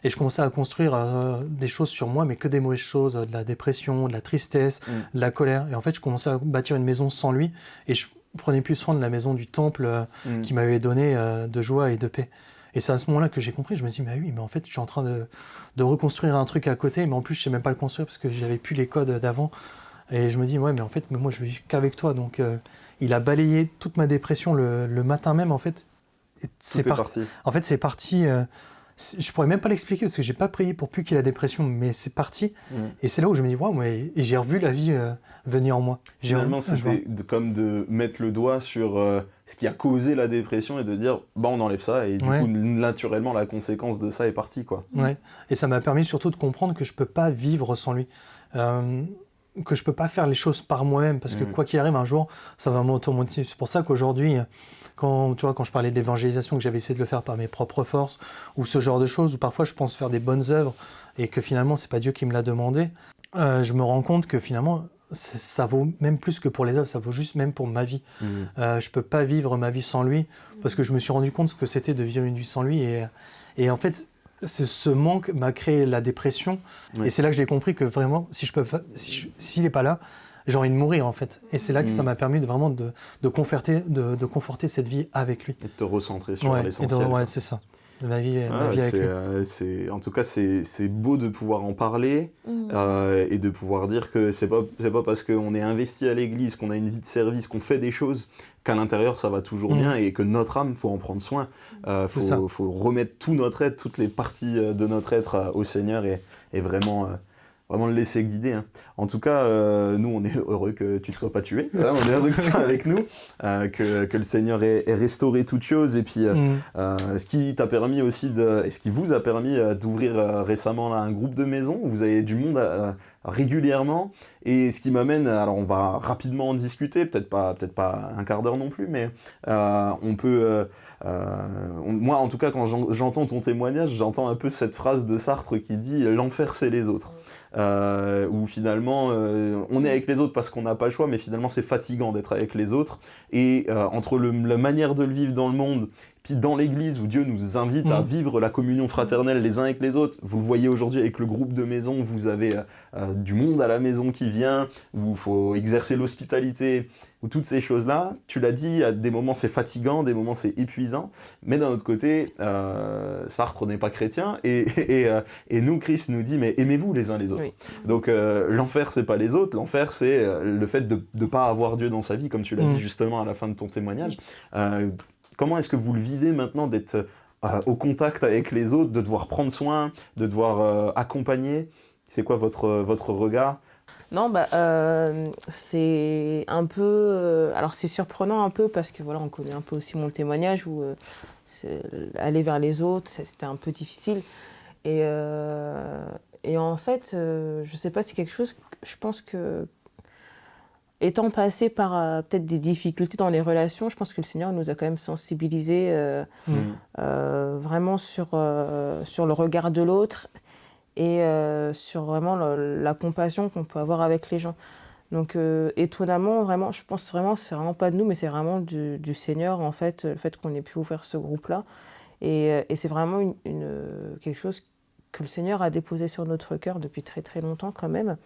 Et je commençais à construire des choses sur moi, mais que des mauvaises choses, de la dépression, de la tristesse, de la colère. Et en fait, je commençais à bâtir une maison sans lui. Et je prenais plus soin de la maison du temple qui m'avait donné de joie et de paix. Et c'est à ce moment-là que j'ai compris. Je me dis, mais oui, mais en fait, je suis en train de reconstruire un truc à côté, mais en plus, je sais même pas le construire parce que j'avais plus les codes d'avant. Et je me dis, ouais, mais en fait, moi, je vais vivre qu'avec toi. Donc, il a balayé toute ma dépression le matin même, en fait. Et c'est parti. En fait, c'est parti. Je pourrais même pas l'expliquer parce que j'ai pas prié pour plus qu'il ait la dépression, mais c'est parti. Et c'est là où je me dis, waouh, et j'ai revu la vie venir en moi. Finalement, c'était comme de mettre le doigt sur ce qui a causé la dépression et de dire, bah, on enlève ça. Et du coup, naturellement, la conséquence de ça est partie, quoi. Ouais. Et ça m'a permis surtout de comprendre que je peux pas vivre sans lui. Que je peux pas faire les choses par moi-même parce que quoi qu'il arrive, un jour, ça va m'automotiver. C'est pour ça qu'aujourd'hui, quand je parlais de l'évangélisation, que j'avais essayé de le faire par mes propres forces ou ce genre de choses, où parfois je pense faire des bonnes œuvres et que finalement, c'est pas Dieu qui me l'a demandé, je me rends compte que finalement, ça vaut même plus que pour les œuvres, ça vaut juste même pour ma vie. Je peux pas vivre ma vie sans lui parce que je me suis rendu compte ce que c'était de vivre une vie sans lui et en fait, ce manque m'a créé la dépression et c'est là que j'ai compris que vraiment, s'il n'est pas là, j'ai envie de mourir en fait. Et c'est là que ça m'a permis de conforter cette vie avec lui. Et de te recentrer sur l'essentiel. Ouais, c'est ça. Ma vie avec lui. En tout cas, c'est beau de pouvoir en parler et de pouvoir dire que c'est pas parce qu'on est investi à l'église, qu'on a une vie de service, qu'on fait des choses, qu'à l'intérieur ça va toujours bien et que notre âme, faut en prendre soin. Faut remettre tout notre être, toutes les parties de notre être au Seigneur et vraiment le laisser guider. Hein. En tout cas, nous, on est heureux que tu ne sois pas tué. Hein, on est heureux que tu sois avec nous, que le Seigneur ait restauré toutes choses. Et puis, ce qui t'a permis aussi ce qui vous a permis d'ouvrir récemment là, un groupe de maison où vous avez du monde régulièrement. Et ce qui m'amène, alors on va rapidement en discuter, peut-être pas un quart d'heure non plus, mais on peut... moi, en tout cas, quand j'entends ton témoignage, j'entends un peu cette phrase de Sartre qui dit « l'enfer, c'est les autres ». Où finalement, on est avec les autres parce qu'on n'a pas le choix, mais finalement, c'est fatigant d'être avec les autres. Et entre la manière de le vivre dans le monde, puis dans l'église où Dieu nous invite à vivre la communion fraternelle les uns avec les autres, vous le voyez aujourd'hui avec le groupe de maison, vous avez du monde à la maison qui vient, où il faut exercer l'hospitalité, où toutes ces choses-là, tu l'as dit, à des moments c'est fatigant, des moments c'est épuisant, mais d'un autre côté, Sartre n'est pas chrétien, et nous, Christ nous dit, mais aimez-vous les uns les autres. Oui. Donc l'enfer, c'est pas les autres, l'enfer, c'est le fait de ne pas avoir Dieu dans sa vie, comme tu l'as dit justement à la fin de ton témoignage. Comment est-ce que vous le vivez maintenant d'être au contact avec les autres, de devoir prendre soin, de devoir accompagner? C'est quoi votre regard? Non, c'est un peu... alors c'est surprenant un peu parce que voilà, on connaît un peu aussi mon témoignage où aller vers les autres, c'était un peu difficile. Et en fait, je sais pas, c'est quelque chose, je pense que étant passé par peut-être des difficultés dans les relations, je pense que le Seigneur nous a quand même sensibilisés vraiment sur le regard de l'autre et sur vraiment la compassion qu'on peut avoir avec les gens. Donc étonnamment, vraiment, je pense vraiment, c'est vraiment pas de nous, mais c'est vraiment du Seigneur, en fait, le fait qu'on ait pu ouvrir ce groupe-là. Et c'est vraiment quelque chose que le Seigneur a déposé sur notre cœur depuis très très longtemps quand même.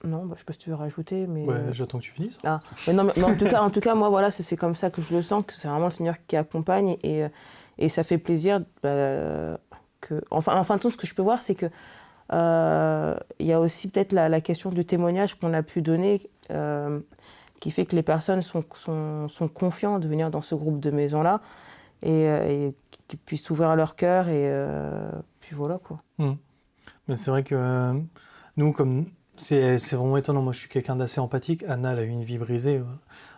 Non, je sais pas si tu veux rajouter, mais... Ouais, j'attends que tu finisses. Ah, mais non, mais en tout cas, moi, voilà, c'est comme ça que je le sens, que c'est vraiment le Seigneur qui accompagne, et ça fait plaisir que... Enfin, tout ce que je peux voir, c'est que il y a aussi peut-être la question du témoignage qu'on a pu donner, qui fait que les personnes sont confiantes de venir dans ce groupe de maisons-là, et qu'ils puissent ouvrir leur cœur, et puis voilà, quoi. Mais c'est vrai que nous, comme... C'est vraiment étonnant. Moi, je suis quelqu'un d'assez empathique. Anna, elle a eu une vie brisée.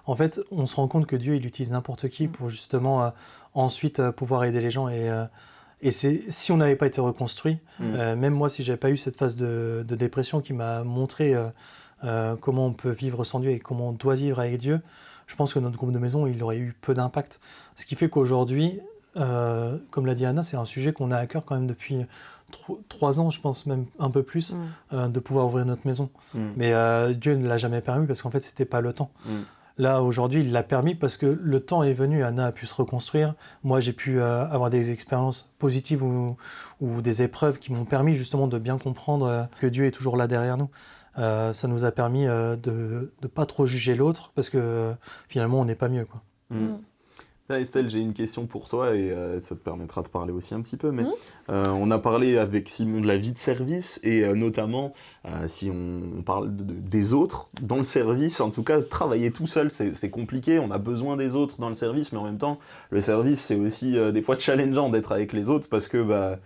En fait, on se rend compte que Dieu, il utilise n'importe qui pour justement ensuite pouvoir aider les gens. Et si on n'avait pas été reconstruit, même moi, si j'avais pas eu cette phase de dépression qui m'a montré comment on peut vivre sans Dieu et comment on doit vivre avec Dieu, je pense que notre groupe de maison, il aurait eu peu d'impact. Ce qui fait qu'aujourd'hui, comme l'a dit Anna, c'est un sujet qu'on a à cœur quand même depuis 3 ans, je pense, même un peu plus, de pouvoir ouvrir notre maison. Mais Dieu ne l'a jamais permis parce qu'en fait, c'était pas le temps. Là, aujourd'hui, il l'a permis parce que le temps est venu. Anna a pu se reconstruire. Moi, j'ai pu avoir des expériences positives ou des épreuves qui m'ont permis justement de bien comprendre que Dieu est toujours là derrière nous. Ça nous a permis de ne pas trop juger l'autre parce que finalement, on n'est pas mieux, quoi. Estelle, j'ai une question pour toi et ça te permettra de parler aussi un petit peu. Mais on a parlé avec Simon de la vie de service et notamment, si on parle des autres dans le service, en tout cas, travailler tout seul, c'est compliqué. On a besoin des autres dans le service, mais en même temps, le service, c'est aussi des fois challengeant d'être avec les autres parce que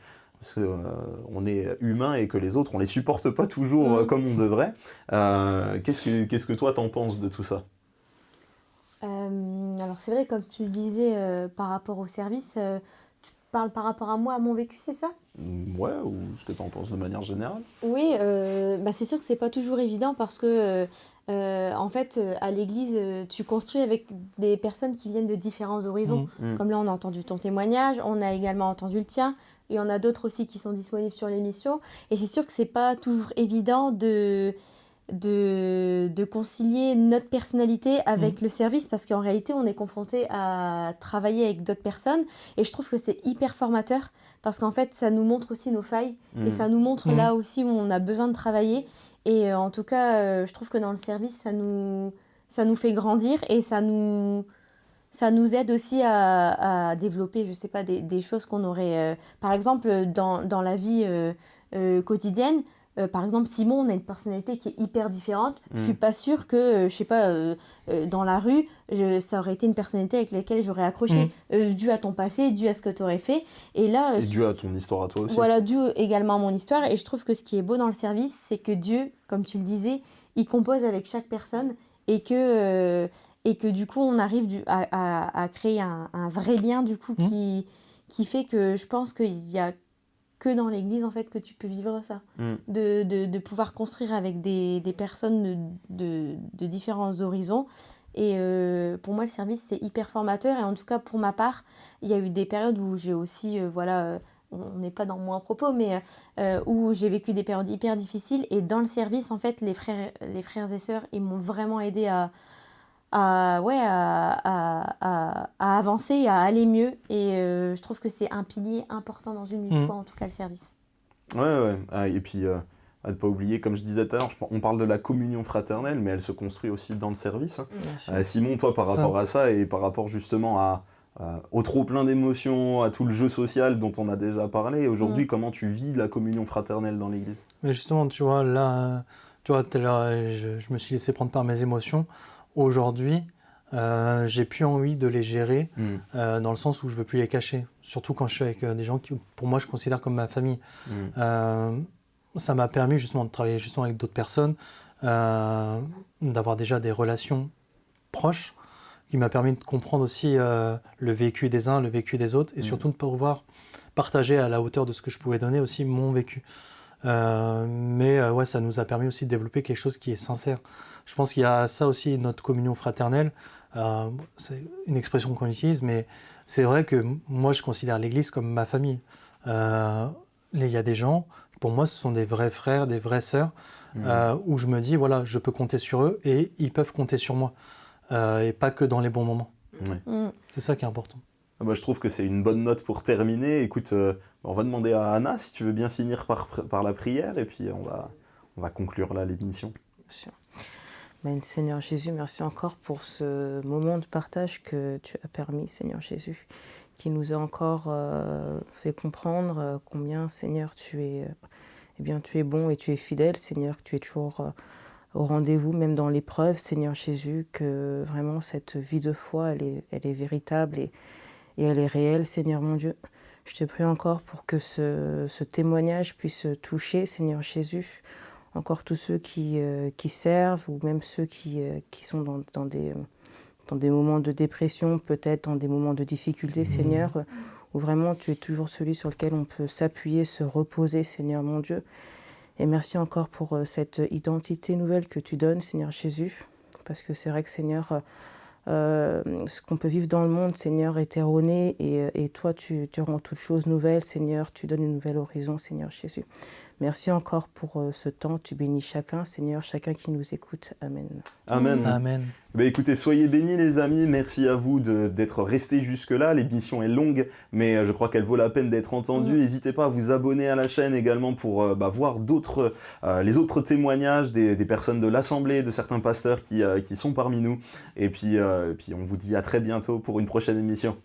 on est humain et que les autres, on les supporte pas toujours comme on devrait. Qu'est-ce que toi, t'en penses de tout ça ? Alors c'est vrai, comme tu le disais, par rapport au service, tu parles par rapport à moi, à mon vécu, c'est ça ? Ouais, ou ce que tu en penses de manière générale ? Oui, c'est sûr que c'est pas toujours évident parce que, en fait, à l'église, tu construis avec des personnes qui viennent de différents horizons. Comme là, on a entendu ton témoignage, on a également entendu le tien, et on a d'autres aussi qui sont disponibles sur l'émission. Et c'est sûr que c'est pas toujours évident de concilier notre personnalité avec le service parce qu'en réalité on est confronté à travailler avec d'autres personnes et je trouve que c'est hyper formateur parce qu'en fait ça nous montre aussi nos failles et ça nous montre là aussi où on a besoin de travailler et en tout cas je trouve que dans le service ça nous fait grandir et ça nous aide aussi à développer, je sais pas, des choses qu'on aurait par exemple dans la vie quotidienne. Par exemple, Simon, on a une personnalité qui est hyper différente. Je suis pas sûre que, je sais pas, dans la rue, ça aurait été une personnalité avec laquelle j'aurais accroché. Dû à ton passé, dû à ce que tu aurais fait. Et là, dû à ton histoire à toi aussi. Voilà, dû également à mon histoire. Et je trouve que ce qui est beau dans le service, c'est que Dieu, comme tu le disais, il compose avec chaque personne et que du coup, on arrive à créer un vrai lien du coup qui fait que je pense qu'il y a que dans l'église en fait que tu peux vivre ça, de pouvoir construire avec des personnes de différents horizons et pour moi le service c'est hyper formateur et en tout cas pour ma part il y a eu des périodes où j'ai aussi on n'est pas dans mon propos mais où j'ai vécu des périodes hyper difficiles et dans le service en fait les frères et sœurs ils m'ont vraiment aidé à avancer, à aller mieux. Et je trouve que c'est un pilier important dans une vie de foi, en tout cas le service. Ouais. Et puis, à ne pas oublier, comme je disais tout à l'heure, on parle de la communion fraternelle, mais elle se construit aussi dans le service. Simon, toi, par rapport à ça et par rapport justement au trop plein d'émotions, à tout le jeu social dont on a déjà parlé, aujourd'hui, comment tu vis la communion fraternelle dans l'église ? Mais justement, tu vois, là, tout à l'heure, je me suis laissé prendre par mes émotions. Aujourd'hui, j'ai plus envie de les gérer dans le sens où je veux plus les cacher. Surtout quand je suis avec des gens qui, pour moi, je considère comme ma famille. Ça m'a permis justement de travailler justement avec d'autres personnes, d'avoir déjà des relations proches, qui m'a permis de comprendre aussi le vécu des uns, le vécu des autres, et surtout de pouvoir partager à la hauteur de ce que je pouvais donner aussi mon vécu. Mais ça nous a permis aussi de développer quelque chose qui est sincère. Je pense qu'il y a ça aussi, notre communion fraternelle. C'est une expression qu'on utilise, mais c'est vrai que moi, je considère l'Église comme ma famille. Il y a des gens, pour moi, ce sont des vrais frères, des vraies sœurs, où je me dis, voilà, je peux compter sur eux et ils peuvent compter sur moi. Et pas que dans les bons moments. Ouais. C'est ça qui est important. Je trouve que c'est une bonne note pour terminer. Écoute, on va demander à Anna si tu veux bien finir par la prière et puis on va conclure là l'émission. Bien sûr. Seigneur Jésus, merci encore pour ce moment de partage que tu as permis, Seigneur Jésus, qui nous a encore fait comprendre combien, Seigneur, tu es bon et tu es fidèle, Seigneur, que tu es toujours au rendez-vous, même dans l'épreuve, Seigneur Jésus, que vraiment cette vie de foi, elle est véritable et elle est réelle, Seigneur mon Dieu. Je te prie encore pour que ce témoignage puisse toucher, Seigneur Jésus, encore tous ceux qui servent ou même ceux qui sont dans des moments de dépression, peut-être dans des moments de difficulté, Seigneur, où vraiment tu es toujours celui sur lequel on peut s'appuyer, se reposer, Seigneur mon Dieu. Et merci encore pour cette identité nouvelle que tu donnes, Seigneur Jésus, parce que c'est vrai que, Seigneur, ce qu'on peut vivre dans le monde, Seigneur, est erroné, et toi, tu rends toutes choses nouvelles, Seigneur, tu donnes une nouvelle horizon, Seigneur Jésus. Merci encore pour ce temps, tu bénis chacun, Seigneur, chacun qui nous écoute. Amen. Amen. Amen. Écoutez, soyez bénis les amis, merci à vous d'être restés jusque-là. L'émission est longue, mais je crois qu'elle vaut la peine d'être entendue. N'hésitez pas à vous abonner à la chaîne également pour voir les autres témoignages des personnes de l'Assemblée, de certains pasteurs qui sont parmi nous. Et puis on vous dit à très bientôt pour une prochaine émission.